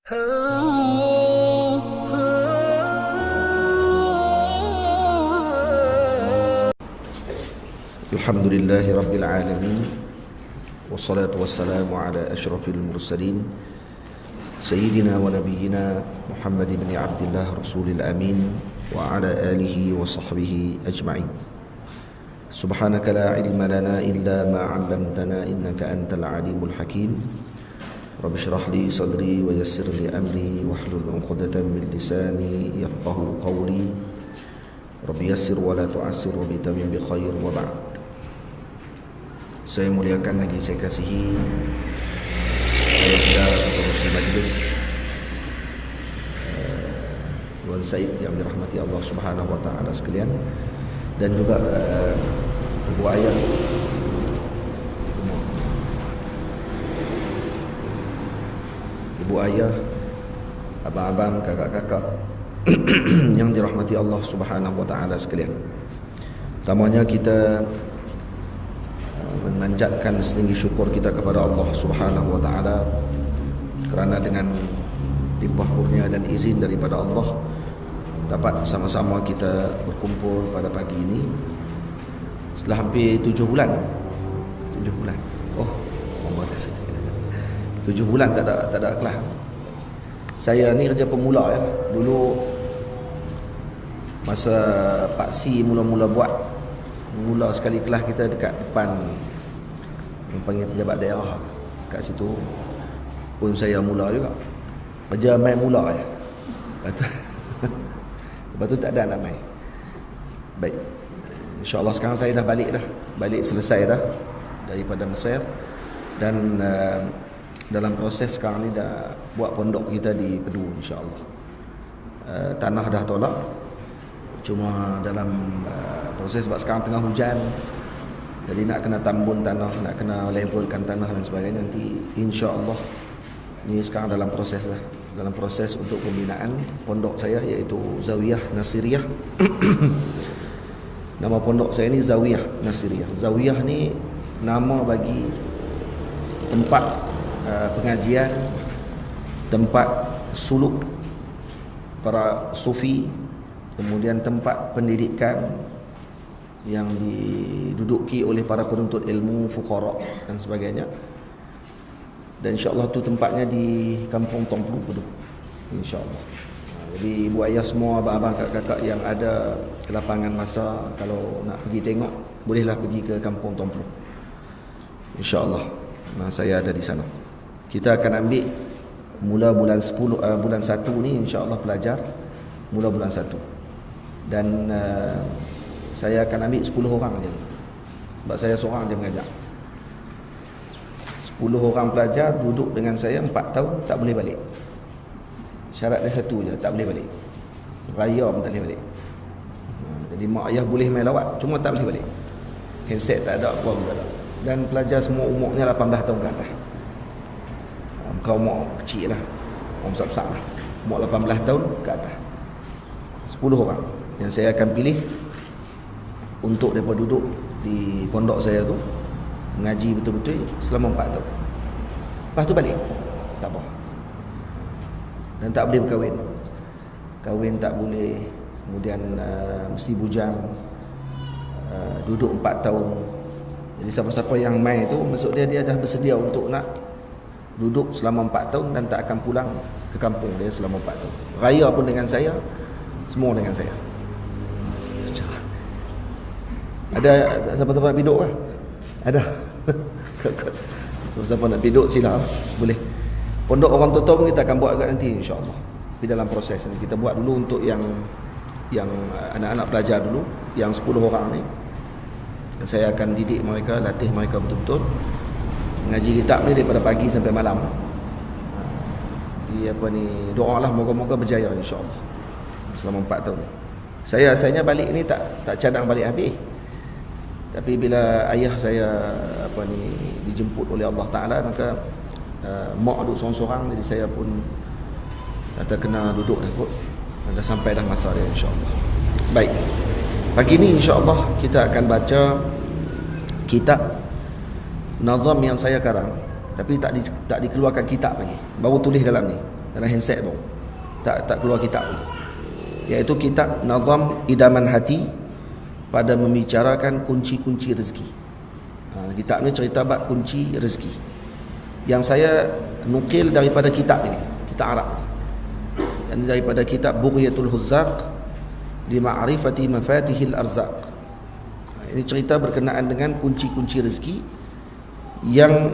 Alhamdulillahi Rabbil Alamin, wassalatu wassalamu ala ashrafil mursalin, Sayyidina wa nabiyyina Muhammad ibn Abdillah Rasulil Amin, wa ala alihi wa sahbihi ajma'in. Subhanaka la ilma lana illa ma 'allamtana innaka antal alimul hakim. Rabbi shrah li sadri wa yassir li amri wahlul 'uqdatam min lisani yafqahu qawli. Rabbi yassir wa la tu'assir wa bitamim bi khair wa ba'd. Saya muliakan lagi saya kasihi ayahanda pengurusi majlis Tuan Said yang dirahmati Allah Subhanahu wa taala sekalian, dan juga ibu ayah, abang-abang, kakak-kakak yang dirahmati Allah Subhanahu wa taala sekalian. Pertamanya kita memanjatkan setinggi syukur kita kepada Allah Subhanahu wa taala kerana dengan limpah kurnia dan izin daripada Allah dapat sama-sama kita berkumpul pada pagi ini setelah hampir 7 bulan. Oh, Allah kasih. 7 bulan tak ada kelas. Saya ni kerja pemula ya. Dulu masa Pak Si mula sekali kelas kita dekat depan yang panggil pejabat daerah, kat situ pun saya mula juga. Kerja main mula ya. Lepas tu tak ada nak main. Baik, InsyaAllah sekarang saya dah balik selesai dah daripada Mesir. Dan dalam proses sekarang ni dah buat pondok kita di Pedu, insyaAllah. Tanah dah tolak, cuma dalam proses sebab sekarang tengah hujan, jadi nak kena tambun tanah, nak kena levelkan tanah dan sebagainya. Nanti insya-Allah ni sekarang dalam proses untuk pembinaan pondok saya, iaitu Zawiyah Nasiriyah. Nama pondok saya ni Zawiyah Nasiriyah. Zawiyah ni nama bagi tempat pengajian, tempat suluk para sufi, kemudian tempat pendidikan yang diduduki oleh para penuntut ilmu, fuqara dan sebagainya. Dan insya-Allah tu tempatnya di Kampung Tongplu, Pedu, insya-Allah. Jadi ibu ayah semua, abang-abang, kakak-kakak yang ada kelapangan masa, kalau nak pergi tengok, bolehlah pergi ke Kampung Tongplu, insya-Allah. Nah, saya ada di sana. Kita akan ambil mula bulan 1 ni, insya-Allah pelajar mula bulan 1. Dan saya akan ambil 10 orang je, sebab saya seorang je mengajar. 10 orang pelajar duduk dengan saya 4 tahun, tak boleh balik. Syarat dia satu je, tak boleh balik. Raya pun tak boleh balik. Jadi mak ayah boleh main lawat, cuma tak boleh balik. Handset tak ada, apa pun tak ada. Dan pelajar semua umurnya 18 tahun ke atas. Bukan umur kecil lah, umur besar-besar lah, umur 18 tahun ke atas. 10 orang yang saya akan pilih untuk mereka duduk di pondok saya tu, mengaji betul-betul selama 4 tahun. Lepas tu balik, tak apa. Dan tak boleh berkahwin. Kahwin tak boleh. Kemudian mesti bujang. Duduk 4 tahun. Jadi siapa-siapa yang mai tu, maksud dia dah bersedia untuk nak duduk selama 4 tahun dan tak akan pulang ke kampung dia selama 4 tahun. Raya pun dengan saya, semua dengan saya. Ada siapa-siapa nak piduk lah? Ada. Siapa-siapa nak piduk sila, boleh. Pondok orang tua pun kita akan buat agak nanti, insya-Allah. Tapi dalam proses ni kita buat dulu untuk yang anak-anak pelajar dulu, yang 10 orang ni. Dan saya akan didik mereka, latih mereka betul-betul mengaji kitab ni daripada pagi sampai malam. Doalah moga-moga berjaya, insya-Allah, selama 4 tahun. Saya asalnya balik ni tak cadang balik habis. Tapi bila ayah saya dijemput oleh Allah Ta'ala, maka mak duduk sorang-sorang, jadi saya pun kata kena duduk dah kot. Dah sampai dah masa dia, insya-Allah. Baik, pagi ni insya-Allah kita akan baca kitab nazam yang saya karang, tapi tak dikeluarkan kitab lagi, baru tulis dalam ni. dalam handset baru. Tak keluar kitab lagi. Iaitu kitab Nazam Idaman Hati pada membicarakan kunci-kunci rezeki. Kitab ni cerita bab kunci rezeki. Yang saya nukil daripada kitab ini, kitab Arab. Ini daripada kitab Bughyatul Huzzaq li Ma'rifati Mafatihil Arzaq. Ini cerita berkenaan dengan kunci-kunci rezeki yang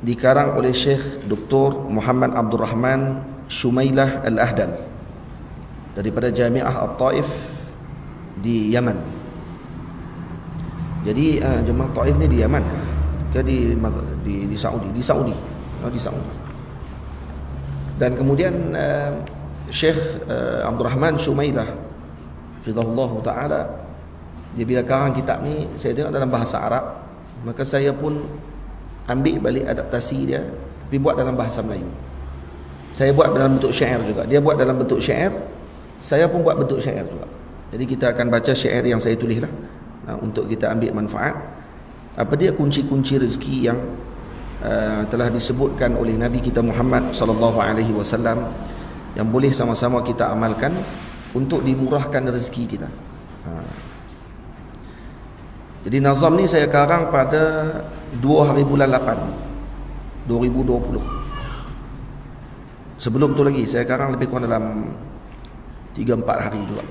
dikarang oleh Syekh Dr. Muhammad Abdul Rahman Shumailah Al-Ahdal daripada Jami'ah At-Taif di Yaman. Jadi Jami'ah Taif ni di Yaman ke di Saudi? Di Saudi. Di Saudi. Dan kemudian Syekh Abdul Rahman Shumailah hafizahullah taala, dia bila karang kitab ni saya tengok dalam bahasa Arab, maka saya pun ambil balik adaptasi dia tapi buat dalam bahasa Melayu. Saya buat dalam bentuk syair juga. Dia buat dalam bentuk syair, saya pun buat bentuk syair juga. Jadi kita akan baca syair yang saya tulis lah, untuk kita ambil manfaat. Apa dia kunci-kunci rezeki yang telah disebutkan oleh Nabi kita Muhammad sallallahu alaihi wasallam, yang boleh sama-sama kita amalkan untuk dimurahkan rezeki kita. Jadi nazam ni saya karang pada 2 hari bulan 8 2020. Sebelum tu lagi saya karang lebih kurang dalam 3-4 hari juga.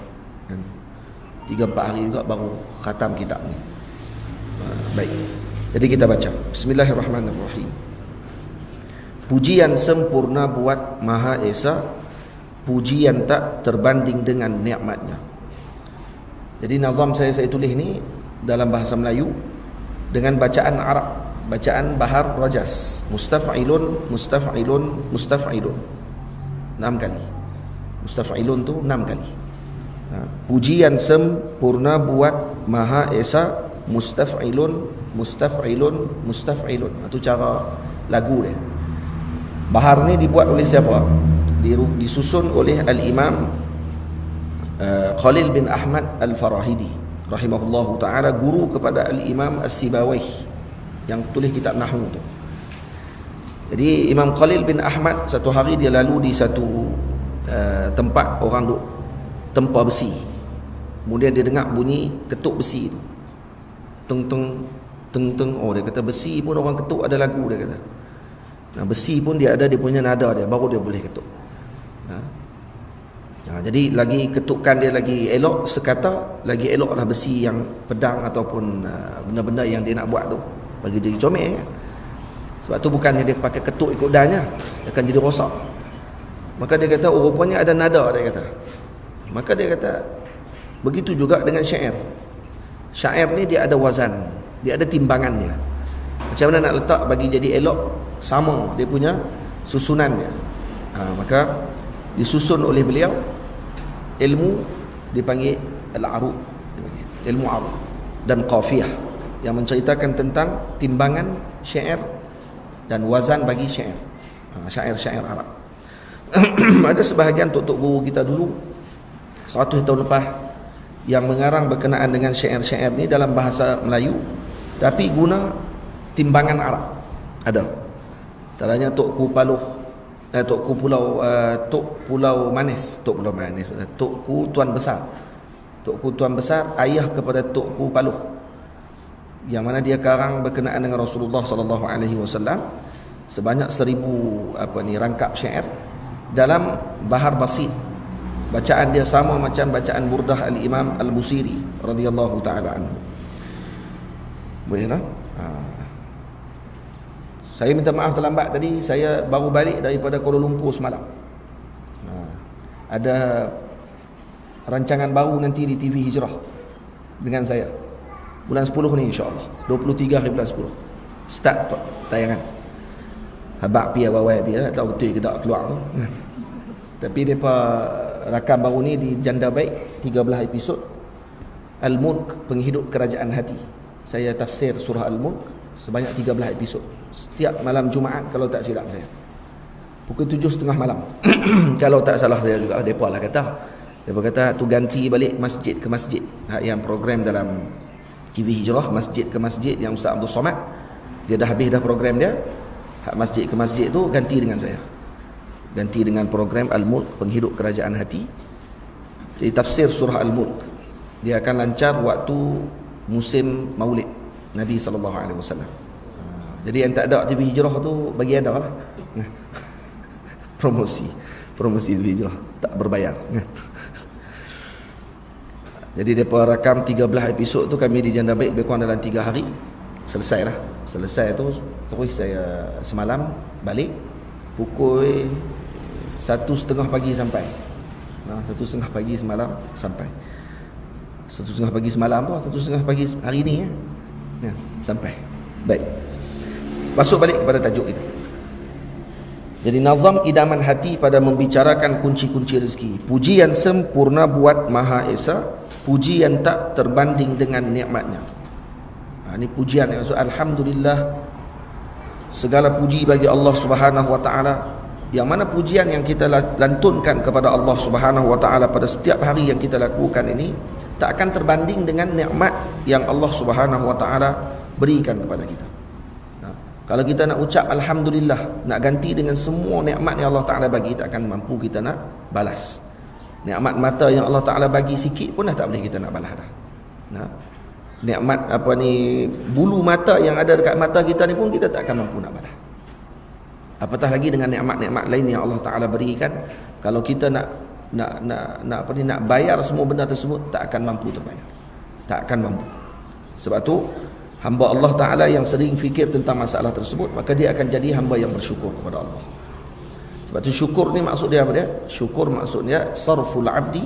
3-4 hari juga baru khatam kitab ni. Baik. Jadi kita baca. Bismillahirrahmanirrahim. Pujian sempurna buat Maha Esa, pujian tak terbanding dengan nikmatnya. Jadi nazam saya tulis ni dalam bahasa Melayu dengan bacaan Arab, bacaan Bahar Rajas, mustaf'ilun mustaf'ilun mustaf'ilun 6 kali. Mustaf'ilun tu 6 kali. Pujian sempurna buat Maha Esa, mustaf'ilun mustaf'ilun mustaf'ilun. Itu cara lagu dia. Bahar ni dibuat oleh siapa? Disusun oleh Al-Imam Khalil bin Ahmad Al-Farahidi rahimahullahu ta'ala, guru kepada Al-Imam As-Sibawayh yang tulis kitab Nahwu tu. Jadi Imam Khalil bin Ahmad satu hari dia lalu di satu tempat orang duk tempa besi. Kemudian dia dengar bunyi ketuk besi tu. Teng teng teng teng. Oh, dia kata besi pun orang ketuk ada lagu, dia kata. Nah, besi pun dia ada dia punya nada dia, baru dia boleh ketuk. Jadi lagi ketukan dia lagi elok sekata, lagi eloklah besi yang pedang ataupun benda-benda yang dia nak buat tu bagi jadi comel kan? Sebab tu bukannya dia pakai ketuk ikut dannya, dia akan jadi rosak. Maka dia kata rupanya ada nada, dia kata. Maka dia kata begitu juga dengan syair. Syair ni dia ada wazan, dia ada timbangannya. Macam mana nak letak bagi jadi elok, sama dia punya susunannya. Maka disusun oleh beliau ilmu dipanggil al-arud, ilmu arud dan qafiyah yang menceritakan tentang timbangan syair dan wazan bagi syair, syair-syair Arab. Ada sebahagian tok-tok guru kita dulu 100 tahun lepas yang mengarang berkenaan dengan syair-syair ni dalam bahasa Melayu tapi guna timbangan Arab. Ada. Antaranya Tok Ku Paluh, Tok Ku Pulau Manis, Tok Ku Tuan Besar. Tok Ku Tuan Besar ayah kepada Tok Ku Paluh, yang mana dia karang berkenaan dengan Rasulullah sallallahu alaihi wasallam sebanyak 1000 rangkap syair dalam bahar basit. Bacaan dia sama macam bacaan burdah Al-Imam Al-Busiri radhiyallahu taala anhu. Boleh tak? Saya minta maaf terlambat tadi, saya baru balik daripada Kuala Lumpur semalam. Ada rancangan baru nanti di TV Hijrah dengan saya. Bulan 10 ni insya-Allah. 23 hari bulan 10. Start tayangan. Habaq pi awal pi tak betul ke tak keluar tu. Tapi depa rakam baru ni di Janda Baik 13 episod. Al-Mulk, penghidup kerajaan hati. Saya tafsir surah Al-Mulk sebanyak 13 episod. Setiap malam Jumaat kalau tak silap saya. Pukul 7.30 malam. Kalau tak salah saya juga, depa lah kata. Depa kata tu ganti balik masjid ke masjid. Yang program dalam TV Hijrah masjid ke masjid yang Ustaz Abdul Somad, dia dah habis dah program dia. Hak masjid ke masjid tu ganti dengan saya. ganti dengan program Al-Mulk, penghidup kerajaan hati. Jadi tafsir surah Al-Mulk dia akan lancar waktu musim Maulid Nabi SAW. Jadi yang tak ada TV Hijrah tu bagi ada lah. Promosi TV Hijrah tak berbayar. Jadi depa rakam 13 episod tu kami di Janda Baik lebih kurang dalam 3 hari. Selesai tu terus saya semalam balik pukul 1:30 pagi sampai. 1:30 pagi semalam sampai. 1:30 pagi semalam tu, 1:30 pagi hari ni ya, sampai. Baik. Masuk balik kepada tajuk kita. Jadi nazam idaman hati pada membicarakan kunci-kunci rezeki. Puji yang sempurna buat Maha Esa, puji yang tak terbanding dengan nikmatnya. Ini pujian yang maksud alhamdulillah, segala puji bagi Allah Subhanahu wa taala. Yang mana pujian yang kita lantunkan kepada Allah Subhanahu wa taala pada setiap hari yang kita lakukan ini tak akan terbanding dengan nikmat yang Allah Subhanahu wa taala berikan kepada kita. Kalau kita nak ucap alhamdulillah, nak ganti dengan semua nikmat yang Allah taala bagi, tak akan mampu kita nak balas. Nikmat mata yang Allah taala bagi sikit pun dah tak boleh kita nak balas dah. Nikmat bulu mata yang ada dekat mata kita ni pun kita tak akan mampu nak balas. Apatah lagi dengan nikmat-nikmat lain yang Allah taala berikan. Kalau kita nak bayar semua benda tersebut, tak akan mampu terbayar. Tak akan mampu. Sebab tu hamba Allah taala yang sering fikir tentang masalah tersebut, maka dia akan jadi hamba yang bersyukur kepada Allah. Sebab tu syukur ni maksud dia apa dia? Syukur maksudnya sarful abdi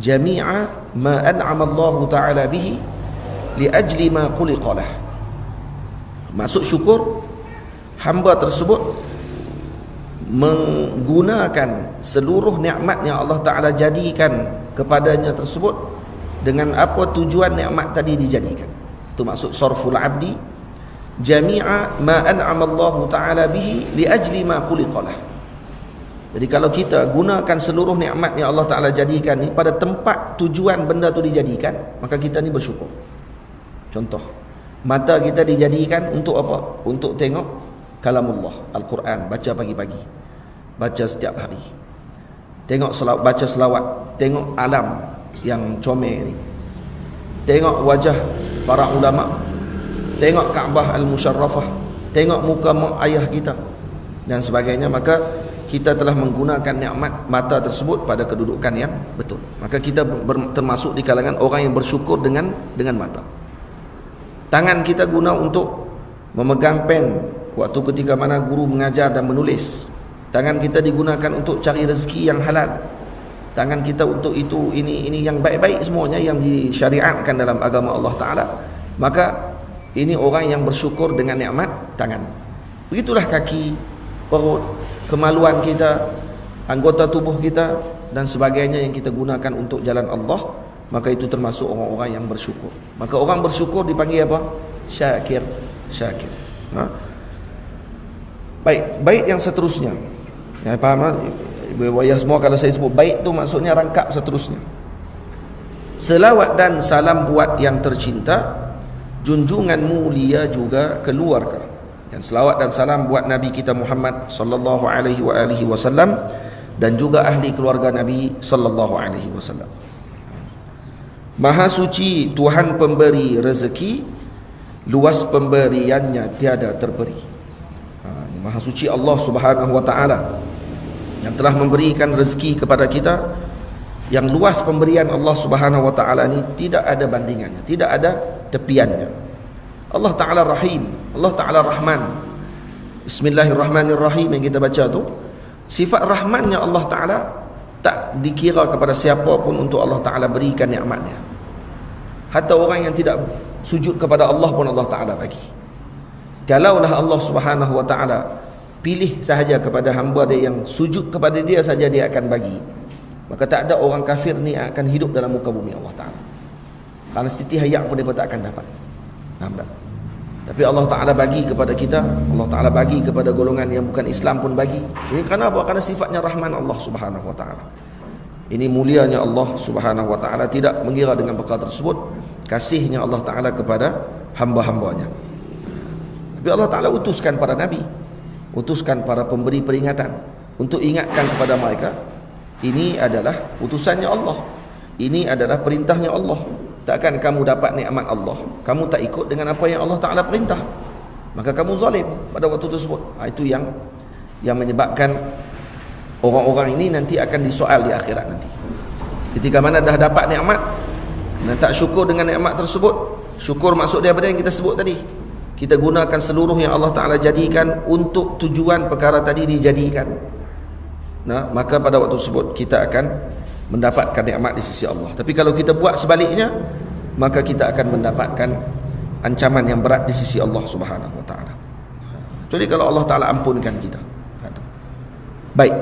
jami'a ma an'ama Allah taala bihi li ajli ma khuliqa lah. Maksud syukur, hamba tersebut menggunakan seluruh nikmat yang Allah taala jadikan kepadanya tersebut dengan apa tujuan nikmat tadi dijadikan. Itu maksud sarful abdi jami'a ma an'ama Allah taala bihi li ajli ma khuliqa lah. Jadi kalau kita gunakan seluruh nikmat yang Allah taala jadikan ni pada tempat tujuan benda tu dijadikan, maka kita ni bersyukur. Contoh, mata kita dijadikan untuk apa? Untuk tengok kalamullah, Al-Quran, baca pagi-pagi, baca setiap hari. Tengok baca selawat, tengok alam yang comel ni. Tengok wajah para ulama, tengok Kaabah Al-Musharrafah, tengok muka mak ayah kita dan sebagainya. Maka kita telah menggunakan nikmat mata tersebut pada kedudukan yang betul. Maka kita termasuk di kalangan orang yang bersyukur dengan mata. Tangan kita guna untuk memegang pen waktu ketika mana guru mengajar dan menulis. Tangan kita digunakan untuk cari rezeki yang halal. Tangan kita untuk itu, ini yang baik-baik semuanya yang disyariatkan dalam agama Allah Ta'ala. Maka ini orang yang bersyukur dengan nikmat tangan. Begitulah kaki, perut, kemaluan kita, anggota tubuh kita dan sebagainya yang kita gunakan untuk jalan Allah. Maka itu termasuk orang-orang yang bersyukur. Maka orang bersyukur dipanggil apa? Syakir. Baik yang seterusnya. Ya, faham tak? Ya, semua kalau saya sebut baik tu maksudnya rangkap seterusnya. Selawat dan salam buat yang tercinta, junjungan mulia juga keluarga. Dan selawat dan salam buat Nabi kita Muhammad sallallahu alaihi wasallam dan juga ahli keluarga Nabi sallallahu alaihi wasallam. Maha suci Tuhan pemberi rezeki, luas pemberiannya tiada terberi. Maha suci Allah Subhanahu wa taala yang telah memberikan rezeki kepada kita, yang luas pemberian Allah Subhanahu wa taala ni tidak ada bandingannya, tidak ada tepiannya. Allah Taala Rahim, Allah Taala Rahman. Bismillahirrahmanirrahim yang kita baca tu, sifat rahmannya Allah Taala tak dikira kepada siapa pun untuk Allah Taala berikan nikmatnya. Hatta orang yang tidak sujud kepada Allah pun Allah Taala bagi. Kalaulah Allah Subhanahu wa taala pilih sahaja kepada hamba dia yang sujud kepada dia saja dia akan bagi, maka tak ada orang kafir ni akan hidup dalam muka bumi Allah Taala. Kerana siti hayat pun dia tak akan dapat. Faham tak? Tapi Allah Taala bagi kepada kita, Allah Taala bagi kepada golongan yang bukan Islam pun bagi. Ini kerana apa? Kerana sifatnya Rahman Allah Subhanahu wa taala. Ini mulianya Allah Subhanahu wa taala, tidak mengira dengan perkara tersebut kasihnya Allah Taala kepada hamba-hambanya. Tapi Allah Taala utuskan para nabi, utuskan para pemberi peringatan. untuk ingatkan kepada mereka, ini adalah putusannya Allah, ini adalah perintahnya Allah. Takkan kamu dapat nikmat Allah, kamu tak ikut dengan apa yang Allah Ta'ala perintah, maka kamu zalim pada waktu tersebut. Itu yang menyebabkan orang-orang ini nanti akan disoal di akhirat nanti. Ketika mana dah dapat nikmat dan tak syukur dengan nikmat tersebut. Syukur maksud dia apa yang kita sebut tadi, kita gunakan seluruh yang Allah Ta'ala jadikan untuk tujuan perkara tadi dijadikan. Maka pada waktu tersebut kita akan mendapatkan nikmat di sisi Allah. Tapi kalau kita buat sebaliknya, maka kita akan mendapatkan ancaman yang berat di sisi Allah Subhanahu wa Ta'ala. Jadi kalau Allah Ta'ala ampunkan kita. Baik,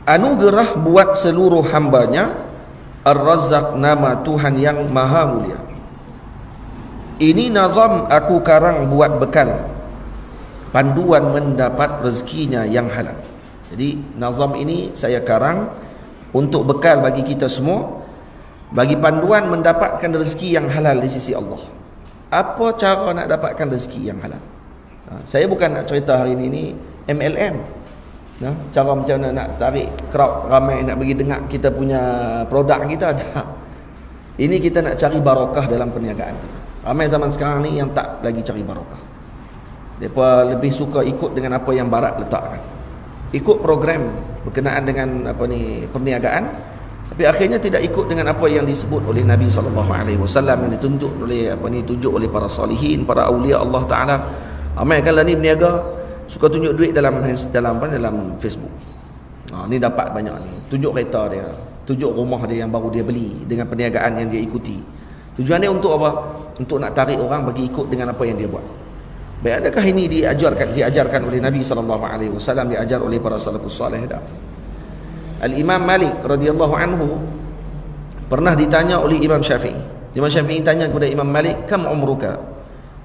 anugerah buat seluruh hambanya. Ar-Razzaq, nama Tuhan yang maha mulia. Ini nazam aku karang buat bekal, panduan mendapat rezekinya yang halal. Jadi nazam ini saya karang untuk bekal bagi kita semua, bagi panduan mendapatkan rezeki yang halal di sisi Allah. Apa cara nak dapatkan rezeki yang halal? Saya bukan nak cerita hari ini MLM, cara macam mana nak tarik crowd ramai nak bagi dengar kita punya produk kita. Ini kita nak cari barakah dalam perniagaan kita. Ramai zaman sekarang ni yang tak lagi cari barakah. Mereka lebih suka ikut dengan apa yang barat letakkan, ikut program berkenaan dengan perniagaan, tapi akhirnya tidak ikut dengan apa yang disebut oleh Nabi SAW, yang ditunjuk oleh para salihin, para awliya Allah Ta'ala. Ramai kan lah ni berniaga suka tunjuk duit dalam Facebook. Ni dapat banyak ni, tunjuk kereta dia, tunjuk rumah dia yang baru dia beli dengan perniagaan yang dia ikuti. Tujuan dia untuk apa? Untuk nak tarik orang bagi ikut dengan apa yang dia buat. Baik, adakah ini diajarkan oleh Nabi SAW, diajar oleh para salafus salih? Al-Imam Malik radhiyallahu anhu pernah ditanya oleh Imam Syafi'i. Imam Syafi'i tanya kepada Imam Malik, "Kam umruka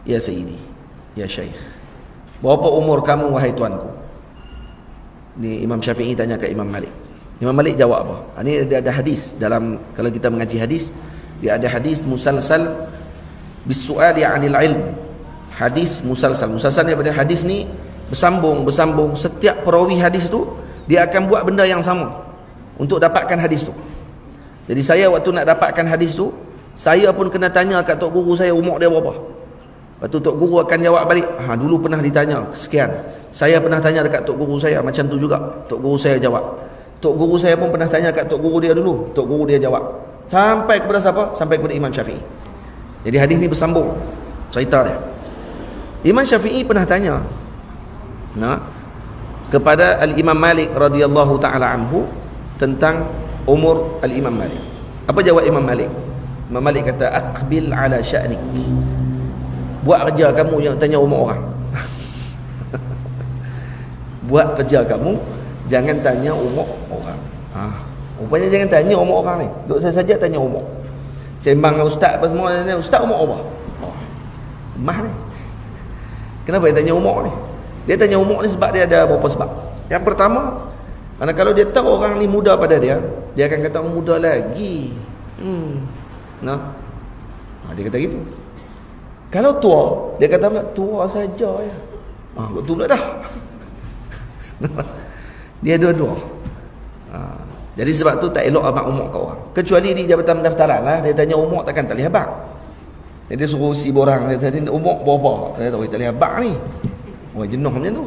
ya sayyidi, ya syekh?" Berapa umur kamu wahai tuanku? Ni Imam Syafi'i tanya ke Imam Malik. Imam Malik jawab apa? Ini ada hadis dalam, kalau kita mengaji hadis, dia ada hadis musalsal bisu'ali 'anil ilm. Hadis musalsal daripada hadis ni bersambung. Setiap perawi hadis tu dia akan buat benda yang sama untuk dapatkan hadis tu. Jadi saya waktu nak dapatkan hadis tu, saya pun kena tanya kat tok guru saya umur dia berapa. Lepas tu tok guru akan jawab balik, dulu pernah ditanya sekian. Saya pernah tanya dekat tok guru saya macam tu juga. Tok guru saya jawab. Tok guru saya pun pernah tanya kat tok guru dia dulu. Tok guru dia jawab. Sampai kepada siapa? Sampai kepada Imam Syafi'i. Jadi hadis ni bersambung cerita dia. Imam Syafi'i pernah tanya kepada Al-Imam Malik radhiyallahu ta'ala anhu tentang umur Al-Imam Malik. Apa jawab Imam Malik? Imam Malik kata, "Aqbil ala sya'nik." Buat kerja kamu yang tanya umur orang. Buat kerja kamu, jangan tanya umur orang. Rupanya jangan tanya umur orang ni. Duk saya saja tanya umur. Sembang dengan ustaz apa semua, ustaz umur apa? Mah ni. Kenapa dia tanya umur ni? Dia tanya umur ni sebab dia ada beberapa sebab. Yang pertama, kerana kalau dia tahu orang ni muda pada dia akan kata muda lagi. Dia kata gitu. Kalau tua, dia kata tua saja ya. Betul pula dah. Dia dua-dua. Jadi sebab tu tak elok abang umur kau orang. Kecuali di jabatan pendaftaran lah, dia tanya umur takkan tak boleh abang. Jadi dia suruh si borang, dia tanya umur berapa. Dia tahu tak boleh abang ni. Jenuh macam tu.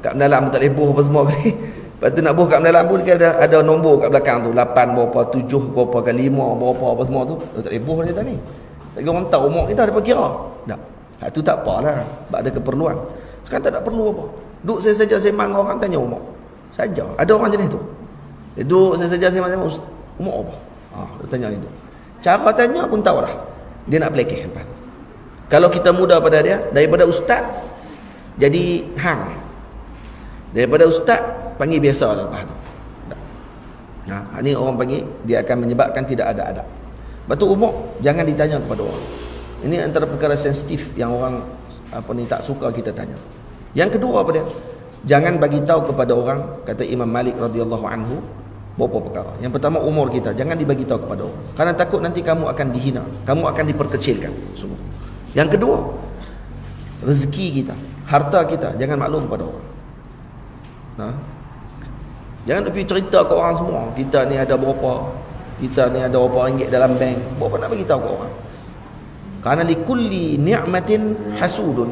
Kat mendalam tak boleh buh apa semua kali. Lepas tu nak buh kat mendalam pun ada nombor kat belakang tu, 8 berapa, 7 berapa ke 5 berapa apa semua tu. Dia tak boleh buh dia tadi. Tak kira orang tahu umur kita, dia kira. Tak. Itu tak apalah, sebab ada keperluan. Sekarang tak perlu apa. Duk saya saja sembang orang tanya umur. Saja. Ada orang jenis tu. Dia duduk saya saja sembang umur apa? Dia tanya itu. Cara tanya pun tahu dah. Dia nak pelekeh lepas tu. Kalau kita muda pada dia, daripada ustaz jadi hang. Daripada ustaz panggil biasa lah lepas tu. Ini orang panggil, dia akan menyebabkan tidak ada adab. Lepas tu umur jangan ditanya kepada orang. Ini antara perkara sensitif yang orang tak suka kita tanya. Yang kedua apa dia? Jangan bagi tahu kepada orang, kata Imam Malik radhiyallahu anhu, beberapa perkara. Yang pertama, umur kita jangan dibagi tahu kepada orang, kerana takut nanti kamu akan dihina, kamu akan diperkecilkan semua. Yang kedua, rezeki kita, harta kita jangan maklum kepada orang. Ha? Jangan pergi cerita ke orang semua, kita ni ada berapa, kita ni ada berapa ringgit dalam bank. Berapa nak bagi tahu ke orang? Karena likulli ni'matin hasudun.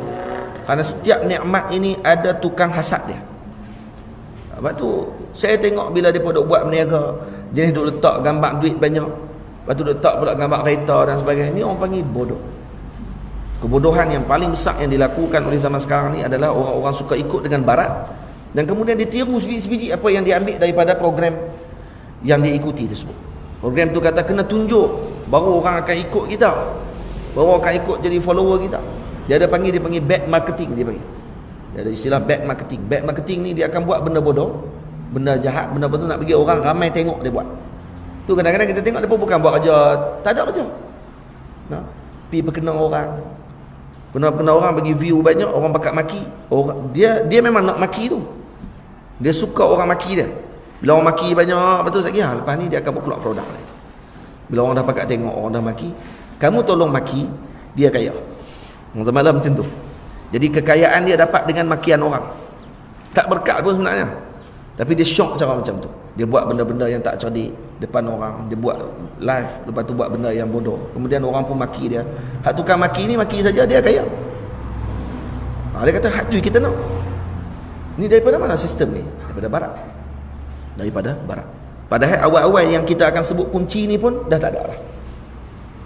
Karena setiap nikmat ini ada tukang hasad dia. Sebab tu saya tengok bila dia duk buat berniaga, jenis duk letak gambar duit banyak, lepas tu letak pula gambar kereta dan sebagainya. Ni orang panggil bodoh. Kebodohan yang paling besar yang dilakukan oleh zaman sekarang ni adalah orang-orang suka ikut dengan barat, dan kemudian dia tiru sebiji-sebiji apa yang diambil daripada program yang dia ikuti tersebut. Program tu kata kena tunjuk baru orang akan ikut kita, baru akan ikut jadi follower kita. Dia panggil bad marketing. Dia ada istilah bad marketing. Bad marketing ni dia akan buat benda bodoh, benda jahat, benda betul nak bagi orang ramai tengok dia buat. Tu kadang-kadang kita tengok dia pun bukan buat kerja, tak ada kerja. Nah, pergi berkenal orang. Kena orang bagi view banyak, orang bakat maki. Orang dia memang nak maki tu. Dia suka orang maki dia. Bila orang maki banyak, betul sekali, lepas ni dia akan keluar produk dia. Bila orang dah pakat tengok orang dah maki, kamu tolong maki, dia kaya. Malam macam tu. Jadi kekayaan dia dapat dengan makian orang. Tak berkat pun sebenarnya, tapi dia syok cara macam tu. Dia buat benda-benda yang tak cerdik depan orang, dia buat live, lepas tu buat benda yang bodoh, kemudian orang pun maki dia. Hak tukang maki ni maki saja dia kaya. Dia kata hak tu kita nak. Ni daripada mana sistem ni? Daripada barat. Daripada barat. Padahal awal-awal yang kita akan sebut kunci ni pun dah tak ada lah.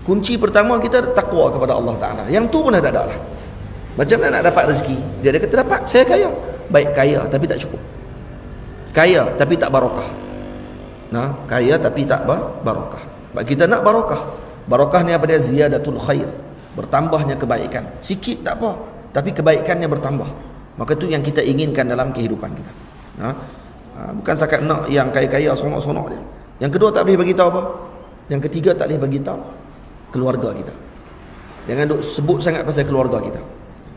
Kunci pertama kita takwa kepada Allah Ta'ala. Yang tu pun dah tak ada lah. Macam mana nak dapat rezeki? Dia kata dapat, saya kaya. Baik, kaya tapi tak cukup. Kaya tapi tak barakah. Nah, kaya tapi tak barakah. Sebab kita nak barakah. Barakah ni apa dia? Ziyadatul khair. Bertambahnya kebaikan. Sikit tak apa, tapi kebaikannya bertambah. Maka tu yang kita inginkan dalam kehidupan kita. Bukan sakat nak yang kaya-kaya sonok-sonok je. Yang kedua tak boleh bagi tahu apa? Yang ketiga tak boleh bagi tahu keluarga kita. Jangan duk sebut sangat pasal keluarga kita.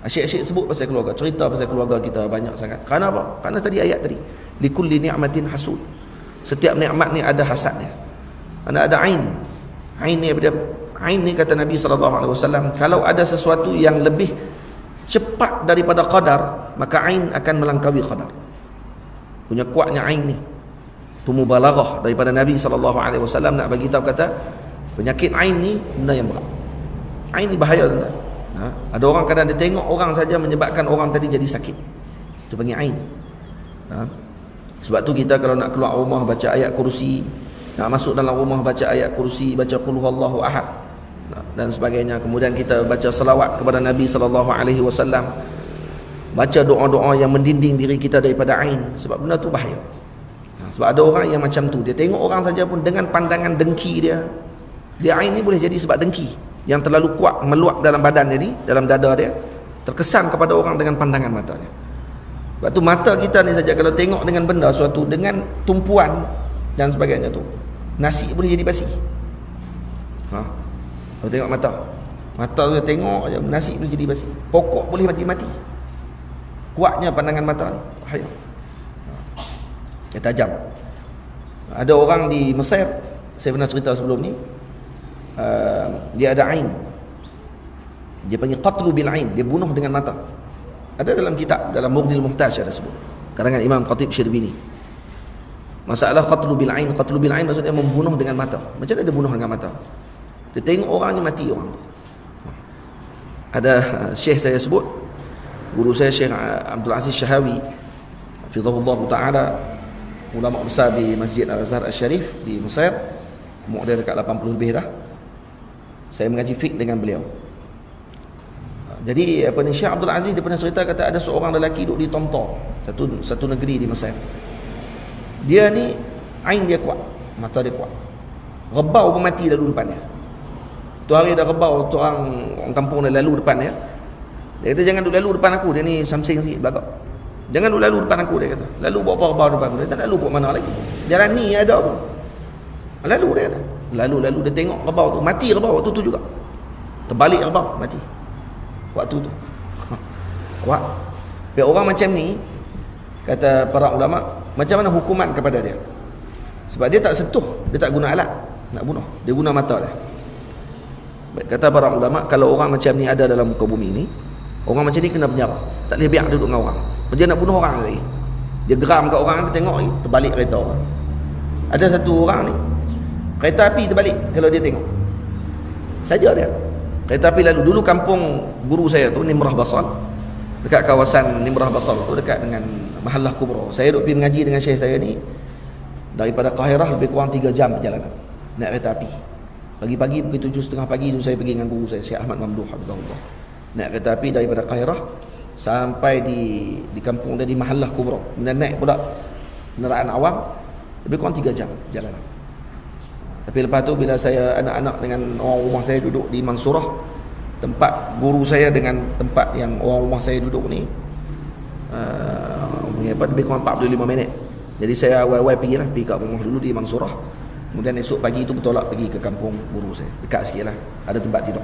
Asyik-asyik sebut pasal keluarga, cerita pasal keluarga kita banyak sangat. Kerana apa? Kerana tadi ayat tadi, likulli ni'matin hasud. Setiap nikmat ni ada hasadnya. Ada ain. Ain ni apa dia? Ain ni kata Nabi SAW, kalau ada sesuatu yang lebih cepat daripada qadar, maka ain akan melangkaui qadar. Punya kuatnya ain ni. Tu mubalaghah daripada Nabi SAW nak bagi tahu kata penyakit ain ni benda yang berat. Ain ni bahaya tuan. Ada orang kadang dia tengok orang saja menyebabkan orang tadi jadi sakit. Itu panggil ain. Sebab tu kita kalau nak keluar rumah baca ayat kursi, nak masuk dalam rumah baca ayat kursi, baca qul huwallahu ahad dan sebagainya. Kemudian kita baca selawat kepada Nabi SAW, baca doa-doa yang mendinding diri kita daripada ain. Sebab benda tu bahaya. Sebab ada orang yang macam tu, dia tengok orang saja pun dengan pandangan dengki dia. Dia ain ni boleh jadi sebab dengki yang terlalu kuat meluap dalam badan dia ni, dalam dada dia, terkesan kepada orang dengan pandangan mata dia. Sebab tu mata kita ni saja kalau tengok dengan benda suatu dengan tumpuan dan sebagainya tu, nasi boleh jadi basi. Kalau tengok mata tu dia tengok je, nasi boleh jadi basi, pokok boleh mati. Kuatnya pandangan mata ni bahaya. Dia tajam. Ada orang di Mesir, saya pernah cerita sebelum ni, dia ada ain, dia panggil qatlu bil ain, dia bunuh dengan mata. Ada dalam kitab, dalam Mughnil Muhtaj ada sebut, karangan Imam Khatib Syirbini. Masalah qatlu bil ain maksudnya membunuh dengan mata. Macam mana dia bunuh dengan mata? Dia tengok orang ni mati orang tu. Ada syekh saya sebut, guru saya Syekh Abdul Aziz Syahawi hafizahullah taala, ulama besar di Masjid Al-Azhar Al-Sharif di Mesir, umur dia dekat 80 lebih dah. Saya mengaji fiqh dengan beliau. Jadi apa ni, Syekh Abdul Aziz dia pernah cerita kata ada seorang lelaki duduk di Tontor, satu negeri di Mesir. Dia ni ain dia kuat, mata dia kuat. Rebau pun mati lalu depan dia. Tu hari dah rebau, tu orang kampung dia lalu depan dia. Dia kata jangan duduk lalu depan aku, dia ni samsing sikit belakang. Jangan duduk lalu depan aku, dia kata. Lalu buat apa rebau depan aku? Dia tak lalu buat mana lagi. Jalan ni ada pun. Lalu dia kata. Lalu dia tengok rebau tu, mati rebau waktu tu juga. Terbalik rebau, mati. Waktu tu. Kuat. Biar orang macam ni, kata para ulama, macam mana hukuman kepada dia? Sebab dia tak sentuh, dia tak guna alat nak bunuh, dia guna mata dia. Kata para ulama, kalau orang macam ni ada dalam muka bumi ni, orang macam ni kena penjara. Tak boleh biar duduk dengan orang. Dia nak bunuh orang lagi. Dia geram kat orang, dia tengok ni terbalik kereta orang. Ada satu orang ni kereta api terbalik kalau dia tengok. Saja dia. Kereta api lalu. Dulu kampung guru saya tu Nimrah Basal, dekat kawasan Nimrah Basal tu, dekat dengan Mahallah Kubra. Saya duduk pergi mengaji dengan syekh saya ni daripada Kahirah lebih kurang 3 jam perjalanan naik kereta api. Pagi-pagi pukul 7.30 pagi tu saya pergi dengan guru saya Syekh Ahmad Mamduh hafizahullah. Naik kereta api daripada Kahirah sampai di kampung dia di Mahallah Kubra. Kemudian naik pula kenderaan awam lebih kurang 3 jam perjalanan. Tapi lepas tu bila saya anak-anak dengan orang rumah saya duduk di Mansurah, tempat guru saya dengan tempat yang orang rumah saya duduk ni lebih kurang 45 minit. Jadi saya awal-awal pergi kat rumah dulu di Mansurah. Kemudian esok pagi tu bertolak pergi ke kampung guru saya. Dekat sikit lah, ada tempat tidur.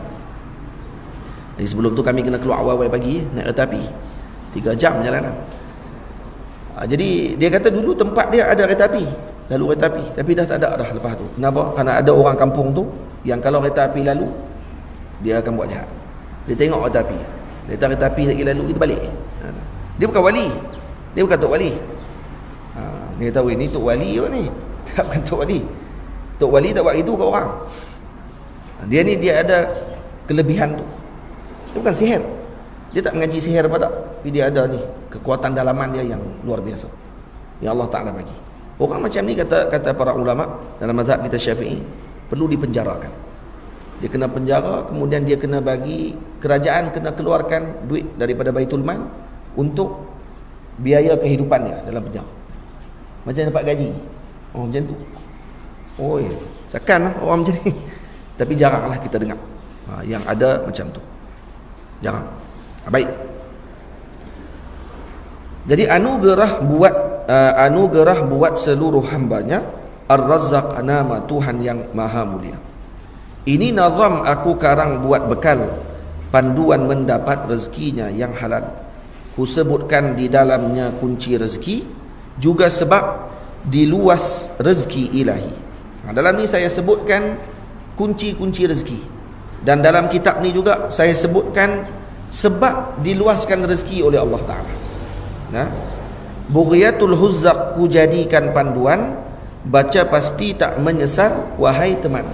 Jadi sebelum tu kami kena keluar awal-awal pagi naik kereta api 3 jam perjalanan. Jadi dia kata dulu tempat dia ada kereta api, lalu kereta api, tapi dah tak ada dah lepas tu. Kenapa? Kerana ada orang kampung tu yang kalau kereta api lalu dia akan buat jahat. Dia tengok kereta api, kereta api lagi lalu, kita balik. Dia bukan wali, dia bukan tok wali. Dia kata, "Weh, ni tok wali ke ni?" Tak, bukan tok wali. Tok wali tak buat itu ke orang. Dia ni dia ada kelebihan tu. Dia bukan sihir. Dia tak mengaji sihir apa tak, tapi dia ada ni kekuatan dalaman dia yang luar biasa yang Allah Ta'ala bagi. Orang macam ni kata para ulama dalam mazhab kita Syafi'i perlu dipenjarakan. Dia kena penjara, kemudian dia kena bagi, kerajaan kena keluarkan duit daripada Baitul Mal untuk biaya kehidupannya dalam penjara. Macam dapat gaji. Oh macam tu. Oh ya, sekan lah orang macam ni. Tapi jaranglah kita dengar yang ada macam tu. Jarang. Baik. Jadi anugerah buat seluruh hambanya. Ar-Razzaq, nama Tuhan yang maha mulia. Ini nazam aku karang buat bekal, panduan mendapat rezekinya yang halal. Ku sebutkan di dalamnya kunci rezeki, juga sebab diluas rezeki ilahi. Dalam ni saya sebutkan kunci-kunci rezeki. Dan dalam kitab ni juga saya sebutkan sebab diluaskan rezeki oleh Allah Ta'ala. Bughiyatul Huzzaq ku jadikan panduan, baca pasti tak menyesal wahai teman.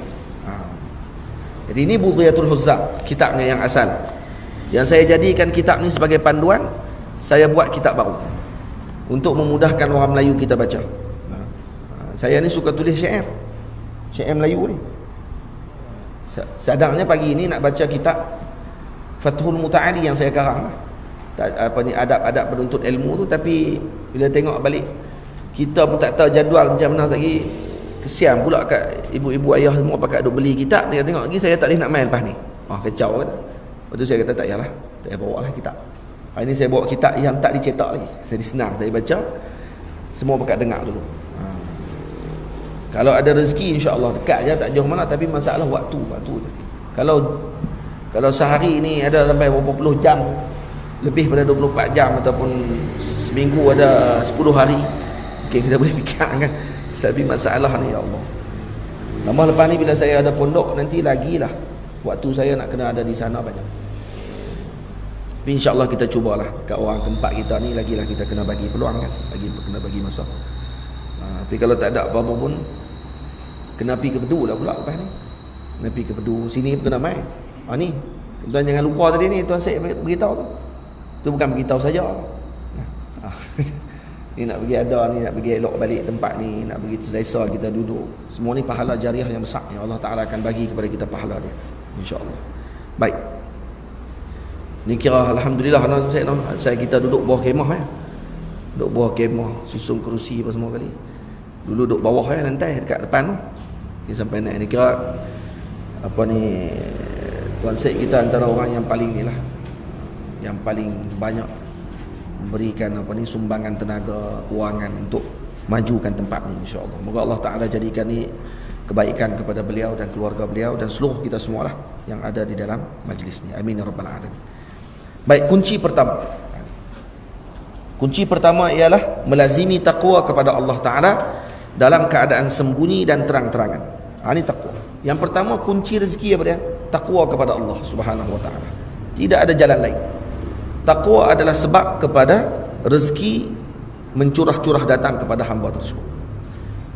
Jadi ini Bughiyatul Huzzaq, kitabnya yang asal. Yang saya jadikan kitab ni sebagai panduan, saya buat kitab baru untuk memudahkan orang Melayu kita baca. Saya ni suka tulis syair Melayu ni. Sedangnya pagi ni nak baca kitab Fathul Muta'ali yang saya karang adab-adab penuntut ilmu tu. Tapi bila tengok balik, kita pun tak tahu jadual macam mana lagi. Kesian pula kat ibu-ibu ayah semua pakai duk beli kitab. Dia tengok lagi saya tak boleh nak main lepas ni. Kacau kata. Lepas tu saya kata tak payahlah, tak payah bawa lah kitab. Hari ni saya bawa kitab yang tak dicetak lagi. Jadi senang saya baca, semua pakai dengar dulu. Kalau ada rezeki insya-Allah dekat je, tak jauh mana, tapi masalah waktu je. Kalau sehari ni ada sampai berapa puluh jam, lebih pada 24 jam, ataupun seminggu ada 10 hari, mungkin kita boleh fikirkan. Tapi masalah ni ya Allah. Lama lepas ni bila saya ada pondok, nanti lagilah waktu saya nak kena ada di sana banyak. Tapi insya-Allah kita cubalah kat orang keempat kita ni, lagilah kita kena bagi peluang kan, kena bagi masa. Tapi kalau tak ada apa-apa pun kena pergi ke Bedu lah pula lepas ni. Kena pergi ke Bedu, sini pun kena main. Ni tuan jangan lupa tadi ni tuan Syed beritahu tu. Tu bukan beritahu saja. Ni nak pergi ada ni, nak pergi elok balik tempat ni, nak pergi selesa kita duduk. Semua ni pahala jariah yang besar yang Allah Ta'ala akan bagi kepada kita pahala dia, insya-Allah. Baik. Ni kira alhamdulillah saya kita duduk bawah kemah ya. Duduk bawah kemah, susun kerusi apa semua kali. Dulu duduk bawah ya, lantai dekat depan tu. Ni sampai naik ni kira apa ni, Tuan Syed kita antara orang yang paling ni lah, yang paling banyak memberikan apa ni sumbangan tenaga, kewangan untuk majukan tempat ni, insya-Allah. Moga Allah Ta'ala jadikan ni kebaikan kepada beliau dan keluarga beliau dan seluruh kita semualah yang ada di dalam majlis ni. Amin ya rabbal alamin. Baik, kunci pertama. Kunci pertama ialah melazimi taqwa kepada Allah Ta'ala dalam keadaan sembunyi dan terang-terangan. Ini taqwa. Yang pertama, kunci rezeki apa dia? Taqwa kepada Allah Subhanahu wa Ta'ala. Tidak ada jalan lain. Taqwa adalah sebab kepada rezeki mencurah-curah datang kepada hamba tersebut.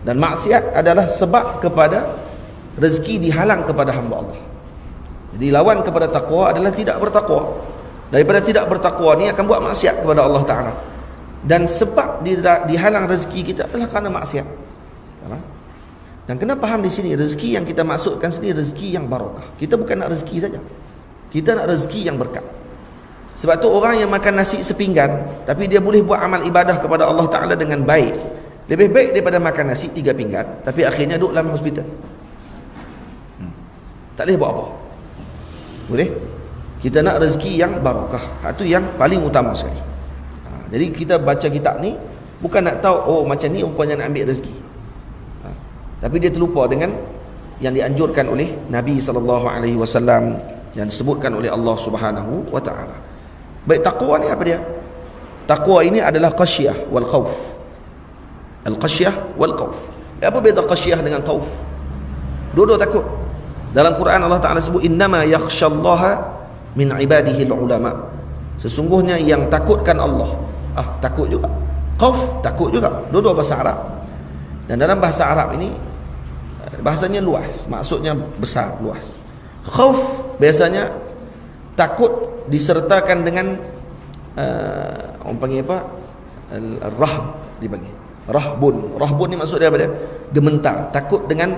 Dan maksiat adalah sebab kepada rezeki dihalang kepada hamba Allah. Jadi lawan kepada takwa adalah tidak bertakwa. Daripada tidak bertakwa ni akan buat maksiat kepada Allah Ta'ala. Dan sebab dihalang rezeki kita adalah kerana maksiat. Dan kena faham di sini, rezeki yang kita maksudkan sini rezeki yang barakah. Kita bukan nak rezeki saja, kita nak rezeki yang berkat. Sebab tu orang yang makan nasi sepinggan tapi dia boleh buat amal ibadah kepada Allah Ta'ala dengan baik, lebih baik daripada makan nasi 3 pinggan tapi akhirnya duduk dalam hospital. Tak boleh buat apa. Boleh? Kita nak rezeki yang barakah. Itu yang paling utama sekali. Jadi kita baca kitab ni bukan nak tahu oh macam ni rupanya nak ambil rezeki. Tapi dia terlupa dengan yang dianjurkan oleh Nabi SAW, yang disebutkan oleh Allah Subhanahu wa Ta'ala. Baik, taqwa ni apa dia? Taqwa ini adalah qasyah wal khauf. Al-qasyah wal khauf. Apa beza qasyah dengan khauf? Dua-dua takut. Dalam Quran Allah Ta'ala sebut innama yakhshallaha min ibadihi al-ulama. Sesungguhnya yang takutkan Allah, takut juga. Khauf, takut juga. Dua-dua bahasa Arab. Dan dalam bahasa Arab ini bahasanya luas, maksudnya besar, luas. Khauf biasanya takut disertakan dengan orang panggil apa? Rahb dipanggil. Rahbun ni maksud dia apa dia? Gementar, takut dengan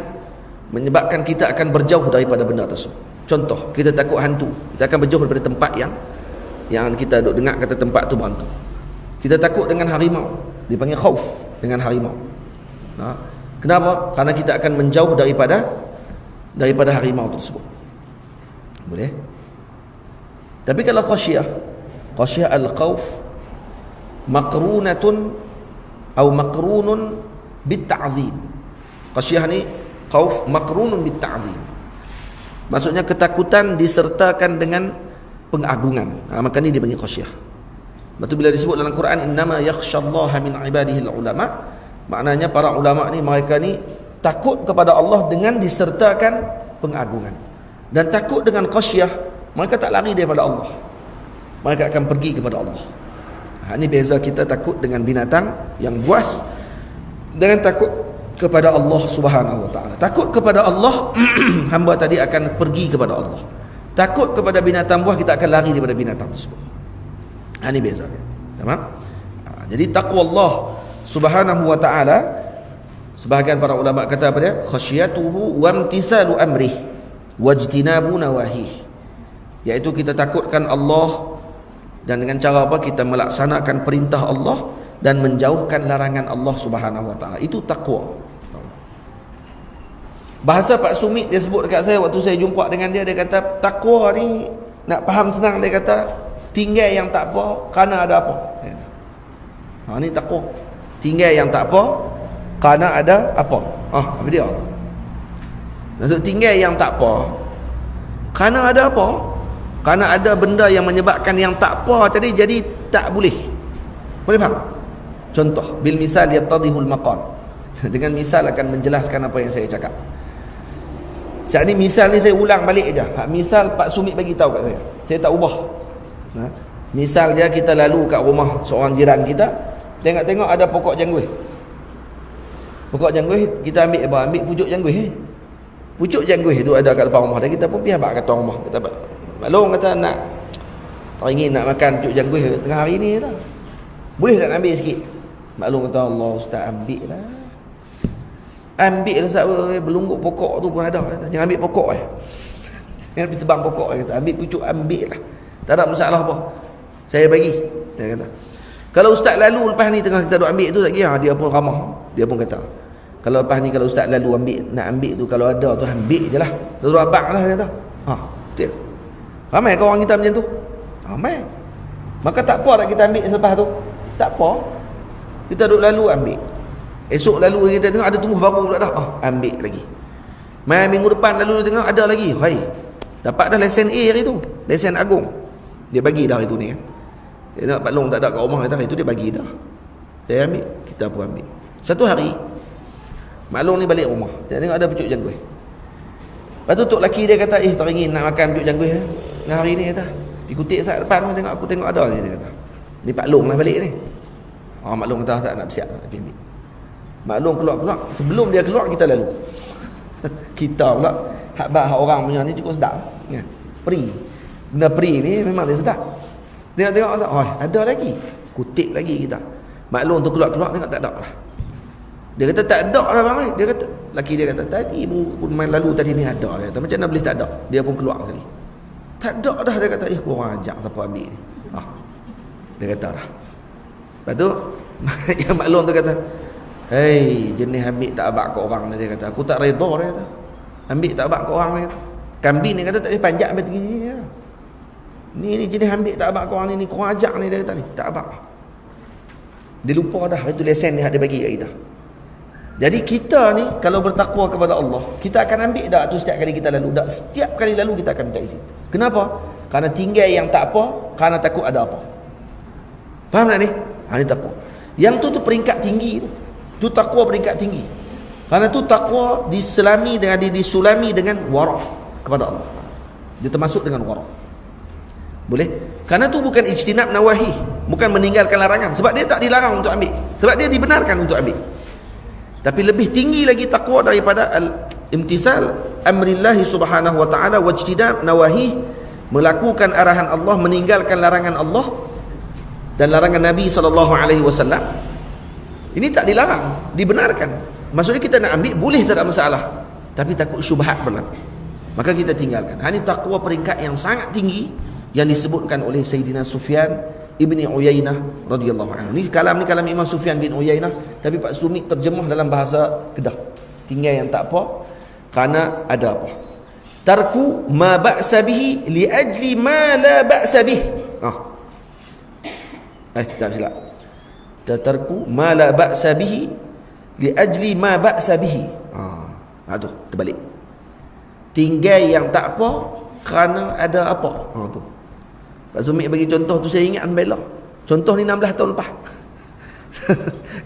menyebabkan kita akan berjauh daripada benda tersebut. Contoh, kita takut hantu, kita akan berjauh daripada tempat yang kita duk dengar kata tempat tu berhantu. Kita takut dengan harimau, dipanggil khauf, dengan harimau. Kenapa? Karena kita akan menjauh daripada harimau tersebut. Boleh? Tapi kalau khasyah al-khauf maqrunatun atau maqrunun bit-ta'zim. Khasyah ni khauf maqrunun bit-ta'zim. Maksudnya ketakutan disertakan dengan pengagungan. Maka ni dia panggil khasyah. Betul bila disebut dalam Quran innama yakhshallaha min ibadihi al-ulama, maknanya para ulama ni mereka ni takut kepada Allah dengan disertakan pengagungan. Dan takut dengan khasyah, mereka tak lari daripada Allah, mereka akan pergi kepada Allah. Ini beza kita takut dengan binatang yang buas dengan takut kepada Allah Subhanahu wa Ta'ala. Takut kepada Allah hamba tadi akan pergi kepada Allah. Takut kepada binatang buas, kita akan lari daripada binatang tersebut. Ini beza dia. Tamam? Jadi takwa Allah Subhanahu wa Ta'ala, sebahagian para ulama kata apa dia? Khasyatuhu wa imtisalu amrih wajtinabu nawahih. Iaitu kita takutkan Allah, dan dengan cara apa? Kita melaksanakan perintah Allah dan menjauhkan larangan Allah Subhanahu wa Ta'ala. Itu takwa. Bahasa Pak Sumit dia sebut dekat saya waktu saya jumpa dengan dia, dia kata takwa ni nak faham senang, dia kata tinggal yang tak apa kerana ada apa. Ini takwa. Tinggal yang tak apa kerana ada apa. Apa dia? Maksud tinggal yang tak apa kerana ada apa? Kerana ada benda yang menyebabkan yang tak apa tadi jadi tak boleh. Boleh faham? Contoh, bil misal yattadihul maqal. Dengan misal akan menjelaskan apa yang saya cakap. Saat ni misal ni saya ulang balik aja. Misal Pak Sumit bagi tahu kat saya. Saya tak ubah. Misal dia kita lalu kat rumah seorang jiran kita, tengok-tengok ada pokok jangguih. Pokok jangguih kita ambil apa? Ambil pucuk jangguih. Pucuk jangguih tu ada kat depan rumah dia, kita pun pergi abak kat rumah. Kata maklum kata nak teringin nak makan pucuk jangguih tengah hari ni kata. Boleh tak ambil sikit? Maklum kata Allah ustaz ambil lah. Ambil lah ustaz, belungguk pokok tu pun ada kata. Jangan ambil pokok Jangan pergi tebang pokok kata. Ambil pucuk, ambil lah. Tak ada masalah apa. Saya bagi. Dia kata. Kalau ustaz lalu lepas ni tengah kita duk ambil tu lagi, dia pun ramah. Dia pun kata, kalau lepas ni kalau ustaz lalu ambil, nak ambil tu kalau ada tu ambil je lah. Terus abang lah dia kata. Betul. Ramai kau orang kita macam tu? Ramai. Maka tak apa tak kita ambil selepas tu? Tak apa. Kita duduk lalu ambil. Esok lalu kita tengok ada tumbuh baru pula dah. Ambil lagi. Mai minggu depan lalu tengok ada lagi. Hai. Dapat dah lesen A hari tu. Lesen agung. Dia bagi dah hari tu ni kan. Dia tengok Pak Long tak ada kat rumah kata hari tu dia bagi dah. Saya ambil, kita pun ambil. Satu hari Mak Long ni balik rumah. Dia tengok ada pucuk jangguih. Lepas tu tok laki dia kata, teringin nak makan pucuk jangguih nah hari ni kata. Pergi kutip saat depan tengok, aku tengok ada ni, dia kata. Ni Pak Long lah balik ni. Maklum kata tak nak bersiap, tak nak pergi ambil. Maklum keluar, sebelum dia keluar kita lalu. Kita pula hak orang punya ni cukup sedap ya. Peri. Benda peri ni memang dia sedap. Tengok tak, oh ada lagi. Kutip lagi kita. Maklum tu keluar tengok tak ada lah. Dia kata tak ada lah bang. Dia kata laki dia kata tadi main lalu tadi ni ada. Dia kata macam mana boleh tak ada. Dia pun keluar sekali. Tak ada dah, dia kata kurang ajar siapa ambil ni. Dia kata dah. Lepas tu yang maklum tu kata, hei, jenis ambil tak abak ke orang ni, dia kata. Aku tak redha, dia kata. Ambil tak abak ke orang, dia kata. Kambing ni kata tak boleh panjat sampai tinggi ni. Ni jenis ambil tak abak ke orang ni kurang ajar ni, dia kata ni. Tak abak. Dia lupa dah, itu lesen dia bagi kat kita. Jadi kita ni kalau bertakwa kepada Allah, kita akan ambil dah tu setiap kali kita lalu. Dah setiap kali lalu kita akan minta izin. Kenapa? Karena tinggal yang tak apa, karena takut ada apa. Faham tak ni? Ini takwa. Yang tu peringkat tinggi tu. Tu takwa peringkat tinggi. Karena tu takwa disulami dengan wara' kepada Allah. Dia termasuk dengan wara'. Boleh? Karena tu bukan ijtinab nawahi, bukan meninggalkan larangan, sebab dia tak dilarang untuk ambil, sebab dia dibenarkan untuk ambil. Tapi lebih tinggi lagi takwa daripada al-imtisal amrillah subhanahu wa ta'ala wa ijtinab nawahi, melakukan arahan Allah, meninggalkan larangan Allah dan larangan Nabi SAW. Ini tak dilarang, dibenarkan. Maksudnya kita nak ambil boleh, tak ada masalah, tapi takut syubhat berlaku, maka kita tinggalkan. Ini takwa peringkat yang sangat tinggi yang disebutkan oleh Sayyidina Sufyan Ibni Uyainah radhiyallahu anhu. Ni kalam Imam Sufyan bin Uyainah, tapi Pak Sumi terjemah dalam bahasa Kedah. Tinggal yang tak apa kerana ada apa. Tarku ma ba'sa bihi li ajli ma la ba'sa bih. Tak silap. Tarku ma la ba'sa bihi li ajli ma ba'sa bihi. Tu terbalik. Tinggal yang tak apa kerana ada apa. Tu. Pak Sumi bagi contoh tu, saya ingat Bella. Contoh ni 16 tahun lepas.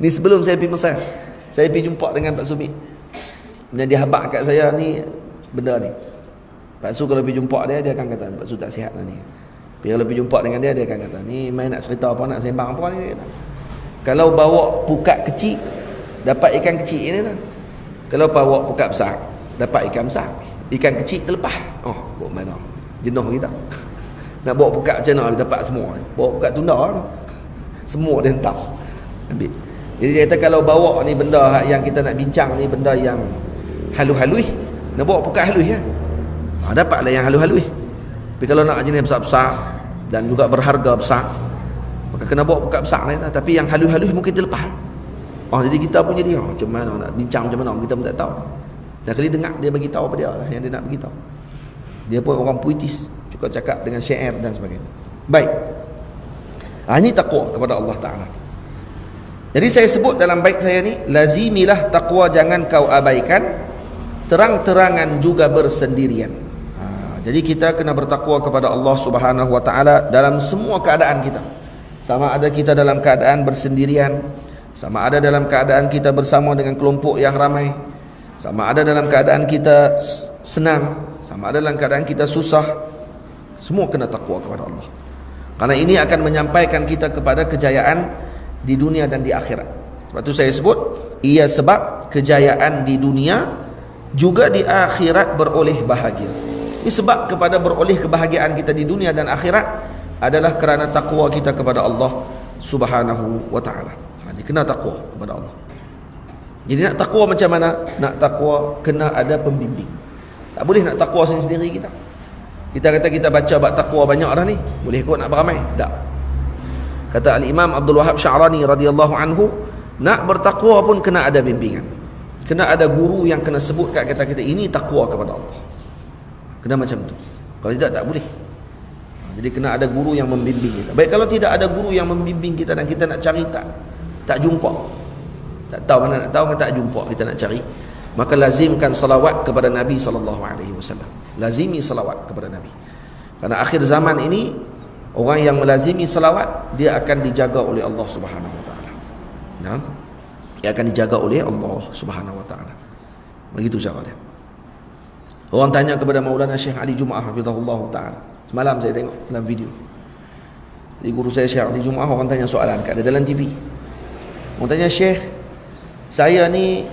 Ni sebelum saya pergi Mesir. Saya pergi jumpa dengan Pak Sumi. Kemudian dia habaq kat saya ni benda ni. Pak Su kalau pergi jumpa dia akan kata Pak Su tak sihat lah ni. Tapi kalau pergi jumpa dengan dia akan kata ni main nak cerita apa, nak sembang apa ni, dia kata. Kalau bawa pukat kecil dapat ikan kecil ni kan. Kalau bawa pukat besar dapat ikan besar. Ikan kecil terlepas. Buat mana? Jenuh kita. Nak bawa pukat macam mana dapat semua ni? Bawa pukat tunda semua dia hentam ambil. Jadi dia kata kalau bawa ni benda yang kita nak bincang ni, benda yang halus-halus, nak bawa pukat halus ya. Dapatlah yang halus-halus. Tapi kalau nak jenis besar-besar dan juga berharga besar, maka kena bawa pukat besar ni. Tapi yang halus-halus mungkin terlepas. Jadi kita pun jadi macam mana nak bincang macam mana, kita pun tak tahu. Dah kali dengar dia bagi tahu apa dia lah yang dia nak bagi tahu. Dia pun orang puitis, cukup cakap dengan syair dan sebagainya. Baik. Ini takwa kepada Allah Ta'ala. Jadi saya sebut dalam bait saya ni, lazimilah takwa, jangan kau abaikan, terang-terangan juga bersendirian. Jadi kita kena bertakwa kepada Allah Subhanahu Wa Ta'ala dalam semua keadaan kita. Sama ada kita dalam keadaan bersendirian, sama ada dalam keadaan kita bersama dengan kelompok yang ramai, sama ada dalam keadaan kita senang, sama ada dalam keadaan kita susah. Semua kena takwa kepada Allah, karena ini akan menyampaikan kita kepada kejayaan di dunia dan di akhirat. Sebab itu saya sebut ia sebab kejayaan di dunia juga di akhirat beroleh bahagia. Ini sebab kepada beroleh kebahagiaan kita di dunia dan akhirat adalah kerana takwa kita kepada Allah Subhanahu Wa Ta'ala. Jadi kena takwa kepada Allah. Jadi nak takwa macam mana? Nak takwa kena ada pembimbing. Tak boleh nak takwa sendiri-sendiri kita. Kita kata kita baca bab takwa banyak dah ni, boleh kot nak beramai? Tak. Kata Al-Imam Abdul Wahab Sya'rani radhiyallahu anhu, nak bertakwa pun kena ada bimbingan. Kena ada guru yang kena sebut kat kita ini takwa kepada Allah. Kena macam tu. Kalau tidak, tak boleh. Jadi kena ada guru yang membimbing kita. Baik kalau tidak ada guru yang membimbing kita dan kita nak cari tak jumpa. Tak tahu mana nak tahu, tak jumpa, kita nak cari, maka lazimkan salawat kepada Nabi SAW. Lazimi salawat kepada Nabi. Karena akhir zaman ini orang yang melazimi salawat, dia akan dijaga oleh Allah Subhanahu Wa Ta'ala. Dia akan dijaga oleh Allah Subhanahu Wa Ta'ala. Begitu cara dia. Orang tanya kepada Maulana Syekh Ali Jumaah hafizahullah ta'ala. Semalam saya tengok dalam video. Jadi guru saya Syekh Ali Jumaah, orang tanya soalan kat dia dalam TV. Orang tanya, Syekh, saya ni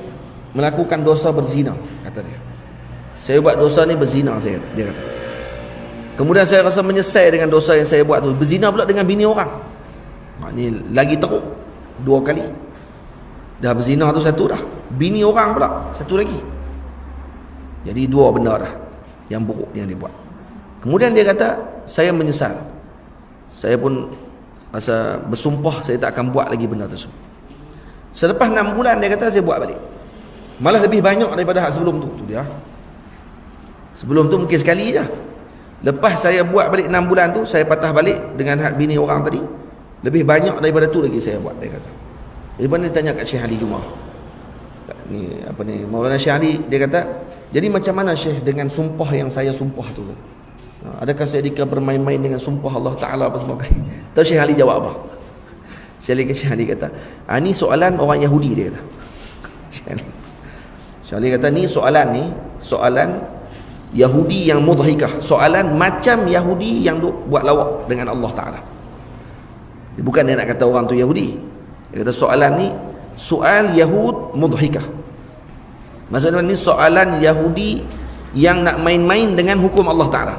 melakukan dosa berzina, kata dia. Saya buat dosa ni berzina, dia kata. Kemudian saya rasa menyesal dengan dosa yang saya buat tu. Berzina pula dengan bini orang. Ni lagi teruk, 2 kali. Dah berzina tu satu dah, bini orang pula satu lagi. Jadi 2 benda dah yang buruk yang dia buat. Kemudian dia kata, saya menyesal. Saya pun rasa bersumpah saya tak akan buat lagi benda tersebut. Selepas 6 bulan dia kata, saya buat balik. Malah lebih banyak daripada hak sebelum tu. Tu dia. Sebelum tu mungkin sekali je. Lepas saya buat balik 6 bulan tu, saya patah balik dengan hak bini orang tadi. Lebih banyak daripada tu lagi saya buat, dia kata. Jadi mana dia tanya kat Syekh Ali Jumaah. Ni apa ni, Maulana Syekh Ali, dia kata, jadi macam mana Syekh dengan sumpah yang saya sumpah tu? Adakah saya dikira bermain-main dengan sumpah Allah Ta'ala apa semua kali? Tahu Syekh Ali jawab apa? Syekh Ali kata, ni soalan orang Yahudi, dia kata. Syekh Ali kata, ni soalan Yahudi yang mudhikah, soalan macam Yahudi yang buat lawak dengan Allah Ta'ala. Bukan dia nak kata orang tu Yahudi. Dia kata soalan ni soal Yahud mudhikah. Maksudnya ni soalan Yahudi yang nak main-main dengan hukum Allah Ta'ala.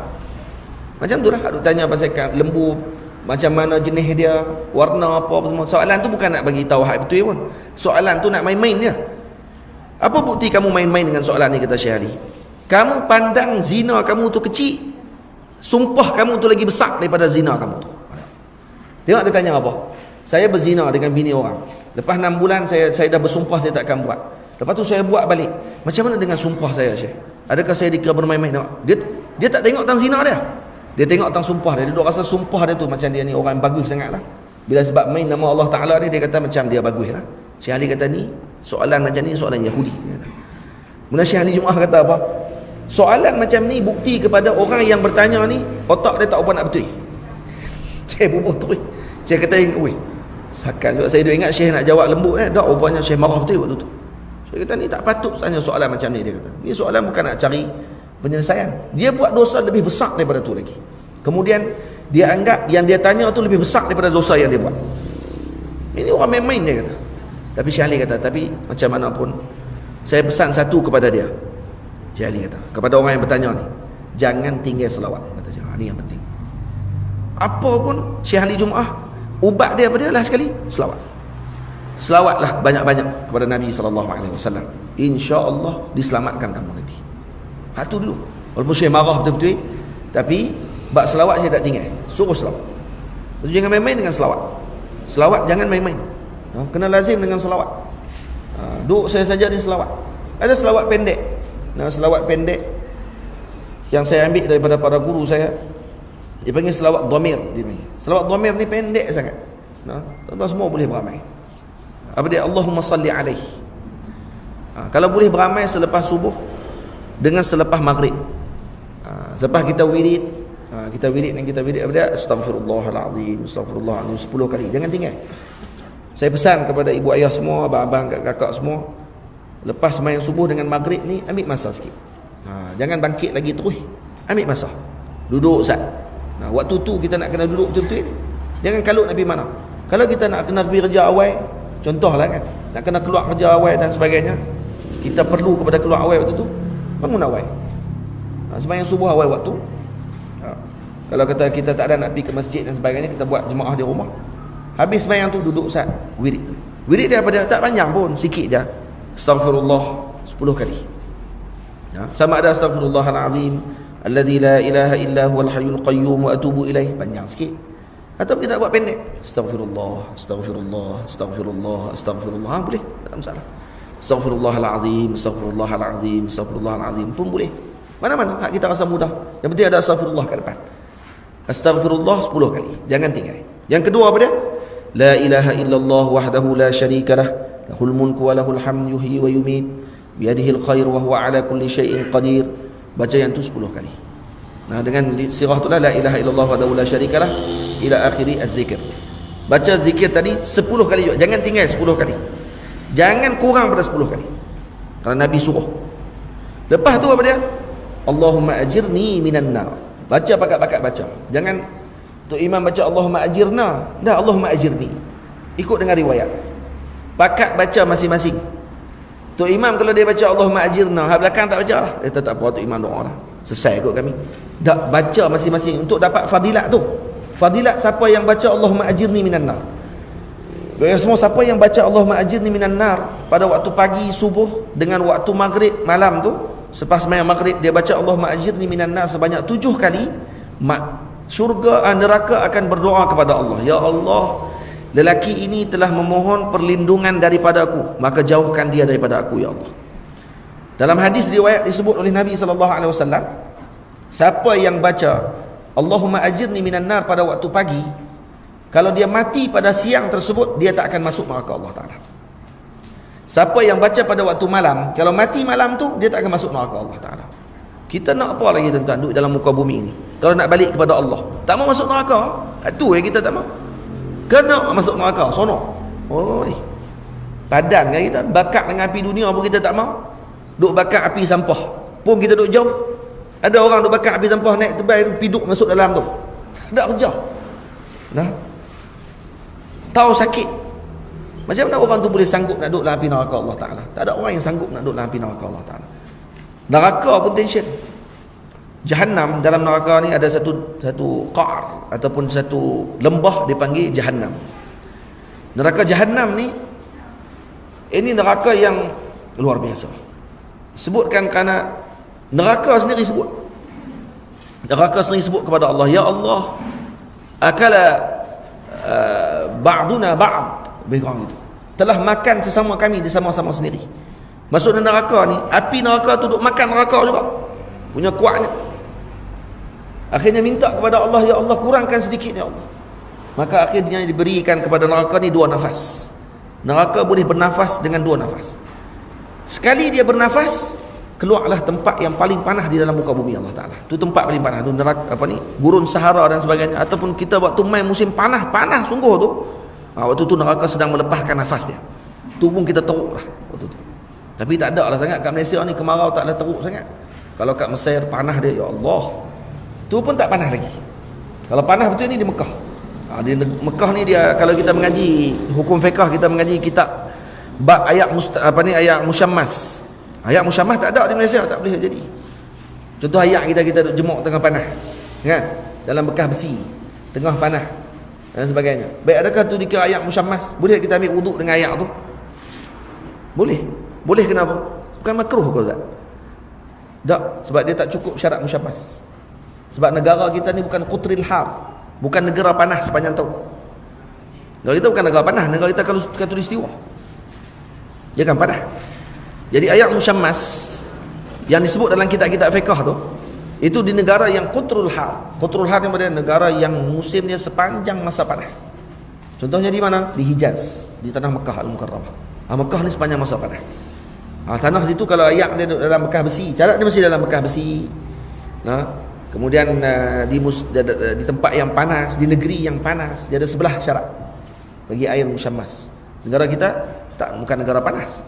Macam tu lah, ada tanya pasal lembu, macam mana jenis dia, warna apa semua. Soalan tu bukan nak bagi tahu hak betul pun. Soalan tu nak main-main je. Apa bukti kamu main-main dengan soalan ni, kata Syekh Ali? Kamu pandang zina kamu tu kecil, sumpah kamu tu lagi besar daripada zina kamu tu. Tengok dia tanya apa? Saya berzina dengan bini orang. Lepas 6 bulan saya dah bersumpah saya tak akan buat. Lepas tu saya buat balik. Macam mana dengan sumpah saya, Syekh? Adakah saya dikira bermain-main? Dia tak tengok tentang zina dia. Dia tengok tentang sumpah dia. Dia rasa sumpah dia tu macam dia ni orang bagus sangat lah. Bila sebab main nama Allah Ta'ala dia kata macam dia bagus lah. Syekh Ali kata ni soalan macam ni soalan Yahudi. Kemudian Syekh Ali Jumaah kata apa? Soalan macam ni bukti kepada orang yang bertanya ni otak dia tak apa nak betul. Syekh bubuh tu. Saya kata, weh, sakan juga saya ingat Syekh nak jawab lembut dah rupanya Syekh marah betul waktu tu. Saya kata ni tak patut tanya soalan macam ni, dia kata. Ni soalan bukan nak cari penyelesaian. Dia buat dosa lebih besar daripada tu lagi. Kemudian dia anggap yang dia tanya tu lebih besar daripada dosa yang dia buat. Ini orang main-main, dia kata. Tapi Syekh Ali kata, tapi macam mana pun saya pesan satu kepada dia. Syekh Ali kata, kepada orang yang bertanya ni, jangan tinggal selawat, kata Syekh. Ini yang penting. Apa pun Syekh Ali Jumaah, ubat dia apa dia lah sekali selawat. Selawatlah banyak-banyak kepada Nabi SAW. InsyaAllah diselamatkan kamu nanti. Hak tu dulu. Walaupun Syekh marah betul-betul, tapi bab selawat saya tak tinggal. Suruh selawat. Jangan main-main dengan selawat. Selawat jangan main-main. Kena lazim dengan selawat. Duduk saya saja di selawat. Ada selawat pendek. Selawat pendek yang saya ambil daripada para guru saya, dia panggil selawat dhamir. Selawat dhamir ni pendek sangat. Tuan-tuan semua boleh beramai. Apa dia? Allahumma salli alaih. Kalau boleh beramai selepas subuh dengan selepas maghrib. Selepas kita wirid, kita wirid apa dia? Astaghfirullahalazim, astaghfirullahalazim 10 kali. Jangan tinggal. Saya pesan kepada ibu ayah semua, abang-abang, kakak semua, lepas sembahyang subuh dengan maghrib ni ambil masa sikit. Jangan bangkit lagi terus. Ambil masa. Duduk Ustaz. Waktu tu kita nak kena duduk betul-betul. Jangan kalut Nabi mana. Kalau kita nak kena pergi kerja awal, contohlah kan, nak kena keluar kerja awal dan sebagainya, kita perlu kepada keluar awal waktu tu, bangun awal. Sembahyang subuh awal waktu. Kalau kata kita tak ada nak pergi ke masjid dan sebagainya, kita buat jemaah di rumah. Habis sembahyang tu duduk Ustaz, wirid. Wirid dia apa dia? Tak panjang pun, sikit je. Astaghfirullah 10 kali. Sama ada astaghfirullahalazim alladzi la ilaha illa huwal hayyul qayyum wa atubu ilaih, panjang sikit. Atau kita buat pendek, astaghfirullah, astaghfirullah, astaghfirullah, astaghfirullah, boleh, tak ada masalah. Astaghfirullahalazim, astaghfirullahalazim, astaghfirullahalazim pun boleh. Mana-mana hak kita rasa mudah. Yang penting ada astaghfirullah kat depan. Astaghfirullah 10 kali, jangan tinggal. Yang kedua apa dia? La ilaha illallah wahdahu la syarikalah, lahul mulku wa lahul hamdu yuhyi wa yumiit, biyadihil khair wa huwa ala kulli syai'in qadir. Baca yang tu 10 kali. Dengan sirah tu lah, la ilaha illallah wahdahu la syarikalah ila akhiri az-zikr. Baca zikir tadi 10 kali juga. Jangan tinggal 10 kali. Jangan kurang pada 10 kali. Kerana Nabi suruh. Lepas tu apa dia? Allahumma ajirni minan nar. Baca pakat-pakat baca. Jangan Tok Imam baca Allahumma ajirna. Dah, Allahumma ajirni. Ikut dengan riwayat. pakat baca masing-masing. Tok Imam kalau dia baca Allahumma ajirna, hak belakang tak baca lah. Dia tak apa, Tok Imam doa lah. Selesai kot kami. Tak baca masing-masing untuk dapat fadilat tu. Fadilat siapa yang baca Allahumma ajirni minan nar. Semua siapa yang baca Allahumma ajirni minan nar pada waktu pagi subuh dengan waktu maghrib malam tu, selepas sembahyang maghrib dia baca Allahumma ajirni minan nar sebanyak 7 kali, syurga neraka akan berdoa kepada Allah, ya Allah, lelaki ini telah memohon perlindungan daripada aku, maka jauhkan dia daripada aku, ya Allah. Dalam hadis riwayat disebut oleh Nabi SAW, siapa yang baca Allahumma ajirni minan nar pada waktu pagi, kalau dia mati pada siang tersebut, dia tak akan masuk neraka Allah Ta'ala. Siapa yang baca pada waktu malam, kalau mati malam tu, dia tak akan masuk neraka Allah Ta'ala. Kita nak apa lagi tuan-tuan duduk dalam muka bumi ini? Kalau nak balik kepada Allah, tak mau masuk neraka, itu yang kita tak mau. Kena masuk neraka, sono. Oi. Padan kan kita, bakar dengan api dunia pun kita tak mau. Duk bakar api sampah pun kita duk jauh. Ada orang duk bakar api sampah, naik tebal piduk masuk dalam tu. Tak kerja. Nah. Tahu sakit. Macam mana orang tu boleh sanggup nak duduk dalam api neraka Allah Ta'ala? Tak ada orang yang sanggup nak duduk dalam api neraka Allah Ta'ala. Neraka pun tension. Jahannam, dalam neraka ni ada satu qa'r ataupun satu lembah dipanggil Jahannam. Neraka Jahannam ni, ini neraka yang luar biasa. Sebutkan kerana neraka sendiri sebut. Neraka sendiri sebut kepada Allah, ya Allah, akala ba'duna ba'd, begitu. Telah makan sesama kami di sama-sama sendiri. Maksudnya neraka ni, api neraka tu duk makan neraka juga. Punya kuatnya. Akhirnya minta kepada Allah, ya Allah, kurangkan sedikit, ya Allah. Maka akhirnya diberikan kepada neraka ni 2 nafas. Neraka boleh bernafas dengan 2 nafas. Sekali dia bernafas, keluarlah tempat yang paling panas di dalam muka bumi Allah Ta'ala. Itu tempat paling panas tu, neraka apa ni, gurun Sahara dan sebagainya. Ataupun kita waktu main musim panas sungguh tu, waktu tu neraka sedang melepaskan nafas dia. Tu pun kita teruk lah waktu tu. Tapi tak ada lah sangat kat Malaysia ni, kemarau tak ada teruk sangat. Kalau kat Mesir panas dia, ya Allah, tu pun tak panas lagi. Kalau panas betul ni di Mekah. Di Mekah ni dia, kalau kita mengaji hukum fiqh, kita mengaji kitab bab ayat ayat musyammas. Ayat musyammas tak ada di Malaysia, tak boleh jadi. Contoh ayat kita duk jemuk tengah panah, kan? Dalam bekas besi, tengah panah dan sebagainya. Baik, adakah tu dikira ayat musyammas? Boleh kita ambil wuduk dengan ayat tu? Boleh. Boleh, kenapa? Bukan makruh ke tak? Tak, sebab dia tak cukup syarat musyammas. Sebab negara kita ni bukan qutril har, bukan negara panas sepanjang tahun. Negara kita bukan negara panas, negara kita khatulistiwa. Dia kan panas. Jadi ayat musyammas yang disebut dalam kitab-kitab fiqh tu, itu di negara yang qutrul har. Qutrul har ni pada negara yang musimnya sepanjang masa panas. Contohnya di mana? Di Hijaz, di tanah Mekah Al-Mukarramah. Mekah ni sepanjang masa panas. Tanah situ kalau ayat dia dalam bekas besi, carat dia mesti dalam bekas besi. Kemudian di tempat yang panas, di negeri yang panas, dia ada sebelah syarat bagi air musyammas. Negara kita bukan negara panas.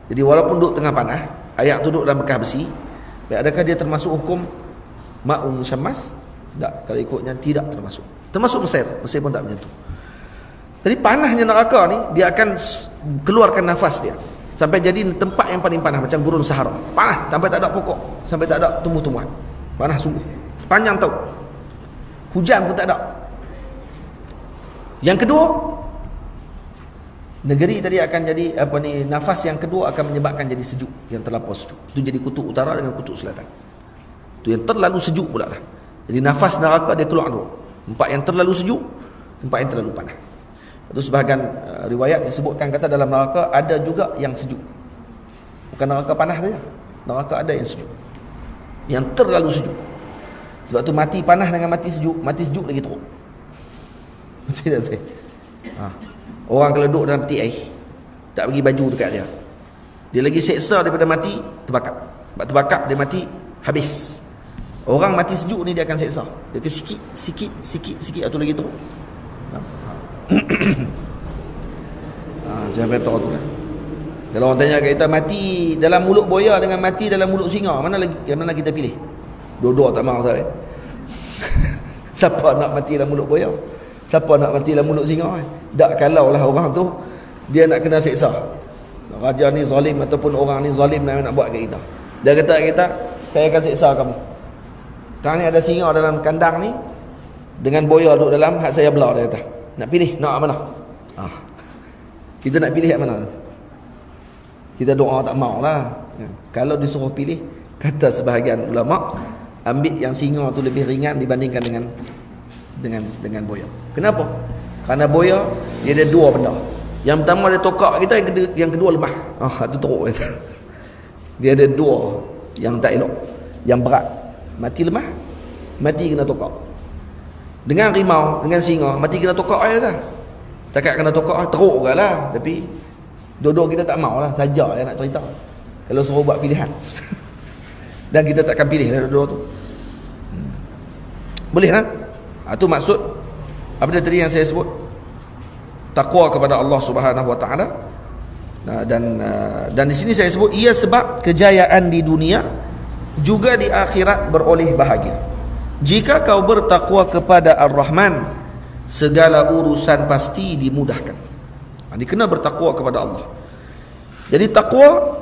Jadi walaupun duduk tengah panas, ayat tu duduk dalam bekas besi, adakah dia termasuk hukum ma'un musyammas? Tak, kalau ikutnya tidak termasuk. Termasuk Mesir pun tak macam tu. Jadi panasnya neraka ni, dia akan keluarkan nafas dia sampai jadi tempat yang paling panas, macam gurun Sahara. Panas sampai tak ada pokok, sampai tak ada tumbuh-tumbuhan. Panas sungguh sepanjang tahun. Hujan pun tak ada. Yang kedua, negeri tadi akan jadi nafas yang kedua akan menyebabkan jadi sejuk, yang terlampau sejuk. Itu jadi kutub utara dengan kutub selatan. Itu yang terlalu sejuk pula lah. Jadi nafas neraka dia keluar dua. Tempat yang terlalu sejuk, tempat yang terlalu panas. Itu sebahagian riwayat disebutkan kata dalam neraka ada juga yang sejuk. Bukan neraka panas saja. Neraka ada yang sejuk, yang terlalu sejuk. Sebab tu mati panas dengan mati sejuk lagi teruk. Betul tak saya? Orang kalau duduk dalam peti air, tak bagi baju dekat dia, dia lagi seksa daripada mati terbakar. Sebab terbakar dia mati habis. Orang mati sejuk ni dia akan seksa. Dia akan sikit atau lagi teruk. Jangan betul tu kan. Kalau orang tanya kat kita, mati dalam mulut buaya dengan mati dalam mulut singa, mana kita pilih? Dua-dua tak mahu saya. Siapa nak mati dalam mulut buaya? Siapa nak mati dalam mulut singa? Tak, kalau lah orang tu dia nak kena siksa. Raja ni zalim ataupun orang ni zalim nak buat kat kita. Dia kata kat kita, saya akan siksa kamu. Sekarang ni ada singa dalam kandang ni, dengan boya duduk dalam, hak saya belah, dia kata. Nak pilih, nak mana? Kita nak pilih hak mana? Kita doa tak mau lah. Kalau disuruh pilih, kata sebahagian ulama, ambil yang singa tu lebih ringan dibandingkan dengan boya. Kenapa? Kerana boya dia ada dua benda. Yang pertama dia tokak kita, yang kedua lemah. Itu teruk. Dia ada dua yang tak elok, yang berat. Mati lemah, mati kena tokak. Dengan rimau, dengan singa, mati kena tokak aja dah. Cakap kena tokak teruk juga lah. Tapi dua-dua kita tak mau lah, saja yang nak cerita. Kalau suruh buat pilihan. Dan kita takkan pilih lah dua-dua tu. Boleh lah. Itu maksud apa dia tadi yang saya sebut, takwa kepada Allah Subhanahu Wa Taala. Dan di sini saya sebut ia sebab kejayaan di dunia juga di akhirat beroleh bahagia. Jika kau bertakwa kepada Ar-Rahman, segala urusan pasti dimudahkan. Ini kena bertakwa kepada Allah. Jadi takwa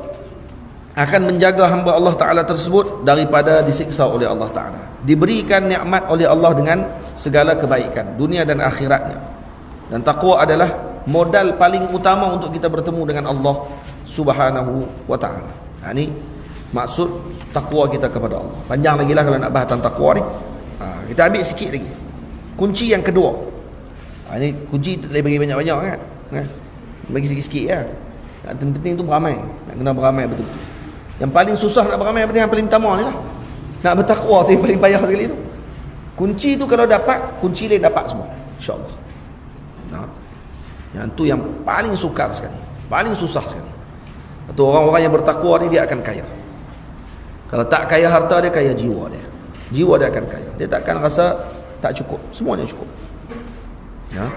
akan menjaga hamba Allah Ta'ala tersebut daripada disiksa oleh Allah Ta'ala, diberikan nikmat oleh Allah dengan segala kebaikan dunia dan akhiratnya. Dan takwa adalah modal paling utama untuk kita bertemu dengan Allah Subhanahu Wa Ta'ala. Ini maksud takwa kita kepada Allah. Panjang lagi lah kalau nak bahas tentang takwa ni. Kita ambil sikit lagi. Kunci yang kedua. Ini kunci tak boleh bagi banyak-banyak kan. Bagi sikit-sikit ya. Yang penting tu beramai. Nak kena beramai betul-betul. Yang paling susah nak beramai apa yang paling utama ni lah. Nak bertakwa tu yang paling payah sekali tu. Kunci tu kalau dapat, kunci lain dapat semua, insya-Allah. Yang tu yang paling sukar sekali, paling susah sekali. Atau orang-orang yang bertakwa ni dia akan kaya. Kalau tak kaya harta dia, kaya jiwa dia. Jiwa dia akan kaya. Dia takkan rasa tak cukup. Semuanya cukup. Ya.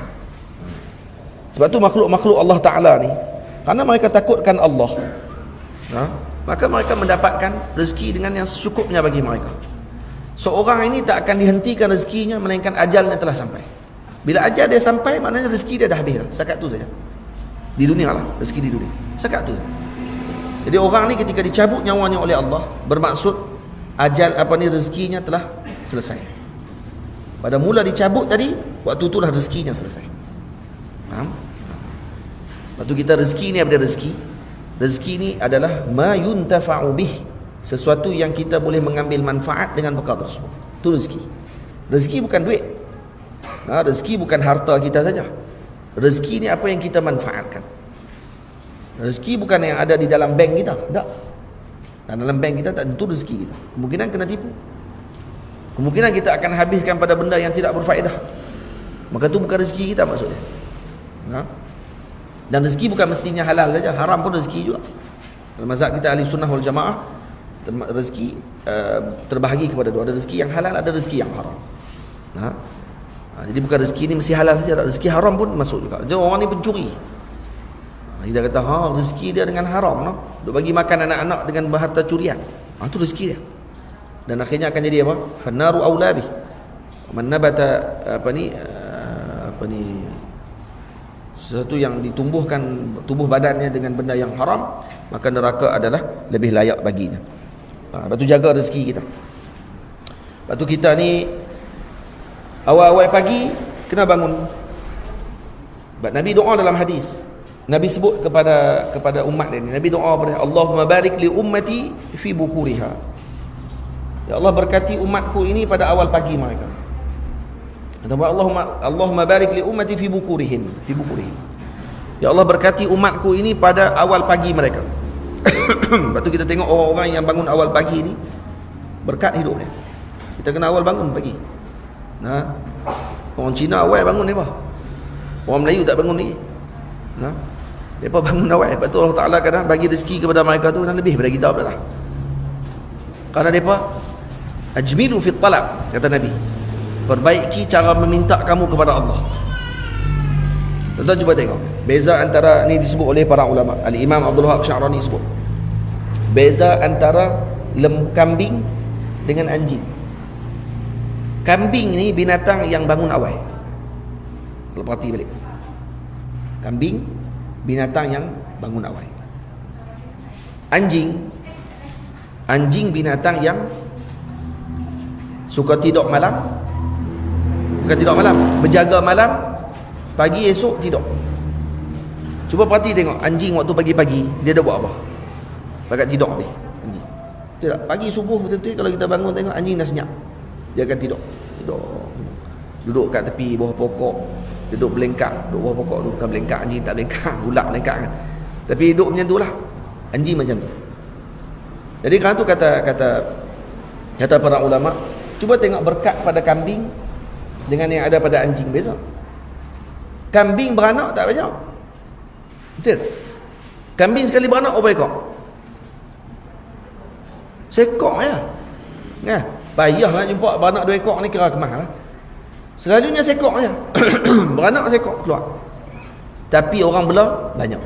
Sebab tu makhluk-makhluk Allah Ta'ala ni, karena mereka takutkan Allah, maka mereka mendapatkan rezeki dengan yang secukupnya bagi mereka. Seorang ini tak akan dihentikan rezekinya melainkan ajalnya telah sampai. Bila ajal dia sampai, maknanya rezeki dia dah habis lah. Sekat tu saja. Di dunia lah, rezeki di dunia. Sekat tu. Jadi orang ni ketika dicabut nyawanya oleh Allah, bermaksud ajal rezekinya telah selesai. Pada mula dicabut tadi, waktu itulah rezekinya selesai. Faham? Waktu kita rezeki ni, apa dia rezeki? Rezeki ni adalah ma yuntafa'u bih, sesuatu yang kita boleh mengambil manfaat dengan perkara tersebut. Itu rezeki. Rezeki bukan duit. Rezeki bukan harta kita saja. Rezeki ni apa yang kita manfaatkan. Rezeki bukan yang ada di dalam bank kita. Tak. Dan dalam bank kita tak tentu rezeki kita. Kemungkinan kena tipu. Kemungkinan kita akan habiskan pada benda yang tidak berfaedah. Maka itu bukan rezeki kita maksudnya. Dan rezeki bukan mestinya halal saja, haram pun rezeki juga. Dalam mazhab kita ahli sunnah wal jamaah, rezeki terbahagi kepada dua. Ada rezeki yang halal, ada rezeki yang haram. Jadi bukan rezeki ni mesti halal saja, rezeki haram pun masuk juga. Jadi orang ni pencuri. Kita kata rezeki dia dengan haram, duk bagi makan anak-anak dengan harta curian. Itu rezeki dia. Dan akhirnya akan jadi apa? Fannaru aula bih. Man nabata sesuatu yang ditumbuhkan tubuh badannya dengan benda yang haram, maka neraka adalah lebih layak baginya. Lepas tu jaga rezeki kita. Lepas tu kita ni awal-awal pagi kena bangun. Sebab Nabi doa dalam hadis. Nabi sebut kepada umat dia ni. Nabi doa kepada Allahumma barik li ummati fi bukuriha. Ya Allah, berkati umatku ini pada awal pagi mereka. Allahumma barik li ummati fi bukurihim. Ya Allah, berkati umatku ini pada awal pagi mereka. Lepas tu kita tengok orang-orang yang bangun awal pagi ni berkat hidup dia. Kita kena awal bangun pagi. Orang Cina awal bangun ni apa? Orang Melayu tak bangun lagi. Mereka bangun awal. Lepas tu Allah Ta'ala kadang bagi rezeki kepada mereka tu dan lebih daripada kita pula lah. Karena mereka ajmilu fit talab, kata Nabi. Perbaiki cara meminta kamu kepada Allah. Tuan-tuan cuba tengok beza antara, ni disebut oleh para ulama. Al-Imam Abdul Wahab Sya'rani sebut beza antara kambing dengan anjing. Kambing ni binatang yang bangun awal. Kalau perhati balik, kambing binatang yang bangun awal. Anjing binatang yang suka tidur malam. Bukan tidur malam, berjaga malam, pagi esok tidur. Cuba perhati tengok anjing waktu pagi-pagi dia dah buat apa? Pakat tidur habis anjing. Tidak, pagi subuh betul-betul kalau kita bangun tengok anjing dah senyap. Dia akan tidur. Duduk kat tepi bawah pokok, duduk belengkak, duduk bawah pokok, duduk bukan belengkak, anjing tak belengkak, bulat belengkak kan. Tapi duduk macam itulah. Anjing macam tu. Jadi kerana tu kata para ulama, cuba tengok berkat pada kambing dengan yang ada pada anjing beza. Kambing beranak tak banyak. Betul? Kambing sekali beranak berapa ekor? Sekor je. Kan? Payahlah jumpa beranak 2 ekor ni kira kemah lah. Selalunya sekor je. Beranak sekor keluar. Tapi orang bela banyak.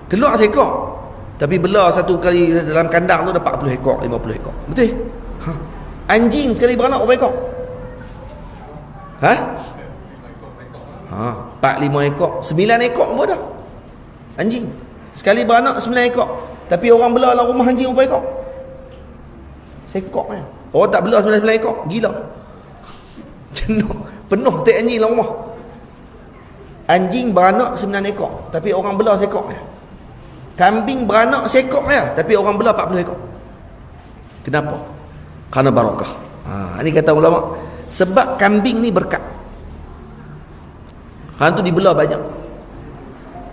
Keluar sekor. Tapi bela satu kali dalam kandang tu ada 40 ekor, 50 ekor. Betul? Ha. Anjing sekali beranak berapa ekor? Ha? 4-5 ekor, 9 ekor pun dah. Anjing. Sekali beranak 9 ekor. Tapi orang bela dalam rumah anjing berapa ekor? Sekor je. Orang tak bela 9 ekor, gila. Penuh tak anjing dalam rumah. Anjing beranak 9 ekor, tapi orang bela sekor je. Kambing beranak sekor je, tapi orang bela 40 ekor. Kenapa? Kerana barakah. Ini kata ulama, sebab kambing ni berkat. Kerana tu dibela banyak.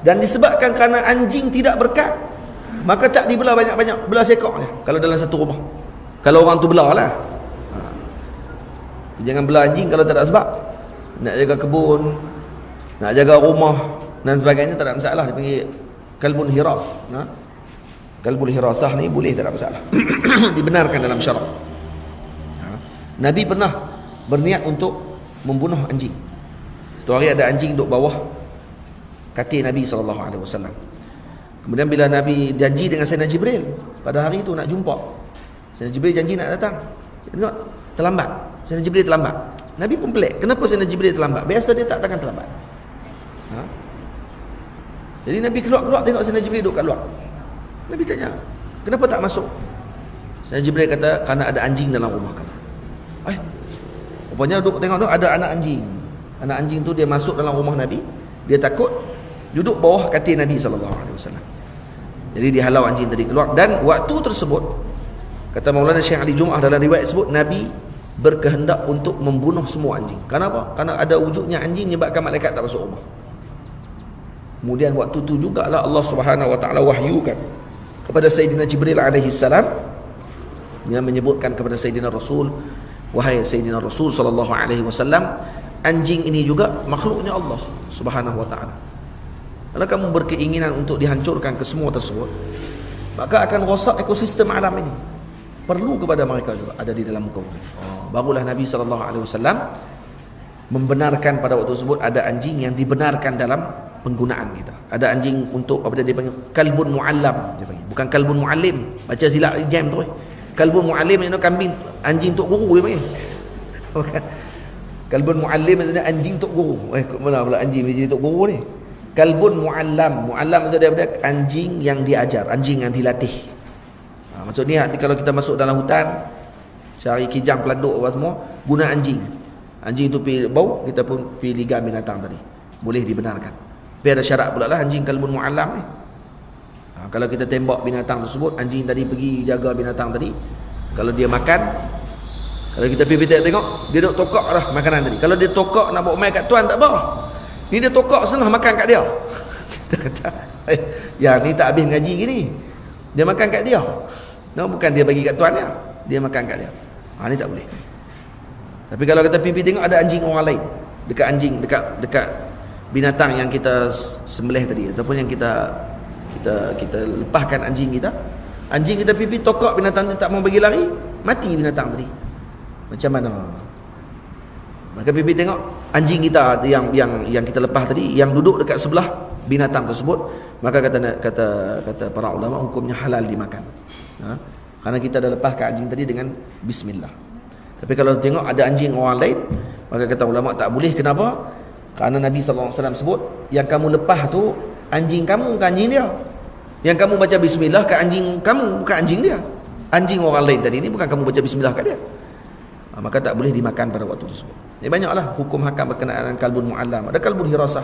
Dan disebabkan kerana anjing tidak berkat, maka tak dibela banyak-banyak, bela sekor je kalau dalam satu rumah. Kalau orang tu bela lah. Jangan bela anjing kalau tak ada sebab. Nak jaga kebun, nak jaga rumah dan sebagainya tak ada masalah. Dia panggil kalbun hiraf. Kalbun hirasah ni boleh, tak ada masalah. Dibenarkan dalam syarak. Nabi pernah berniat untuk membunuh anjing. Satu hari ada anjing duduk bawah katil Nabi SAW. Kemudian bila Nabi janji dengan Sayyidina Jibril pada hari itu nak jumpa, Sayyidina Jibril janji nak datang. Tengok, terlambat. Sayyidina Jibril terlambat. Nabi pun pelik, kenapa Sayyidina Jibril terlambat? Biasa dia tak takkan terlambat. Jadi Nabi keluar tengok Sayyidina Jibril duduk kat luar. Nabi tanya, kenapa tak masuk? Sayyidina Jibril kata, kerana ada anjing dalam rumah kamu. Rupanya duduk tengok tu ada anak anjing. Anak anjing tu dia masuk dalam rumah Nabi. Dia takut, duduk bawah katil Nabi SAW. Jadi dihalau anjing tadi keluar. Dan waktu tersebut, kata Maulana Syekh Ali Jum'ah dalam riwayat sebut, Nabi berkehendak untuk membunuh semua anjing. Kenapa? Kerana ada wujudnya anjing menyebabkan malaikat tak masuk rumah. Kemudian waktu tu jugalah Allah Subhanahu Wa Taala wahyukan kepada Sayyidina Jibril alaihi salam, yang menyebutkan kepada Sayyidina Rasul, wahai Sayyidina Rasul sallallahu alaihi wasallam, anjing ini juga makhluknya Allah Subhanahu Wa Taala. Kalau kamu berkeinginan untuk dihancurkan ke semua tersebut, maka akan rosak ekosistem alam ini. Perlu kepada mereka juga ada di dalam muka bumi. Barulah Nabi sallallahu alaihi wasallam membenarkan pada waktu tersebut ada anjing yang dibenarkan dalam penggunaan kita. Ada anjing untuk apa dia panggil kalbun muallam, dia panggil. Bukan kalbun muallim. Baca silap jam tu. Kalbun muallim itu kambing, anjing tok guru dia panggil. Bukan. Kalbun muallim maksudnya anjing tok guru. Mana pula anjing jadi tok guru ni? Kalbun muallam. Muallam maksudnya daripada anjing yang diajar, anjing yang dilatih. Maksudnya kalau kita masuk dalam hutan cari kijang, pelanduk apa semua, guna anjing. Anjing itu pergi bau, kita pun pergi liga binatang tadi. Boleh dibenarkan. Tapi ada syarat pula lah anjing kalbun muallam ni. Kalau kita tembak binatang tersebut, anjing tadi pergi jaga binatang tadi, kalau dia makan, kalau kita pergi tengok, dia duk tokak dah makanan tadi. Kalau dia tokak nak bawa mai kat tuan tak apa. Ni dia tokak setengah makan kat dia. Kita kata, ya ni tak habis ngaji gini. Dia makan kat dia. No, bukan dia bagi kat tuan dia makan kat dia. Ni tak boleh. Tapi kalau kita pergi tengok ada anjing orang lain dekat anjing, dekat binatang yang kita sembelih tadi, ataupun yang kita lepaskan anjing kita pipi tokak binatang tu tak mau bagi lari, mati binatang tadi. Macam mana? Maka pipi tengok anjing kita yang kita lepas tadi, yang duduk dekat sebelah binatang tersebut, maka kata para ulama hukumnya halal dimakan. Kerana kita dah lepaskan anjing tadi dengan bismillah. Tapi kalau tengok ada anjing orang lain, maka kata ulama tak boleh. Kenapa? Kerana Nabi SAW sebut, yang kamu lepas tu Anjing kamu bukan anjing dia. Yang kamu baca bismillah ke anjing kamu, bukan anjing dia. Anjing orang lain tadi ni bukan kamu baca bismillah kat dia. Maka tak boleh dimakan pada waktu tersebut. Ini banyaklah hukum hakam berkenaan dengan kalbun muallam. Ada kalbun hirasah.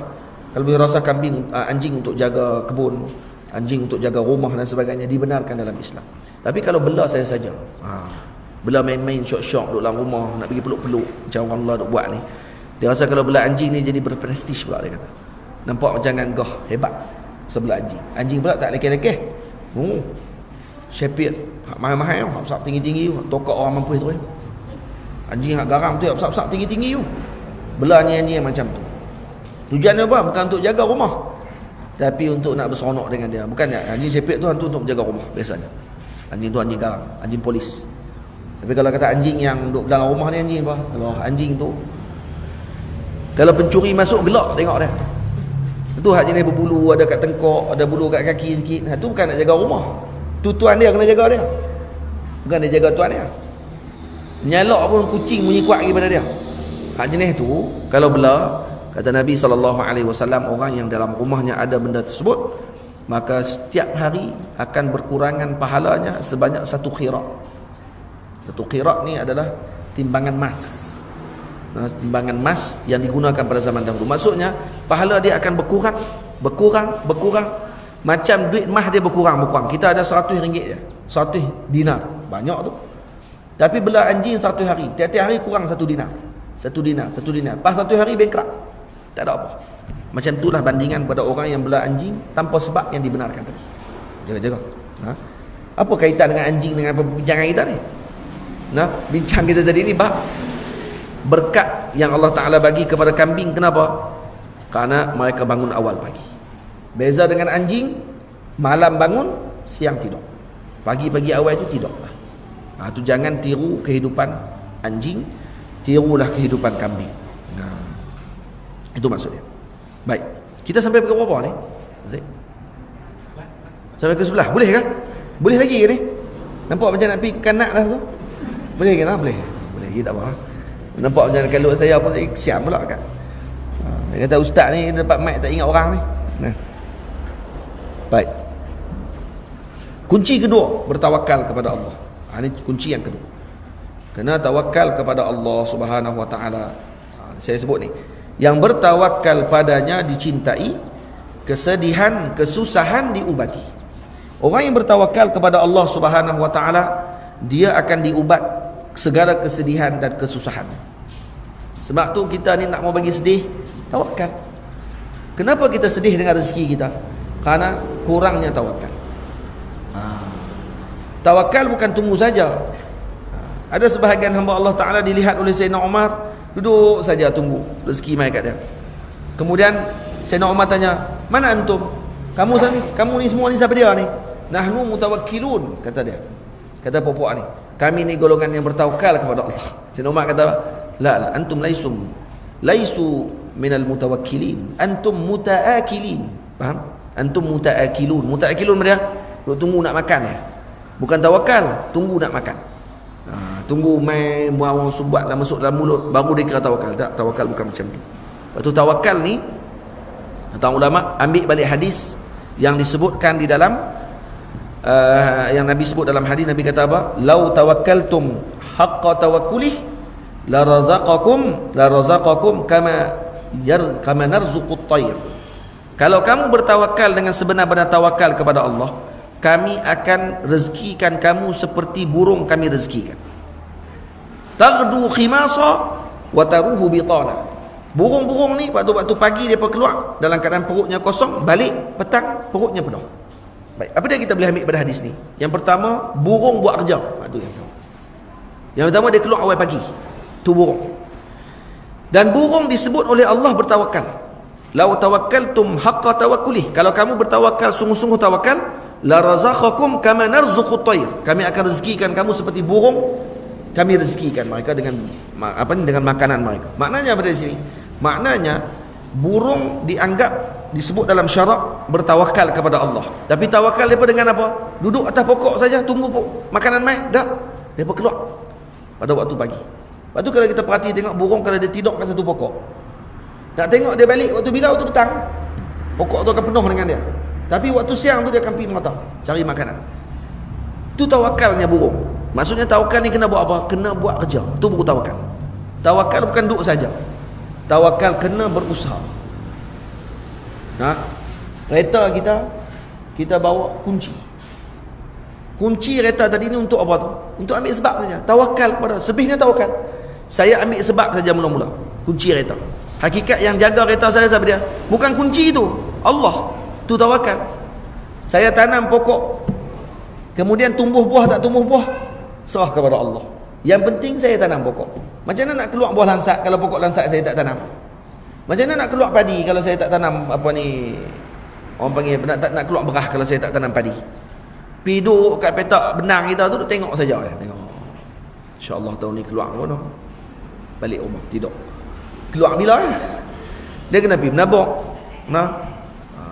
Kalbun hirasah kambing, anjing untuk jaga kebun, anjing untuk jaga rumah dan sebagainya, dibenarkan dalam Islam. Tapi kalau bela saya saja, bela main-main syok-syok duduk dalam rumah, nak pergi peluk-peluk macam orang Allah duk buat ni, dia rasa kalau bela anjing ni jadi berprestis pula, dia kata. Nampak macam gagah, hebat sebelah anjing. Anjing pula tak lekeh-lekeh. Syepit mahal-mahal, besar tinggi-tinggi, tokak orang mampu itu. Anjing hak garang tu, besar-besar tinggi-tinggi tu. Bela anjing macam tu. Tujuannya apa? Bukan untuk jaga rumah, tapi untuk nak berseronok dengan dia. Bukan anjing syepit tu untuk menjaga rumah biasanya. Anjing tu anjing garang, anjing polis. Tapi kalau kata anjing yang duduk dalam rumah ni, anjing apa? Kalau anjing tu, kalau pencuri masuk gelak tengok dia. Itu hak jenis berbulu, ada kat tengkok, ada bulu kat kaki sikit. Itu bukan nak jaga rumah. Tu tuan dia kena jaga dia. Bukan dia jaga tuan dia. Nyalak pun kucing bunyi kuat lagi pada dia. Hak jenis tu kalau bela, kata Nabi SAW, orang yang dalam rumahnya ada benda tersebut, maka setiap hari akan berkurangan pahalanya sebanyak 1 khirak. 1 khirak ni adalah timbangan emas. Timbangan emas yang digunakan pada zaman dahulu. Maksudnya pahala dia akan berkurang. Macam duit emas dia berkurang. Kita ada 100 ringgit je, 100 dinar, banyak tu. Tapi bela anjing 1 hari, tiap-tiap hari kurang 1 dinar. 1 dinar. Pas 1 hari bankrupt. Tak ada apa. Macam itulah bandingan pada orang yang bela anjing tanpa sebab yang dibenarkan tadi. Jaga-jaga. Apa kaitan dengan anjing dengan perbincangan kita ni? Bincang kita tadi ni berkat yang Allah Ta'ala bagi kepada kambing. Kenapa? Karena mereka bangun awal pagi. Beza dengan anjing, malam bangun, siang tidur. Pagi-pagi awal itu tidur. Tu jangan tiru kehidupan anjing, tirulah kehidupan kambing. Itu maksudnya. Baik, kita sampai ke berapa ni? Sampai ke 11. Boleh kan? Boleh lagi ke ni? Nampak macam nak pergi kanak dah tu? Boleh ke? Boleh. Boleh, tak apa. Nampak macam kalau saya pun siap pula kan. Dia kata ustaz ni dapat mic tak ingat orang ni. Baik. Kunci kedua, bertawakal kepada Allah. Ini kunci yang kedua. Kena tawakal kepada Allah Subhanahu wa taala. Saya sebut ni, yang bertawakal padanya dicintai, kesedihan, kesusahan diubati. Orang yang bertawakal kepada Allah Subhanahu wa taala, dia akan diubat segala kesedihan dan kesusahan. Sebab tu kita ni nak mau bagi sedih, tawakal. Kenapa kita sedih dengan rezeki kita? Karena kurangnya tawakal. Tawakal bukan tunggu saja. Ada sebahagian hamba Allah Ta'ala dilihat oleh Sayyidina Umar, duduk saja tunggu rezeki mai kat dia. Kemudian Sayyidina Umar tanya, mana antum? Kamu ni semua ni siapa dia ni? Nahnu mutawakkilun, kata dia. Kata puak-puak ni, kami ni golongan yang bertawakal kepada Allah. Sayyidina Umar kata, la antum laisu minal mutawakkilin, antum mutaakilin. Faham? Antum mutaakilun. Mutaakilun dia duk tunggu nak makan ya. Bukan tawakal, tunggu nak makan. Tunggu mai buang subat lah masuk dalam mulut baru dia kira tawakal. Tak, tawakal bukan macam tu. Lepas tu tawakal ni, kata ulama, ambil balik hadis yang disebutkan di dalam yang Nabi sebut dalam hadis. Nabi kata apa? Lau tawakkaltum haqqa tawakkulih la razaqakum kama narzuqut tayr. Kalau kamu bertawakal dengan sebenar-benar tawakal kepada Allah, kami akan rezekikan kamu seperti burung kami rezekikan. Taghdu khimasa wa taruhu bitana. Burung-burung ni waktu pagi dia keluar dalam keadaan perutnya kosong, balik petang perutnya penuh. Baik, apa dia kita boleh ambil pada hadis ni? Yang pertama, burung buat kerja. Itu yang pertama. Yang pertama dia keluar awal pagi. Tu burung. Dan burung disebut oleh Allah bertawakal. Lau tawakkaltum haqqa tawakkulih. Kalau kamu bertawakal sungguh-sungguh tawakal, la razaqakum kama narzuqut tayr. Kami akan rezekikan kamu seperti burung kami rezekikan mereka dengan dengan makanan mereka. Maknanya apa di sini? Maknanya burung dianggap disebut dalam syarak bertawakal kepada Allah. Tapi tawakal depa dengan apa? Duduk atas pokok saja tunggu makanan mai, dak. Depa keluar pada waktu pagi. Lepas tu kalau kita perhati tengok burung kalau dia tidur kat satu pokok, nak tengok dia balik waktu bila? Waktu petang. Pokok tu akan penuh dengan dia. Tapi waktu siang tu dia akan pergi merata cari makanan. Itu tawakalnya burung. Maksudnya tawakal ni kena buat apa? Kena buat kerja. Itu baru tawakal. Tawakal bukan duduk saja. Tawakal kena berusaha. Kereta kita bawa kunci. Kunci kereta tadi ni untuk apa tu? Untuk ambil sebab saja. Tawakal kepada, sebihnya tawakal. Saya ambil sebab saja mula-mula. Kunci kereta. Hakikat yang jaga kereta saya siapa dia? Bukan kunci itu, Allah. Tu tawakal. Saya tanam pokok, kemudian tumbuh buah tak tumbuh buah, serah kepada Allah. Yang penting saya tanam pokok. Macam mana nak keluar buah lansat kalau pokok lansat saya tak tanam? Macam mana nak keluar padi kalau saya tak tanam apa ni, orang panggil nak keluar beras kalau saya tak tanam padi? Piduk kat petak benang kita tu tengok saja ya, tengok. Insya-Allah tahun ni keluar pun balik rumah tidur. Keluar bila ya? Dia kena pergi menabak.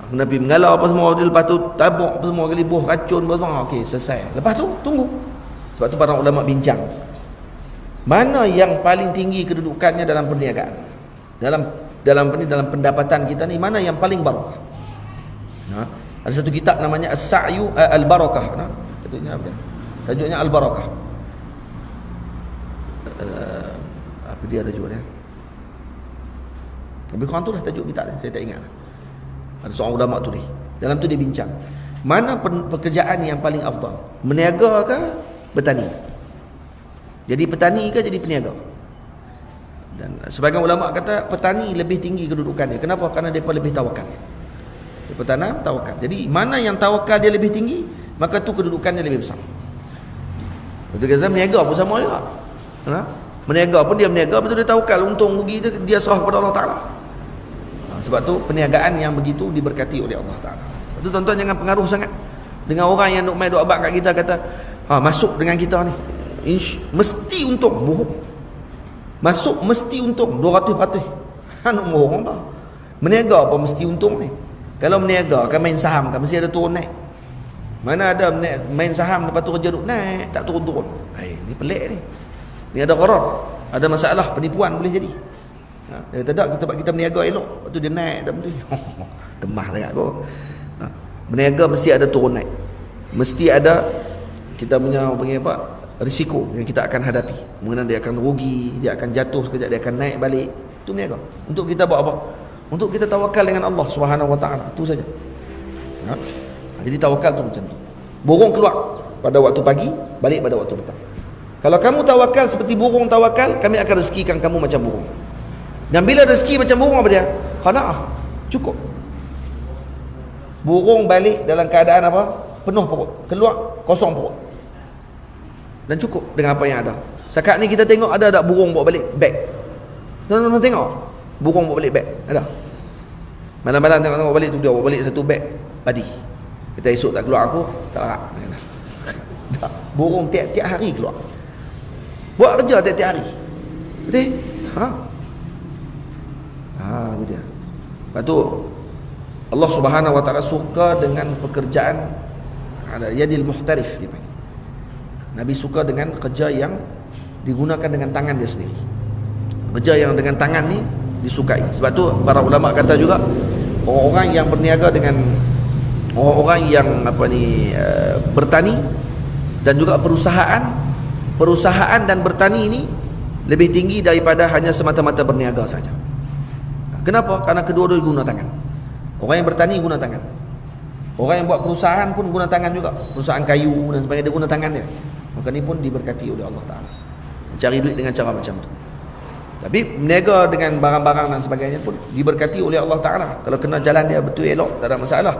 Kena pergi mengalau apa semua, dia lepas tu tabak apa semua kali buah racun apa semua. Okey, selesai. Lepas tu tunggu. Sebab tu para ulama bincang. Mana yang paling tinggi kedudukannya dalam perniagaan? Dalam pendapatan kita ni mana yang paling barakah? Ada satu kitab namanya As-Sa'yu Al-Barakah. Tajuknya apa? Tajuknya Al-Barakah. Apa dia tajuknya? Lebih kurang tu lah tajuk kitab ni, saya tak ingat. Ada seorang ulama tulis. Dalam tu dia bincang, mana pekerjaan yang paling afdal? Meniaga ke bertani? Jadi petani ke jadi peniaga? Dan sebagian ulama kata petani lebih tinggi kedudukannya. Kenapa? Karena mereka lebih tawakal. Dia tanam tawakal. Jadi mana yang tawakal dia lebih tinggi, maka tu kedudukannya lebih besar. Betul kata meniaga pun sama juga. Meniaga pun dia meniaga, betul dia tawakal, untung rugi dia serah kepada Allah Taala. Sebab tu perniagaan yang begitu diberkati oleh Allah Taala. Itu tuan-tuan jangan pengaruh sangat dengan orang yang duk main duk abad kat kita kata, masuk dengan kita ni mesti untung. Bohong. Masuk mesti untung 200%. Nak bohong apa? Meniaga apa mesti untung ni? Kalau meniaga kan main saham kan mesti ada turun naik. Mana ada main saham lepas tu kerja duk naik tak turun-turun. Ni pelik ni. Ni ada gharar, ada masalah, penipuan boleh jadi. Dia kata tak, kita berniaga elok, lepas tu dia naik dah betul. Kemah sangat kau. Berniaga mesti ada turun naik. Mesti ada kita punya panggil apa? Risiko yang kita akan hadapi. Mengenai dia akan rugi, dia akan jatuh sekejap, dia akan naik balik. Itu berniaga. Untuk kita buat apa? Untuk kita tawakal dengan Allah Subhanahu Wa Taala. Itu saja. Jadi tawakal tu macam tu. Burung keluar pada waktu pagi, balik pada waktu petang. Kalau kamu tawakal seperti burung tawakal, kami akan rezekikan kamu macam burung. Dan bila rezeki macam burung apa dia? Qanaah. Cukup. Burung balik dalam keadaan apa? Penuh perut. Keluar kosong perut. Dan cukup dengan apa yang ada. Sekarang ni kita tengok ada tak burung bawa balik beg? Tuan-tuan tengok. Burung bawa balik beg. Ada. Malam-malam tengok balik tu dia bawa balik satu beg padi. Kita esok tak keluar aku, tak larat. Burung tiap-tiap hari keluar. Buat kerja tiap-tiap hari. Betul? Itu dia. Lepas tu Allah Subhanahu Wa Taala suka dengan pekerjaan ada yadil muhtarif dia panggil. Nabi suka dengan kerja yang digunakan dengan tangan dia sendiri. Kerja yang dengan tangan ni disukai. Sebab tu para ulama kata juga orang-orang yang berniaga dengan orang-orang yang bertani dan juga perusahaan dan bertani ini lebih tinggi daripada hanya semata-mata berniaga saja. Kenapa? Karena kedua-dua guna tangan. Orang yang bertani guna tangan. Orang yang buat perusahaan pun guna tangan juga. Perusahaan kayu dan sebagainya dia guna tangan dia. Maka ni pun diberkati oleh Allah Ta'ala. Mencari duit dengan cara macam tu. Tapi berniaga dengan barang-barang dan sebagainya pun diberkati oleh Allah Ta'ala. Kalau kena jalan dia betul elok, tak ada masalah.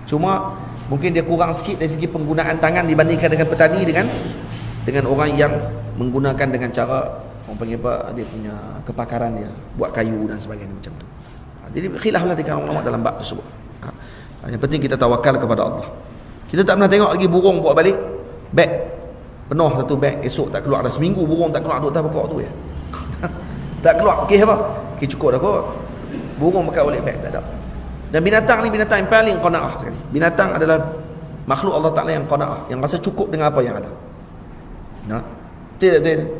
Cuma mungkin dia kurang sikit dari segi penggunaan tangan dibandingkan dengan petani dengan orang yang menggunakan dengan cara orang panggil apa, dia punya kepakaran dia buat kayu dan sebagainya macam tu. Jadi khilaflah di kalangan ulama dalam bab tersebut. Yang penting kita tawakal kepada Allah. Kita tak pernah tengok lagi burung bawa balik beg penuh satu beg, esok tak keluar dah, seminggu burung tak keluar duduk atas pokok tu ya. Tak keluar, okey apa? Okey cukup dah kot. Burung pakai balik beg tak ada. Dan binatang ni binatang yang paling qanaah sekali. Binatang adalah makhluk Allah Taala yang qanaah, yang rasa cukup dengan apa yang ada. Betul.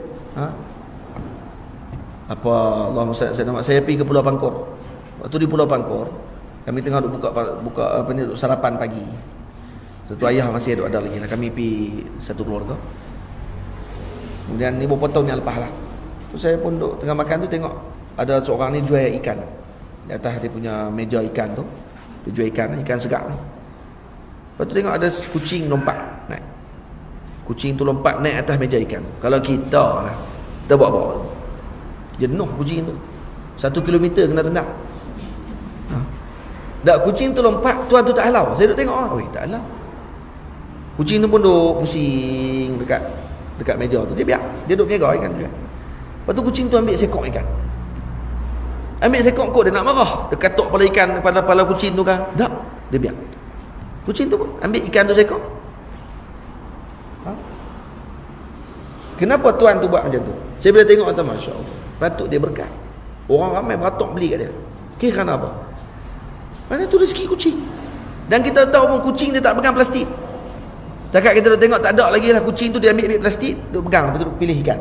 Apa Allahumma salli saya pergi ke Pulau Pangkor. Waktu di Pulau Pangkor Kami tengah duk buka apa ni, duk sarapan pagi. Satu ayah masih ada lagi lah. Kami pergi satu keluarga. Kemudian ni beberapa tahun yang lepas lah. Tu saya pun duk tengah makan tu tengok ada seorang ni jual ikan. Di atas dia punya meja ikan tu. Dia jual ikan segar ni. Lepas tu tengok ada kucing lompat naik. Kucing tu lompat naik atas meja ikan. Kalau kita lah, kita bawa jenuh kucing tu. 1 kilometer kena tendang. Dak kucing tu lompat, tuan tu tak halau. Saya duk tengok, oi tak halau. Kucing tu pun duk pusing dekat meja tu. Dia biar, dia duk niaga ikan juga. Lepas tu kucing tu ambil sekok ikan. Ambil sekok kok dia nak marah. Dia katuk kepala ikan, kepala kucing tu kan. Tak, dia biar. Kucing tu pun ambil ikan tu sekok. Kenapa tuan tu buat macam tu? Saya bila tengok kata masya-Allah, patut dia berkat. Orang ramai beratok beli kat dia. Kira kerana apa? Mana tu rezeki kucing. Dan kita tahu pun kucing dia tak pegang plastik. Takat kita dah tengok tak ada lagi lah kucing tu dia ambil plastik, dia pegang, lepas tu pilih ikan.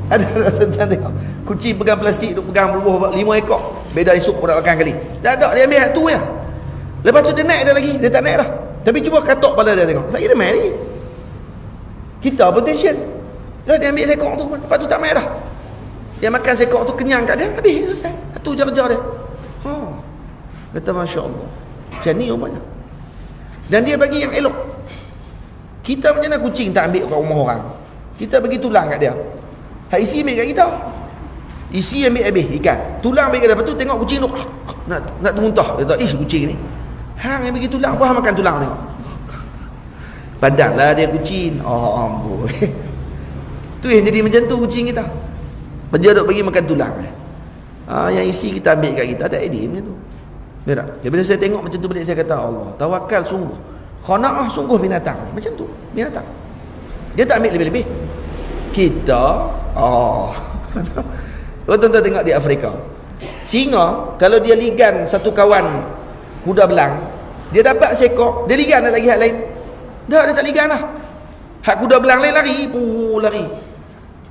Ada tuan tengok. Kucing pegang plastik, dia pegang buah 5 ekor. Beda esok pun nak makan kali. Tak ada, dia ambil tu je. Lepas tu dia naik dia lagi, dia tak naik dah. Tapi cuba katok kepala dia tengok. Tak kira main lagi. Kita pun tension. Dah dia ambil sekok tu, lepas tu tak main dah. Dia makan sekok tu kenyang kat dia, habis selesai. Itu je kerja dia. Kata masya-Allah. Macam ni rupanya. Dan dia bagi yang elok. Kita macam mana kucing tak ambil kat rumah orang. Kita bagi tulang kat dia. Hak isi ambil kat kita. Isi ambil habis ikan. Tulang ambil kat dia. Lepas tu tengok kucing tu nak termuntah. Dia tahu, kucing ni. Hang yang bagi tulang, apa makan tulang tengok. Padahlah dia kucing. Oh ampun. Tu yang jadi macam tu kucing kita. Dia duk bagi makan tulang. Yang isi kita ambil kat kita. Tak idea macam tu. Betul tak? Bila saya tengok macam tu balik saya kata Allah, tawakal sungguh. Qanaah sungguh binatang. Macam tu, binatang. Dia tak ambil lebih-lebih. Kita tuan-tuan tengok di Afrika. Singa kalau dia ligan satu kawan kuda belang, dia dapat seekor, dia ligan lagi hak lain. Dah dia tak ligan dah. Hak kuda belang lain lari, lari.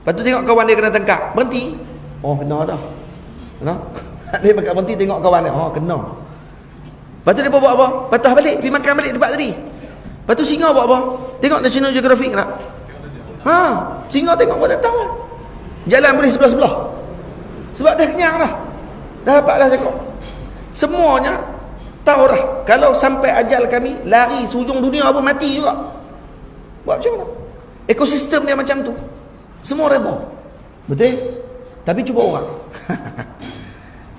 Lepas tu tengok kawan dia kena tangkap, berhenti. Oh kena dah. Kena. Dia pakai berhenti tengok kawan dia. Oh kena. Lepas tu dia buat apa? Patah balik, pergi makan balik tempat tadi. Lepas tu singa buat apa? Tengok National Geographic tak? Singa tengok buat tak tahu. Jalan boleh sebelah-sebelah. Sebab dah kenyang dah. Dah dapat dah cakap. Semuanya tahu dah. Kalau sampai ajal kami lari sujung dunia pun mati juga. Buat macam mana? Ekosistem dia macam tu. Semua redha. Betul? Tapi cuba orang.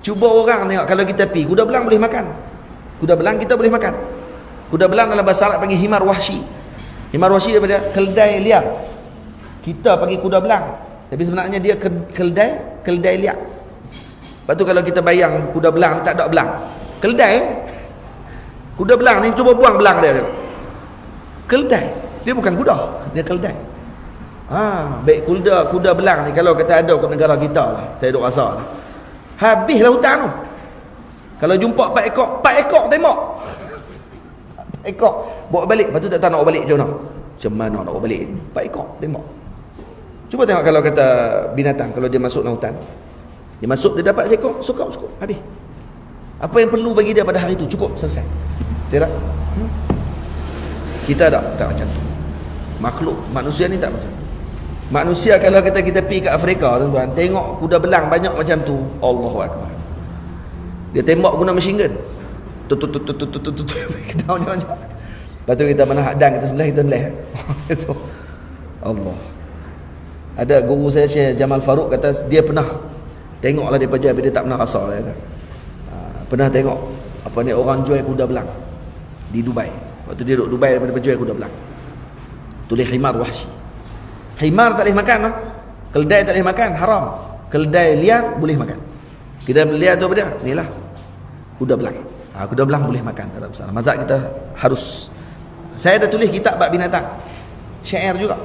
Cuba orang tengok kalau kita pergi, kuda belang boleh makan. Kuda belang kita boleh makan. Kuda belang dalam bahasa Arab panggil himar wahsyi. Himar wahsyi daripada keldai liar. Kita panggil kuda belang. Tapi sebenarnya dia keldai liar. Lepas tu kalau kita bayang kuda belang tak ada belang. Keldai. Kuda belang ni cuba buang belang dia tengok. Keldai. Dia bukan kuda, dia keldai. Baik kuda belang ni kalau kata ada kat negara kita lah. Saya duk rasa lah. Habislah hutan tu. Kalau jumpa 4 ekor tembak. 4 ekor bawa balik, lepas tu tak tahu nak bawa balik macam mana. Macam mana nak bawa balik? 4 ekor tembak. Cuba tengok kalau kata binatang, kalau dia masuk dalam hutan. Dia masuk, dia dapat seekor, cukup, habis. Apa yang perlu bagi dia pada hari itu, cukup, selesai. Betul tak? Kita tak macam tu. Makhluk, manusia ni tak macam tu. Manusia kalau kita pergi ke Afrika tuan-tuan, tengok kuda belang banyak macam tu, Allahu Akbar. Dia tembak guna machine gun. Kita macam-macam. Lepas tu kita mana hadang kita sebelah, kita belah. Itu Allah. Ada guru saya Syekh Jamal Farouk kata dia pernah tengoklah dia pergi, dia tak pernah rasa dia kata. Pernah tengok apa ni orang jual kuda belang di Dubai. Waktu dia duduk Dubai daripada jual kuda belang. Tulis himar wahsyi. Himar tak boleh makan, keldai tak boleh makan, haram. Keldai liar boleh makan. Kita liar tu apa dia? Inilah kuda belang. Kuda belang boleh makan, tak ada masalah. Mazhab kita harus. Saya dah tulis kitab bab binatang. Syair juga.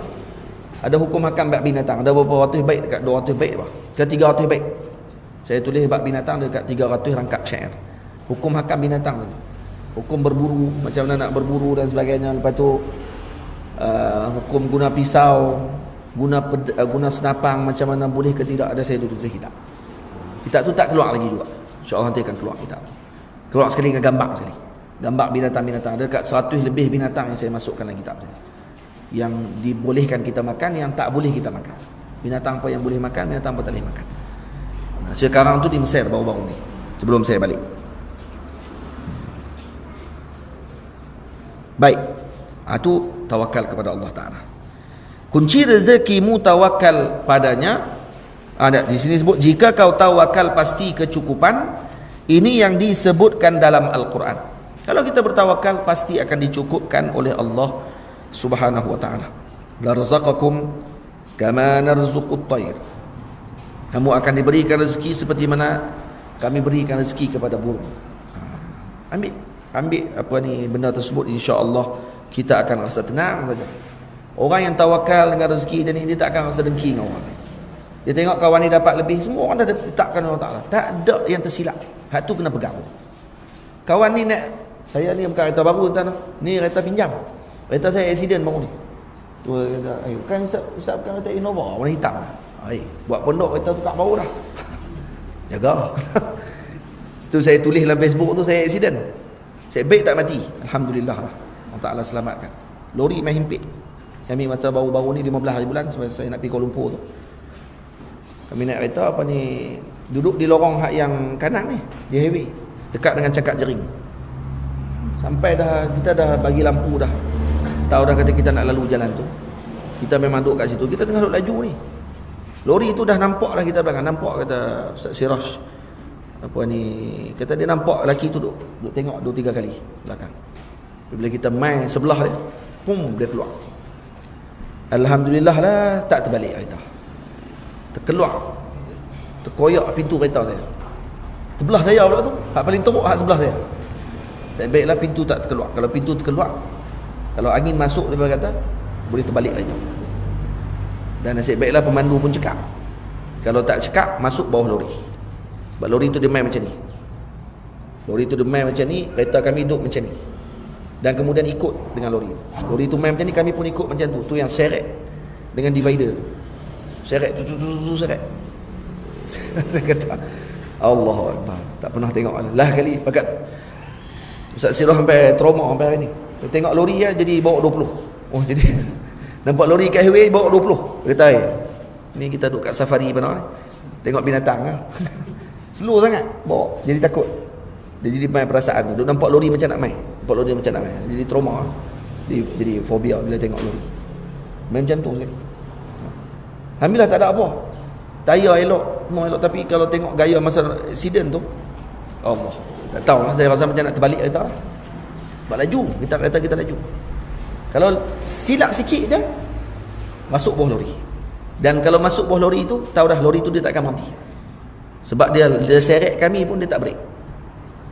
Ada hukum hakam bab binatang. Ada berapa ratus bait, dekat 200 bait apa? Ke 300 bait. Saya tulis bab binatang dekat 300 rangkap syair. Hukum hakam binatang tu. Hukum berburu, macam mana nak berburu dan sebagainya. Lepas tu hukum guna pisau, guna senapang, macam mana boleh ke tidak, ada saya tulis kitab. Kitab tu tak keluar lagi juga. InsyaAllah nanti akan keluar kitab. Keluar sekali dengan gambar sekali. Gambar binatang-binatang. Ada dekat 100 lebih binatang yang saya masukkan dalam kitab saya. Yang dibolehkan kita makan, yang tak boleh kita makan. Binatang apa yang boleh makan, binatang apa tak boleh makan. Nah, sekarang tu di Mesir baru-baru ni, sebelum saya balik. Baik. Itu tawakal kepada Allah Ta'ala. Kunci rezekimu tawakal padanya. Ada di sini sebut, jika kau tawakal pasti kecukupan. Ini yang disebutkan dalam Al-Quran. Kalau kita bertawakal pasti akan dicukupkan oleh Allah Subhanahu wa ta'ala. La razaqakum kama narzuqut tayr. Kamu akan diberikan rezeki seperti mana kami berikan rezeki kepada burung. Ambil apa ni benda tersebut, insya-Allah kita akan rasa tenang saja. Orang yang tawakal dengan rezeki dia ni, dia tak akan rasa dengki dengan orang. Dia tengok kawan ni dapat lebih, semua orang dah ditetapkan Allah Ta'ala. Tak ada yang tersilap. Hak tu kena pegang. Kawan ni nak, saya ni bukan kereta baru tuan, ni kereta pinjam. Kereta saya accident baru ni. Tu kata, kan Ustaz bukan kereta Innova warna hitam. Buat pondok kereta tu tak baru dah. Jaga. Situ saya tulis dalam Facebook tu, saya accident. Saya baik tak mati. Alhamdulillah lah. Allah Ta'ala selamatkan. Lori main himpit. Kami masa baru-baru ni 15 hari bulan, sebab saya nak pergi Kuala Lumpur tu. Kami naik kereta apa ni, duduk di lorong hak yang kanan ni, di highway, dekat dengan cakap jering. Sampai dah, kita dah bagi lampu dah. Tahu dah kata kita nak lalu jalan tu. Kita memang duduk kat situ. Kita tengah duduk laju ni. Lori tu dah nampak dah kita belakang. Nampak kata Ustaz Siraj. Apa ni, kata dia nampak lelaki tu duduk tengok 2-3 kali belakang. Bila kita main sebelah dia, pum, dia keluar. Alhamdulillah lah, tak terbalik kereta. Terkeluar, terkoyak pintu kereta saya. Terbelah saya pula tu. Hak paling teruk hak sebelah saya. Saya baiklah pintu tak terkeluar. Kalau pintu terkeluar, kalau angin masuk dia kata, boleh terbalik kereta. Dan nasib baiklah pemandu pun cekap. Kalau tak cekap, masuk bawah lori. Sebab lori tu dia main macam ni. Lori tu dia main macam ni, kereta kami duduk macam ni. Dan kemudian ikut dengan lori. Lori tu main macam ni, kami pun ikut macam tu. Tu yang seret dengan divider. Seret tu seret. Saya kata Allahu Akbar, tak pernah tengok lah kali pakat Ustaz Sirah sampai trauma sampai hari ni. Dia tengok lori ya, jadi bawa 20. Oh jadi nampak lori kat highway bawa 20. Dia kata ni kita duduk kat safari mana ni, tengok binatang lah. Slow sangat bawa, jadi takut. Dia jadi main perasaan. Duduk nampak lori macam nak main. Nampak lori macam nak main, jadi trauma. Jadi fobia bila tengok lori. Main macam tu sekali. Alhamdulillah tak ada apa. Tayar elok, semua elok. Tapi kalau tengok gaya masa accident tu, Allah, tak tahu lah. Saya rasa macam nak terbalik kereta. Sebab laju, kereta kita laju. Kalau silap sikit je, masuk bawah lori. Dan kalau masuk bawah lori tu, tahu dah lori tu dia tak akan berhenti. Sebab dia seret kami pun dia tak break.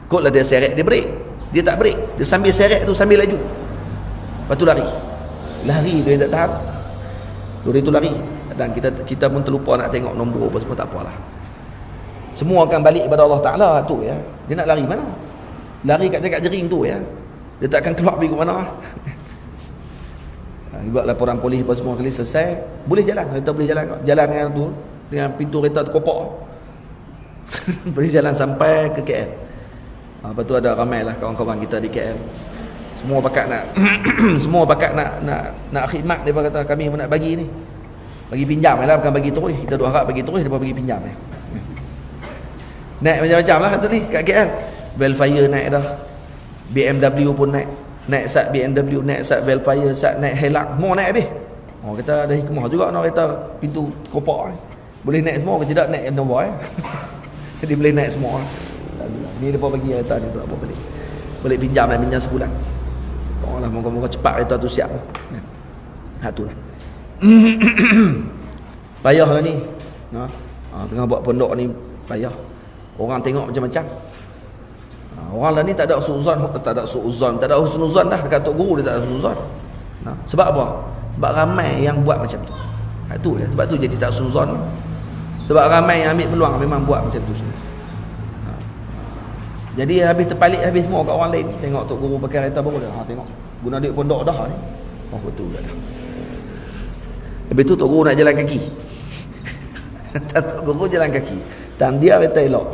Kotlah dia seret, dia break. Dia tak break. Dia sambil seret tu sambil laju. Lepas tu lari. Lari tu yang tak tahan. Lori tu lari. Dan kita pun terlupa nak tengok nombor apa semua, tak apalah. Semua akan balik kepada Allah Ta'ala tu ya. Dia nak lari mana? Lari kat cakap jering tu ya. Dia tak akan keluar pergi ke mana. Buat laporan polis apa semua kali selesai, boleh jalan. Kereta boleh jalan. Jalan dengan tu, dengan pintu kereta terkopak. Boleh jalan sampai ke KL. Lepas tu ada ramai lah kawan-kawan kita di KL. Semua pakat nak semua pakat nak khidmat. Dia kata kami pun nak bagi ni. Bagi pinjam lah, bukan bagi terus. Kita duk harap bagi terus, dia bagi pinjam ya. Naik macam-macam lah tu ni kat KL. Velfire naik dah, BMW pun naik. Naik sat BMW, naik sat Velfire, sat naik Hilux, semua naik habis. Oh kita ada hikmah juga nak kereta pintu kopak ni. Boleh naik semua ke tidak naik Innova ya. Jadi boleh naik semua. Ni depa bagi kereta ni berapa balik. Boleh pinjam lah, pinjam sebulan. Oh lah, moga-moga cepat kereta tu siap. Ha tu lah. Payah lah ni. Tengah buat pondok ni payah. Orang tengok macam-macam. Orang lah ni tak ada suuzon, tak ada husnuzon dah dekat tok guru, dia tak ada husnuzon. Sebab apa? Sebab ramai yang buat macam tu. Tu ya, sebab tu jadi tak suuzon. Sebab ramai yang ambil peluang memang buat macam tu semua. Jadi habis terpalit habis semua kat orang lain. Tengok tok guru pakai kereta baru dah. Tengok guna duit pondok dah ni. Oh betul dah. Habis tu tok guru nak jalan kaki. Tok guru jalan kaki. Dan dia kereta elok.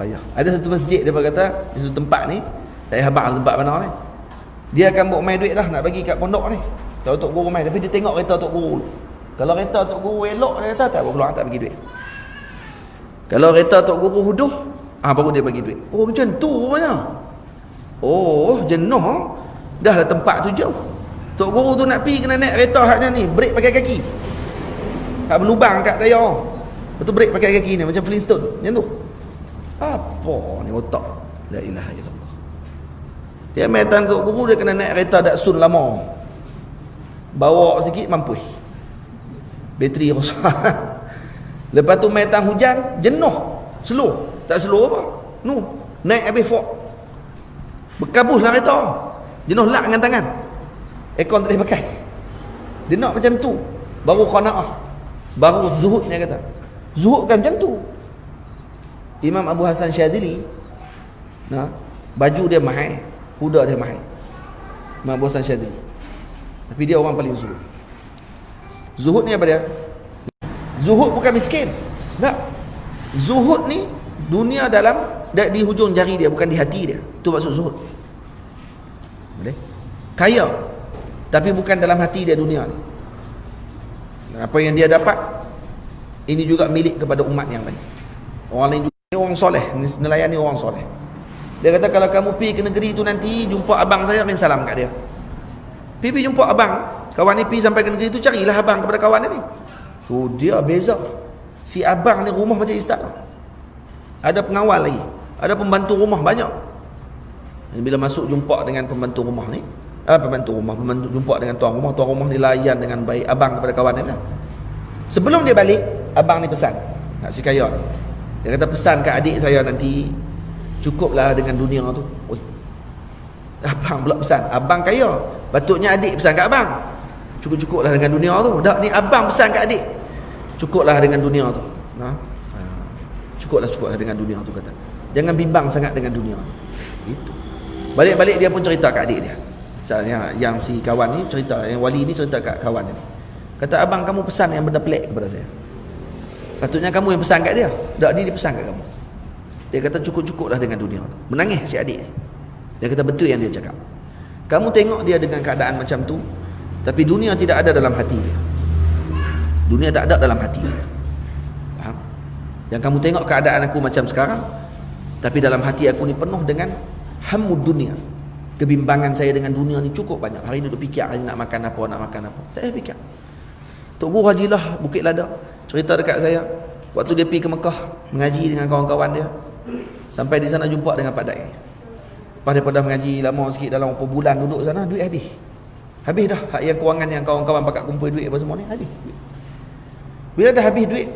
Payah. Ada satu masjid dia kata, di satu tempat ni, daerah Habang tempat mana ni, dia akan buat main duit dah nak bagi kat pondok ni. Kalau Tok Guru main, tapi dia tengok kereta Tok Guru. Kalau kereta Tok Guru elok, dia kata tak peluang tak bagi duit. Kalau kereta Tok Guru huduh, baru dia bagi duit. Oh macam tu rupanya. Oh jenuh. Dah lah tempat tu jauh. Tok Guru tu nak pergi kena naik kereta haknya ni, brek pakai kaki. Hak berlubang kat tayar. Lepas tu brek pakai kaki ni macam Flintstone. Macam tu. Apa ni otak? La ilaha illallah. Dia main tan Tok Guru, dia kena naik kereta Datsun lama. Bawa sikit mampus. Bateri rosak. Lepas tu main tan hujan, jenuh. Slow. Tak slow apa? Naik habis fok. Berkabuslah kereta. Jenuh lak dengan tangan. Aircon tak boleh pakai. Dia nak macam tu. Baru qanaah. Baru zuhud dia kata. Zuhud kan macam tu. Imam Abu Hasan Syadzili, baju dia mahal, kuda dia mahal. Imam Abu Hasan Syadzili. Tapi dia orang paling zuhud. Zuhud ni apa dia? Zuhud bukan miskin. Tak. Zuhud ni dunia di hujung jari dia, bukan di hati dia. Itu maksud zuhud. Boleh? Kaya, tapi bukan dalam hati dia dunia ni. Apa yang dia dapat, ini juga milik kepada umat yang lain. Orang lain juga, orang soleh, nelayan ni orang soleh. Dia kata kalau kamu pergi ke negeri tu nanti jumpa abang saya, main salam kat dia. Pergi jumpa abang, kawan ni pergi sampai ke negeri tu, carilah abang kepada kawan ni. Tu dia beza. Si abang ni rumah macam istana. Ada pengawal lagi, ada pembantu rumah banyak. Bila masuk jumpa dengan pembantu rumah ni, jumpa dengan tuan rumah ni layan dengan baik abang kepada kawan ni lah. Sebelum dia balik, abang ni pesan, si kaya ni, dia kata pesan kat adik saya nanti, cukuplah dengan dunia tu. Oi, abang pula pesan, abang kaya, patutnya adik pesan kat abang, cukup-cukuplah dengan dunia tu. Dak ni abang pesan kat adik, cukuplah dengan dunia tu. Cukuplah dengan dunia tu, kata. Jangan bimbang sangat dengan dunia. Itu. Balik-balik dia pun cerita kat adik dia. Yang si kawan ni cerita, yang wali ni cerita kat kawan ni. Kata abang kamu pesan yang benda pelik kepada saya. Patutnya kamu yang pesan kat dia. Tak, dia pesan kat kamu. Dia kata cukup-cukuplah dengan dunia tu. Menangis si adik ni. Dia kata betul yang dia cakap. Kamu tengok dia dengan keadaan macam tu, tapi dunia tidak ada dalam hati dia. Dunia tak ada dalam hati dia. Faham? Yang kamu tengok keadaan aku macam sekarang, tapi dalam hati aku ni penuh dengan hammud dunia. Kebimbangan saya dengan dunia ni cukup banyak. Hari ni duduk fikir hari nak makan apa. Tak payah fikir. Tok Guru Haji Lah Bukit Lada cerita dekat saya, waktu dia pergi ke Mekah mengaji dengan kawan-kawan dia, sampai di sana jumpa dengan Pak Dai. Lepas daripada mengaji lama sikit, dalam beberapa bulan duduk sana, duit habis dah. Hak yang kewangan yang kawan-kawan pakat kumpul duit apa semua ni habis. Bila dah habis duit,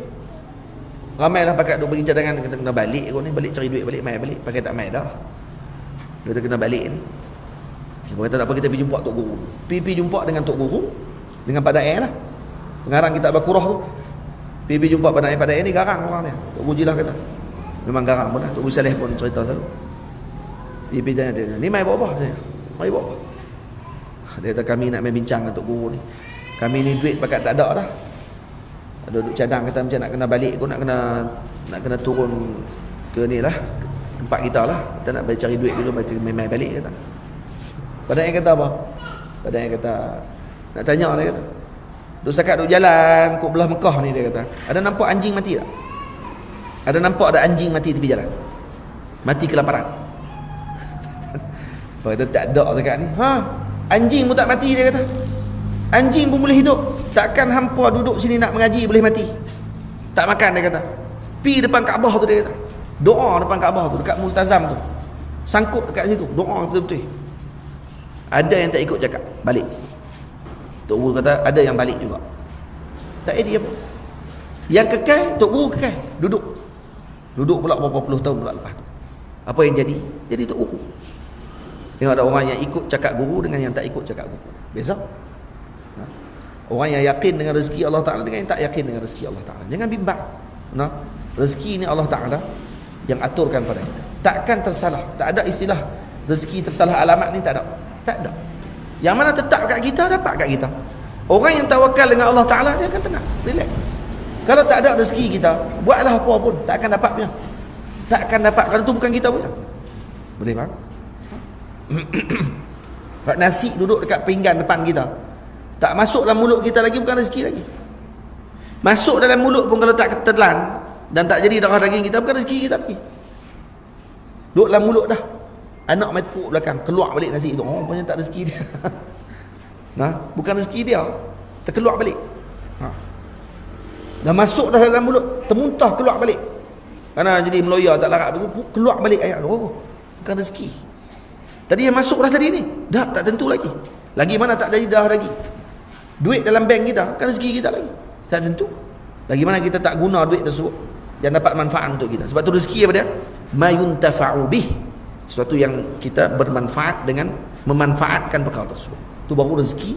ramailah pakat duk bagi cadangan, kata kena balik kau ni, balik cari duit balik, mai balik, pakai tak mai dah. Dia kata kena balik ni. Dia kata tak apa, kita pergi jumpa Tok Guru. Pergi jumpa dengan Tok Guru, dengan Pak Dai lah, pengarang kitab Al-Qur'ah tu. Pergi jumpa Pak Dai ni garang orang dia. Tok Guru Jilah kata memang garang pun lah. Tok Guru Saleh pun cerita selalu. Pergi tanya dia, ni mai buat apa? Dia, mai buat apa? Dia kata kami nak main bincang dengan Tok Guru ni. Kami ni duit pakat tak ada dah. Ada duduk cadang, kata macam nak kena balik aku, nak kena turun ke ni lah, tempat kita lah. Kita nak cari duit dulu, main balik kata. Padahal yang kata apa? Padahal yang kata nak tanya dia kata. Duk sakat duk jalan kok belah Mekah ni, dia kata. Ada nampak anjing mati tak? Ada nampak ada anjing mati tepi jalan? Mati kelaparan. Dia kata tak ada sakat ni. Anjing pun tak mati, dia kata. Anjing pun boleh hidup. Takkan hampa duduk sini nak mengaji boleh mati? Tak makan, dia kata. Pi depan Kaabah tu, dia kata. Doa depan Kaabah tu, dekat Multazam tu. Sangkut dekat situ, doa betul-betul. Ada yang tak ikut cakap, balik. Tok Guru kata ada yang balik juga. Tak ada apa. Yang kekal, Tok Guru kekal, duduk pula berapa puluh tahun pula lepas tu. Apa yang jadi? Jadi Tok Guru. Tengok ada orang yang ikut cakap guru dengan yang tak ikut cakap guru. Beza. Orang yang yakin dengan rezeki Allah Ta'ala dengan yang tak yakin dengan rezeki Allah Ta'ala. Jangan bimbang. Rezeki ni Allah Ta'ala yang aturkan pada kita. Takkan tersalah. Tak ada istilah rezeki tersalah alamat ni, tak ada. Tak ada. Yang mana tetap kat kita, dapat kat kita. Orang yang tawakal dengan Allah Ta'ala, dia akan tenang, relax. Kalau tak ada rezeki kita, buatlah apa pun, tak akan dapat punya. takkan dapat, kerana itu bukan kita punya. Boleh faham? Kalau nasi duduk dekat pinggan depan kita, tak masuk dalam mulut kita lagi, bukan rezeki lagi. Masuk dalam mulut pun kalau tak ketelan dan tak jadi darah daging kita, bukan rezeki kita lagi. Duduk dalam mulut dah, anak main tepuk belakang, keluar balik nasi itu, oh punya tak rezeki dia. Nah, bukan rezeki dia, terkeluar balik. Dah masuk dah dalam mulut, termuntah keluar balik. Kerana jadi meloya tak larat, keluar balik ayat. Oh, bukan rezeki. Tadi yang masuk dah tadi ni, dah tak tentu lagi. Lagi mana tak jadi darah lagi. Duit dalam bank kita, kan rezeki kita lagi, tak tentu. Lagi mana kita tak guna duit tersebut yang dapat manfaat untuk kita. Sebab tu rezeki apa dia? Ma yuntafa'u bih, sesuatu yang kita bermanfaat dengan memanfaatkan perkara tersebut. Tu baru rezeki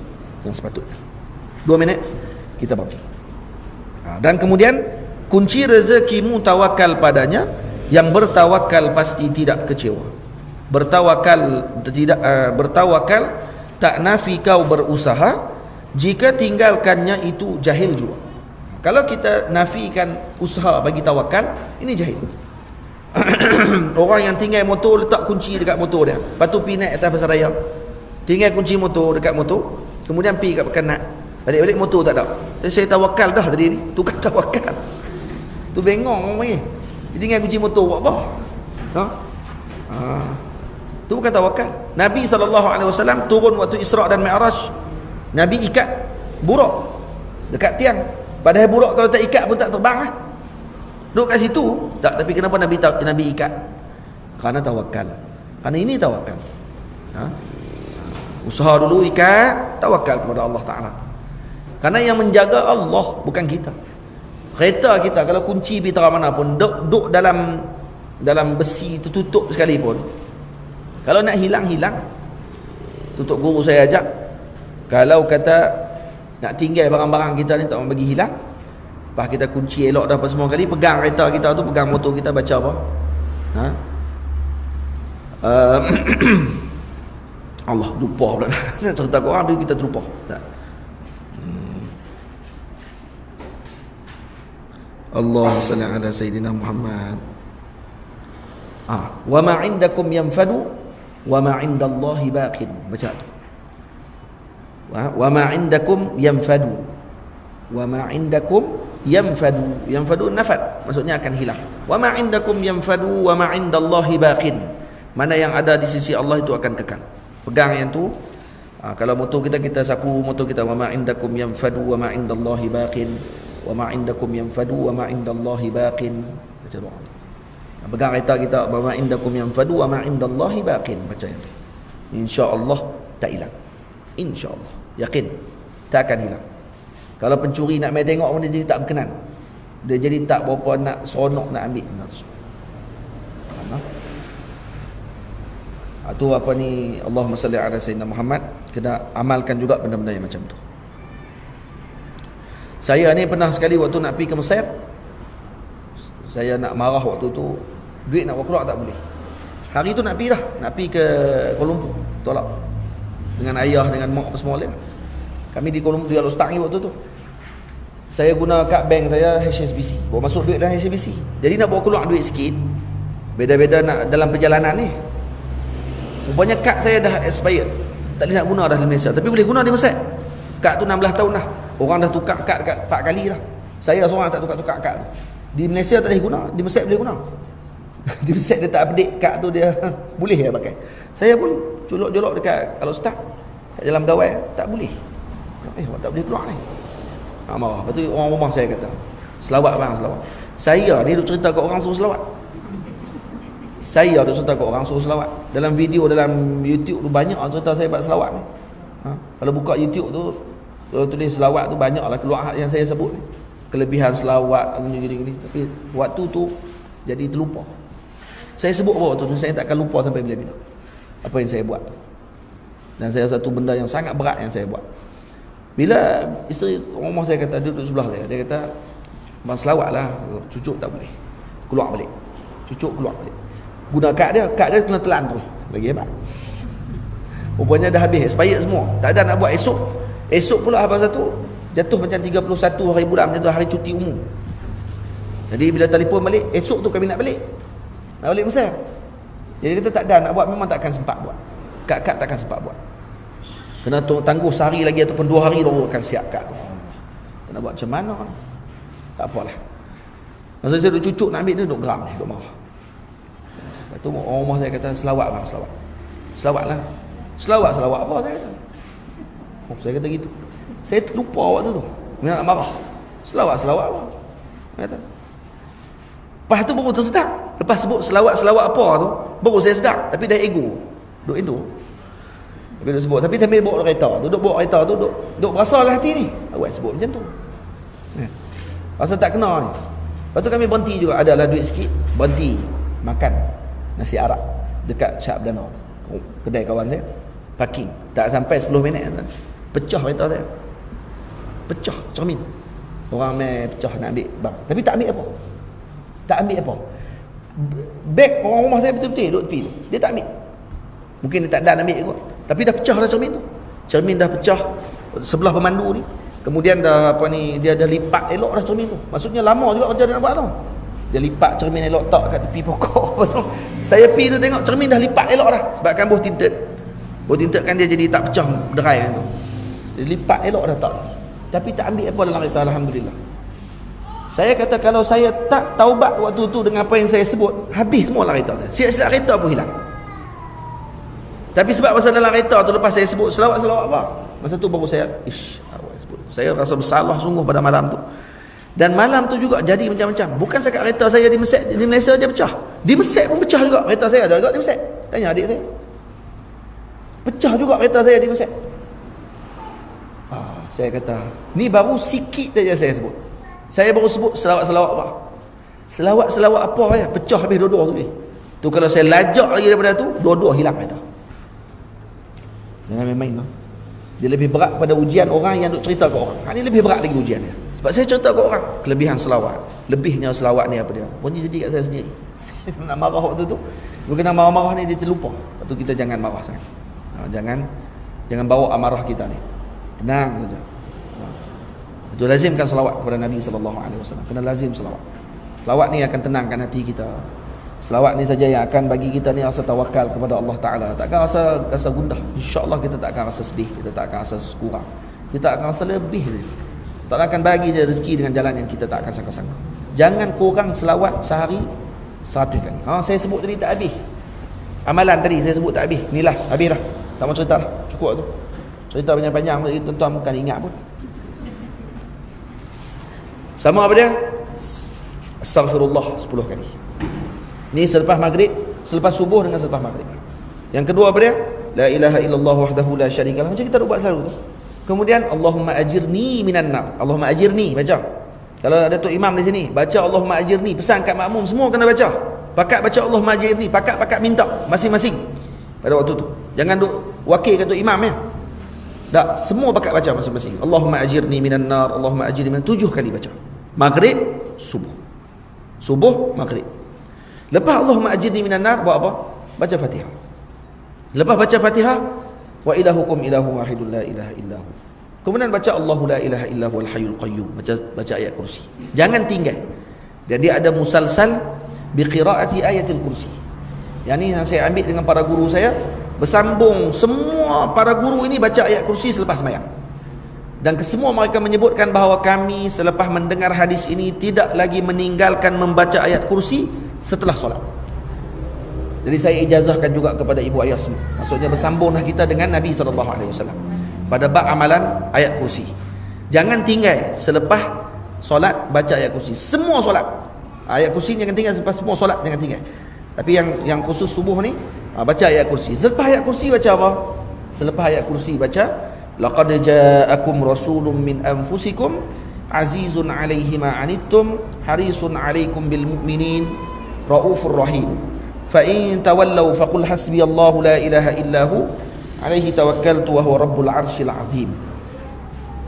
yang sepatutnya. 2 minit kita baca. Dan kemudian kunci rezekimu tawakal padanya, yang bertawakal pasti tidak kecewa. Bertawakal tak nafi kau berusaha, jika tinggalkannya itu jahil juga. Kalau kita nafikan usaha bagi tawakal, ini jahil. Orang yang tinggal motor, letak kunci dekat motor dia, lepas tu pergi naik atas pasar raya, tinggal kunci motor dekat motor, kemudian pergi kat Pekanat, balik-balik motor tak ada. Saya tawakal dah tadi ni, tu kan tawakal. Tu bengong orang panggil. Dia tinggal kunci motor buat apa? Tu bukan tawakal. Nabi SAW turun waktu Isra' dan Mi'raj, Nabi ikat buruk dekat tiang. Padahal buruk kalau tak ikat pun tak terbang lah. Duduk kat situ. Tak, tapi kenapa Nabi ikat? Kerana tawakal. Kerana ini tawakal. Usaha dulu, ikat, tawakal kepada Allah Ta'ala. Kerana yang menjaga Allah, bukan kita. Kereta kita kalau kunci bitara mana pun, duduk dalam besi tertutup sekalipun, kalau nak hilang. Tutup guru saya ajak, kalau kata nak tinggal barang-barang kita ni tak mau bagi hilang, lepas kita kunci elok dah apa semua kali, pegang kereta kita tu, pegang motor kita, baca apa? Allah, lupa pula. Nak cerita ke orang tu kita terlupa. Allahumma salli ala Sayyidina Muhammad. Wa ma indakum yanfadu wa ma indallahi baqin. Baca tu. Wa ma indakum yanfadu wa ma indakum yanfadu. Yanfadu nafad, maksudnya akan hilang. Wa ma indakum yanfadu wa ma indallahi baqin. Mana yang ada di sisi Allah itu akan kekal. Pegang yang tu. Kalau motor kita sapu motor kita, wa ma indakum yanfadu wa ma indallahi baqin. Wa ma indakum yanfadu wa ma indallahi baqin. Baca doa. Pegang kereta kita, wa ma indakum yanfadu wa ma indallahi baqin. Baca yang tu. Insya-Allah tak hilang. Insya-Allah. Yakin tak akan hilang. Kalau pencuri nak mai tengok pun dia jadi tak berkenan. Dia jadi tak berapa nak seronok nak ambil. Tu apa ni, Allahumma salli ala Sayyidina Muhammad. Kena amalkan juga benda-benda yang macam tu. Saya ni pernah sekali waktu nak pergi ke Mesir, saya nak marah waktu tu, duit nak keluar tak boleh. Hari tu nak pergi dah, nak pergi ke Kuala Lumpur, tolak dengan ayah, dengan mak apa semua lain. Kami di Kuala Lumpur, di Al-Ustaz ni waktu tu. Saya guna kad bank saya HSBC, bawa masuk duit dalam HSBC. Jadi nak bawa keluar duit sikit, beda-beda nak dalam perjalanan ni. Rupanya kad saya dah expired, tak boleh nak guna dah di Malaysia, tapi boleh guna di Mesir. Kad tu 16 tahun dah. Orang dah tukar kad 4 kali dah. Saya seorang tak tukar-tukar kad. Di Malaysia tak boleh guna, di Mesir boleh guna. Di Mesir dia tak update kad tu, dia boleh ya pakai. Saya pun colok-colok dekat kalau staff kat dalam gawai, tak boleh. Tak boleh keluar ni. Marah. Lepas tu orang rumah saya kata, selawat bang, selawat. Saya ni duk cerita kat orang suruh selawat. Saya duk cerita kat orang suruh selawat. Dalam video dalam YouTube tu banyak orang cerita saya buat selawat ni. Kalau buka YouTube tu, kalau tulis selawat tu banyaklah keluar yang saya sebut ni. Kelebihan selawat gini-gini. Tapi waktu tu jadi terlupa. Saya sebut apa waktu tu, saya takkan lupa sampai bila-bila apa yang saya buat. Dan saya satu benda yang sangat berat yang saya buat. Bila isteri rumah saya kata, duduk sebelah saya, dia kata, bang selawat lah, cucuk tak boleh, keluar balik, cucuk keluar balik. Guna kad dia kena telan tu lagi hebat. Rupanya dah habis, expired semua, tak ada nak buat esok pula abang satu jatuh macam 31 hari bulan, macam tu hari cuti umum. Jadi bila telefon balik, esok tu kami nak balik, Nak balik Mesir. Jadi kita tak ada nak buat, memang takkan sempat buat. Kad takkan sempat buat. Kena tangguh sehari lagi ataupun 2 hari baru akan siap kad tu. Tak nak buat macam mana? Tak apalah. Masa saya duduk cucuk nak ambil dia, duduk geram, duduk marah. Lepas tu orang rumah saya kata, selawat bang, selawat. Selawat lah. Selawat apa saya kata. Saya kata gitu. Saya terlupa waktu tu. Dia nak marah. Selawat apa? Saya kata. Lepas tu baru tersedar. Lepas sebut selawat apa tu, baru saya sedar. Tapi dah ego. Duduk itu. Tapi duduk sebut. Tapi sambil bawa kereta tu, duduk bawa kereta tu, duduk berasa lah hati ni. Awak sebut macam tu. Rasa tak kena ni. Lepas tu kami berhenti juga. Adalah duit sikit. Berhenti. Makan nasi Arab. Dekat Syah Abdana. Kedai kawan saya. Parking. Tak sampai 10 minit. Pecah kereta saya. Pecah cermin. Orang main pecah nak ambil bang. Tapi tak ambil apa. Tak ambil apa. Beg orang rumah saya betul-betul duduk tepi tu. Dia tak ambil. Mungkin dia tak dan ambil kot. Tapi dah pecah dah cermin tu. Cermin dah pecah sebelah pemandu ni. Kemudian dah dia dah lipat elok dah cermin tu. Maksudnya lama juga kerja dia nak buat tu. Dia lipat cermin elok tak kat tepi pokok. Saya pergi tu tengok cermin dah lipat elok dah. Sebab kan buh tinted. Buh tinted kan dia jadi tak pecah derai kan tu. Dia lipat elok dah tak. Tapi tak ambil apa dalam kereta, alhamdulillah. Saya kata kalau saya tak taubat waktu tu dengan apa yang saya sebut, habis semua dalam kereta saya. Silap-silap kereta pun hilang. Tapi sebab masa dalam kereta tu lepas saya sebut selawat apa, masa tu baru saya awak sebut. Saya rasa bersalah sungguh pada malam tu. Dan malam tu juga jadi macam-macam. Bukan sekat kereta saya di Malaysia je pecah. Di Mesir pun pecah juga. Kereta saya ada juga di Mesir. Tanya adik saya. Pecah juga kereta saya di Mesir. Saya kata, ni baru sikit saja saya sebut. Saya baru sebut selawat apa. Selawat apa ya? Pecah habis dua-dua tu. Tu kalau saya lajak lagi daripada tu, dua-dua hilang kata. Jangan main-main lah. Dia lebih berat pada ujian orang yang duk cerita ke orang. Ini lebih berat lagi ujian dia. Sebab saya cerita ke orang kelebihan selawat. Lebihnya selawat ni apa dia? Pun jadi kat saya sendiri. Saya nak marah waktu tu. Bukan marah-marah ni dia terlupa. Lepas tu kita jangan marah sangat. Jangan bawa amarah kita ni. Tenang saja. Itu lazimkan selawat kepada Nabi SAW. Kena lazim selawat. Selawat ni akan tenangkan hati kita. Selawat ni saja yang akan bagi kita ni rasa tawakal kepada Allah Ta'ala. Takkan rasa gundah. InsyaAllah kita tak akan rasa sedih. Kita tak akan rasa kurang. Kita akan rasa lebih. Tak akan bagi je rezeki dengan jalan yang kita tak akan sangka-sangka. Jangan kurang selawat sehari 100 kali. Saya sebut tadi tak habis. Amalan tadi saya sebut tak habis. Ni last. Habis dah. Tak mau cerita lah. Cukup tu. Cerita panjang-panjang tuan-tuan bukan ingat pun. Sama apa dia? Astaghfirullah 10 kali. Ni selepas maghrib, selepas subuh dengan selepas maghrib. Yang kedua apa dia? La ilaha illallah wahdahu la syarikalah. Macam kita buat selalu tu. Kemudian Allahumma ajirni minan nar. Allahumma ajirni, baca. Kalau ada tu imam di sini, baca Allahumma ajirni, pesan kat makmum semua kena baca. Pakat baca Allahumma ajirni, pakat minta masing-masing pada waktu tu. Jangan duk wakil kat tu imam ya. Tak, semua pakat baca masing-masing. Allahumma ajirni minan nar, Allahumma ajirni minan 7 kali baca. Maghrib, subuh. Subuh, maghrib. Lepas Allahumma ajirni minan nar, buat apa? Baca Fatihah. Lepas baca Fatihah, wa ilahukum ilahu wahidun la ilaha illahu. Kemudian baca Allahu la ilaha illahu wal hayyul qayyum. Baca ayat kursi. Jangan tinggal. Jadi ada musalsal bi qiraati ayatil kursi. Yang ni yang saya ambil dengan para guru saya, bersambung semua para guru ini baca ayat kursi selepas sembahyang. Dan kesemua mereka menyebutkan bahawa kami selepas mendengar hadis ini tidak lagi meninggalkan membaca ayat kursi setelah solat. Jadi saya ijazahkan juga kepada ibu ayah semua. Maksudnya bersambunglah kita dengan Nabi SAW pada bab amalan ayat kursi. Jangan tinggal selepas solat baca ayat kursi. Semua solat. Ayat kursi jangan tinggal selepas semua solat, jangan tinggal. Tapi yang khusus subuh ni baca ayat kursi. Selepas ayat kursi baca apa? Selepas ayat kursi baca laqad ja'akum rasulun min anfusikum azizun 'alaihi ma 'anittum harisun 'alaikum bil mu'minin raufur rahim. Fa in tawallaw faqul hasbiyallahu la ilaha illahu 'alaihi tawakkaltu wa huwa rabbul 'arsyil 'azim.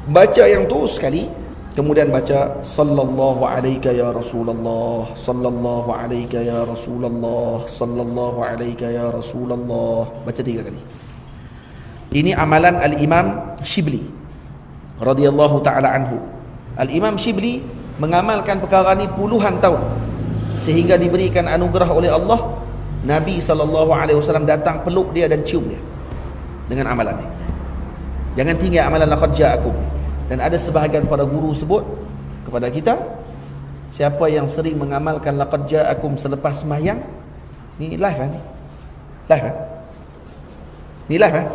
Baca yang tu sekali, kemudian baca sallallahu alaika ya Rasulullah, sallallahu alaika ya Rasulullah, sallallahu alaika ya Rasulullah. Baca 3 kali. Ini amalan Al-Imam Shibli radhiyallahu ta'ala anhu. Al-Imam Shibli mengamalkan perkara ni puluhan tahun. sehingga diberikan anugerah oleh Allah, Nabi SAW datang peluk dia dan cium dia dengan amalan ni. Jangan tinggal amalan laqad ja'akum. Dan ada sebahagian para guru sebut kepada kita, siapa yang sering mengamalkan laqad ja'akum selepas sembahyang, ni live kan? Live kan? Ni live kan?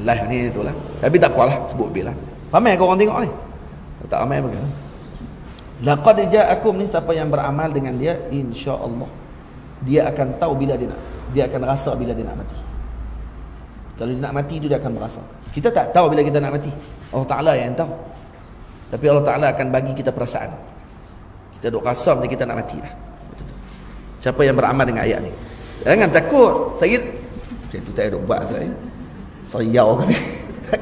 Live ni itulah. Tapi tak apalah, sebut bila. Ramai kau orang tengok ni. Tak ramai bagaimana? Laqad ja'akum ni, siapa yang beramal dengan dia, insya-Allah dia akan tahu bila dia nak. Dia akan rasa bila dia nak mati. Kalau dia nak mati, dia akan merasa. Kita tak tahu bila kita nak mati. Allah Ta'ala yang tahu. Tapi Allah Ta'ala akan bagi kita perasaan. Kita duk rasa macam kita nak mati dah. Siapa yang beramal dengan ayat ni, jangan takut. Saya macam tu tak ada buat saya. Sayau kami.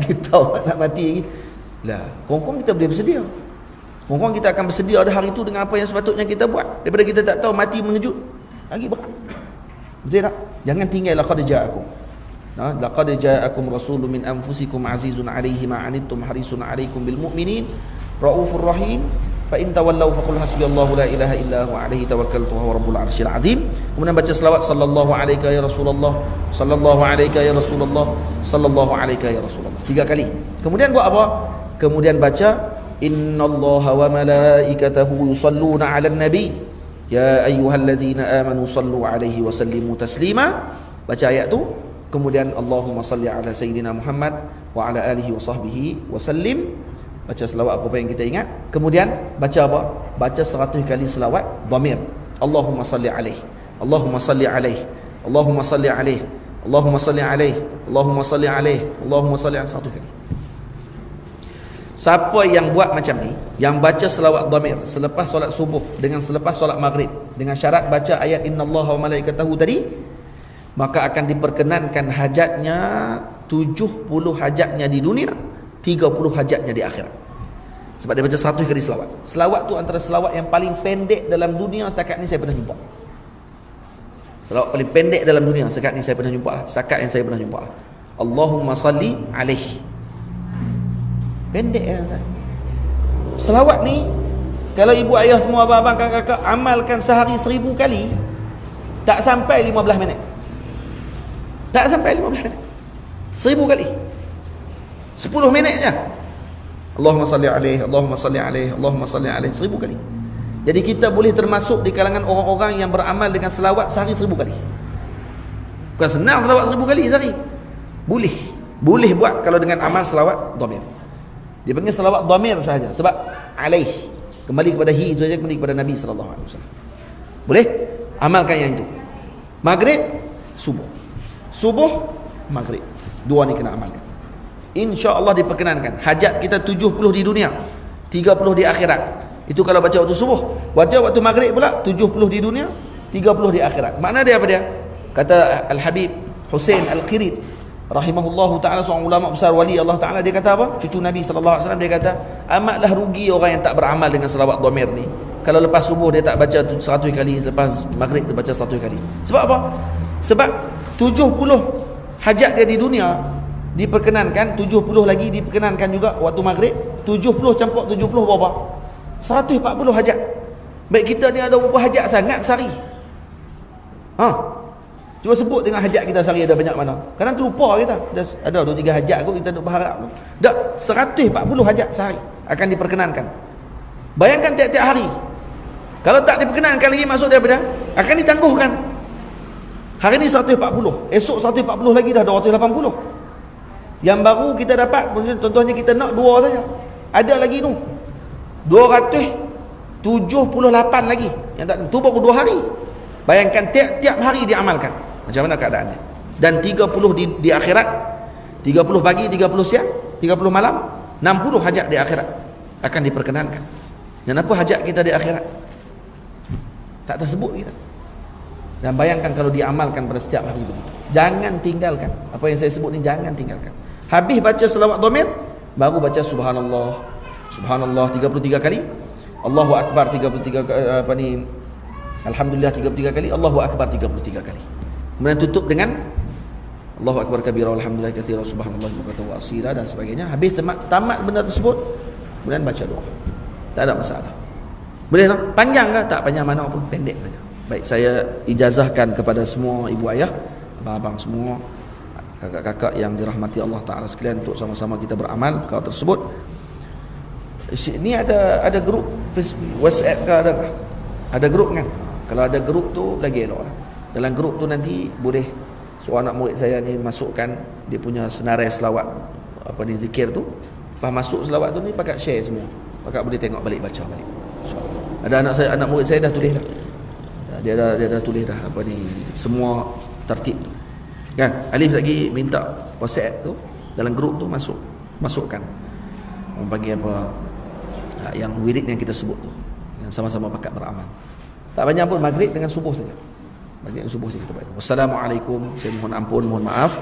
Kita tahu nak mati lagi. Lah, kongkong kita boleh bersedia. Kongkong kita akan bersedia ada hari itu dengan apa yang sepatutnya kita buat. Daripada kita tak tahu mati mengejut. Lagi berat. Betul tak? Jangan tinggal laqad ja'akum. Laqad ja'akum rasulun min anfusikum azizun 'alaihi ma 'anittum harisun 'alaikum bil mu'minin raufur rahim. Fa in tawallaw faqul hasbiyallahu la ilaha illa huwa 'alaihi tawakkaltu wa huwa rabbul 'arsyil 'azim. Kemudian baca selawat sallallahu alaika ya Rasulullah, sallallahu alaika ya Rasulullah, sallallahu alaika ya Rasulullah 3 kali. Kemudian buat apa? Kemudian baca innallaha wa malaikatahu yusalluna 'alan nabi ya ayyuhalladzina amanu sallu 'alaihi wa sallimu taslima. Baca ayat tu. Kemudian Allahumma salli ala sayyidina Muhammad wa ala alihi wa sahbihi wa sallim. Baca selawat apa yang kita ingat. Kemudian baca apa? Baca 100 kali selawat dhamir. Allahumma salli alaihi, Allahumma salli alaihi, Allahumma salli alaihi, Allahumma salli alaihi, Allahumma salli alaihi, Allahumma salli alaihi 100 kali. Siapa yang buat macam ni, yang baca selawat dhamir selepas solat subuh dengan selepas solat maghrib dengan syarat baca ayat innallaha wa malaikatahu tadi, maka akan diperkenankan hajatnya 70 hajatnya di dunia, 30 hajatnya di akhirat. Sebab dia baca 100 kali selawat. Selawat tu antara selawat yang paling pendek dalam dunia setakat ni saya pernah jumpa. Selawat paling pendek dalam dunia setakat ni saya pernah jumpa. Setakat yang saya pernah jumpa. Allahumma salli alaihi. Pendek kan? Selawat ni kalau ibu ayah semua abang-abang kakak-kakak amalkan sehari 1000 kali, tak sampai 15 minit. Tak sampai 15 minit. 1000 kali. 10 minit je. Allahumma salli alaihi, Allahumma salli alaihi, Allahumma salli alaihi 1000 kali. Jadi kita boleh termasuk di kalangan orang-orang yang beramal dengan selawat sehari 1000 kali. Bukan senang selawat 1000 kali sehari. Boleh. Boleh buat kalau dengan amal selawat dhamir. Dia panggil selawat dhamir sahaja sebab alaihi kembali kepada hi itu saja, kembali kepada Nabi sallallahu alaihi wasallam. Boleh amalkan yang itu. Maghrib, subuh. Subuh, maghrib. Dua ni kena amalkan. InsyaAllah diperkenankan. Hajat kita 70 di dunia, 30 di akhirat. Itu kalau baca waktu subuh. Baca waktu maghrib pula 70 di dunia, 30 di akhirat. Makna dia apa dia? Kata Al-Habib Hussein Al-Qirid rahimahullahu ta'ala, seorang ulama besar wali Allah Ta'ala, dia kata apa? Cucu Nabi SAW, dia kata amatlah rugi orang yang tak beramal dengan selawat dhamir ni. Kalau lepas subuh dia tak baca 100 kali, lepas maghrib dia baca 100 kali. Sebab apa? Sebab 70 hajat dia di dunia diperkenankan, 70 lagi diperkenankan juga waktu maghrib. 70 campur 70 berapa? 140 hajat. Baik kita ni ada berapa hajat sangat sehari? Cuba sebut dengan hajat kita sehari ada banyak mana. Kadang terlupa kita. Ada 2-3 hajat kot kita duk berharap tu. Tak, 140 hajat sehari akan diperkenankan. Bayangkan tiap-tiap hari. Kalau tak diperkenankan lagi, maksud dia apa dah? Akan ditangguhkan. Hari ni 140, esok 140 lagi dah 280. Yang baru kita dapat, contohnya kita nak 2 saja. Ada lagi tu 278 lagi. Yang tak tu baru 2 hari. Bayangkan tiap-tiap hari diamalkan. Macam mana keadaannya? Dan 30 di akhirat. 30 pagi, 30 siang, 30 malam, 60 hajat di akhirat akan diperkenankan. Dan apa hajat kita di akhirat? Tak tersebut kita. Dan bayangkan kalau diamalkan pada setiap hari begitu. Jangan tinggalkan. Apa yang saya sebut ni jangan tinggalkan. Habis baca selawat dhamir, baru baca subhanallah. Subhanallah 33 kali. Allahu akbar 33 apa ni? Alhamdulillah 33 kali. Allahu akbar 33 kali. Kemudian tutup dengan Allahu akbar kabira walhamdulillah katsira subhanallah bukan wa asira dan sebagainya. Habis tamat benda tersebut, kemudian baca doa. Tak ada masalah. Boleh tak? Panjang ke? Tak panjang mana pun, pendek saja. Baik, saya ijazahkan kepada semua ibu ayah, abang-abang semua, kakak-kakak yang dirahmati Allah Ta'ala sekalian, untuk sama-sama kita beramal perkara tersebut. Ini ada grup Facebook, WhatsApp ke ada kah? Ada grup kan? Kalau ada grup tu lagi elok lah. Dalam grup tu nanti boleh seorang anak murid saya ni masukkan dia punya senarai selawat, apa ni, zikir tu. Lepas masuk selawat tu ni pakat share semua, pakat boleh tengok balik, baca balik. Ada anak murid saya dah tulis dah. Dia dah tulis dah apa ni, semua tertib tu. Kan? Alif lagi minta WhatsApp tu, dalam grup tu masukkan. Orang panggil apa, yang wirid yang kita sebut tu, yang sama-sama pakat beramal. Tak banyak pun, maghrib dengan subuh saja. Maghrib dengan subuh saja kita baca. Wassalamualaikum. Saya mohon ampun, mohon maaf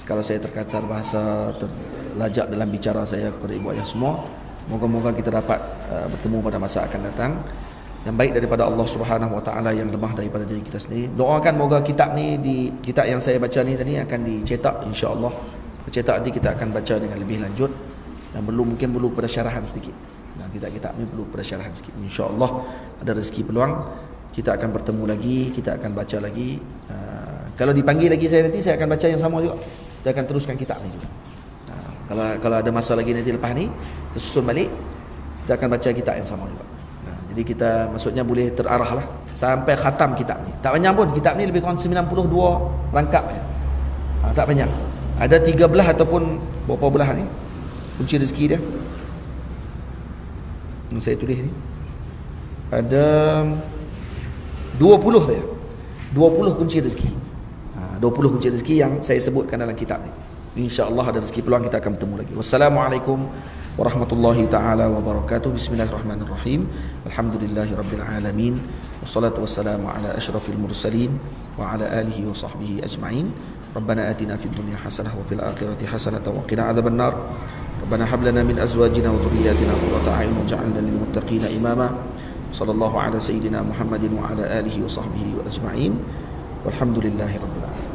kalau saya terkacar bahasa, terlajak dalam bicara saya kepada ibu ayah semua. Moga-moga kita dapat bertemu pada masa akan datang yang baik daripada Allah Subhanahu Wa Taala, yang lemah daripada diri kita sendiri. Doakan moga kitab ni, kitab yang saya baca ni tadi akan dicetak, insya-Allah. Cetak nanti kita akan baca dengan lebih lanjut, dan mungkin perlu pada syarahan sedikit. Nah, kitab ni perlu pada syarahan sedikit. Insya-Allah ada rezeki peluang kita akan bertemu lagi, kita akan baca lagi. Kalau dipanggil lagi saya nanti, saya akan baca yang sama juga. Kita akan teruskan kitab ni juga. Kalau ada masa lagi nanti lepas ni, kita susun balik, kita akan baca kitab yang sama juga. Jadi kita maksudnya boleh terarah lah sampai khatam kitab ni. Tak banyak pun, kitab ni lebih kurang 92 rangkap ya. Tak banyak. Ada 3 belah ataupun berapa belah ni kunci rezeki dia yang saya tulis ni. Ada 20 saja, 20 kunci rezeki. 20 kunci rezeki yang saya sebutkan dalam kitab ni. InsyaAllah ada rezeki peluang kita akan bertemu lagi. Wassalamualaikum warahmatullahi ta'ala wabarakatuh. Bismillahirrahmanirrahim. Alhamdulillahi rabbil alamin. Wassalatu wassalamu ala ashrafil mursalin wa ala alihi wa sahbihi ajma'in. Rabbana atina fid dunya hasanah wa fil akhirati hasanah wa qina adzaban nar. Rabbana hab lana min azwajina wa dhurriyyatina qurrata a'yun waj'alna lil muttaqina imama. Sallallahu ala sayyidina Muhammadin wa ala alihi wa sahbihi wa ajma'in. Walhamdulillahi rabbil alamin.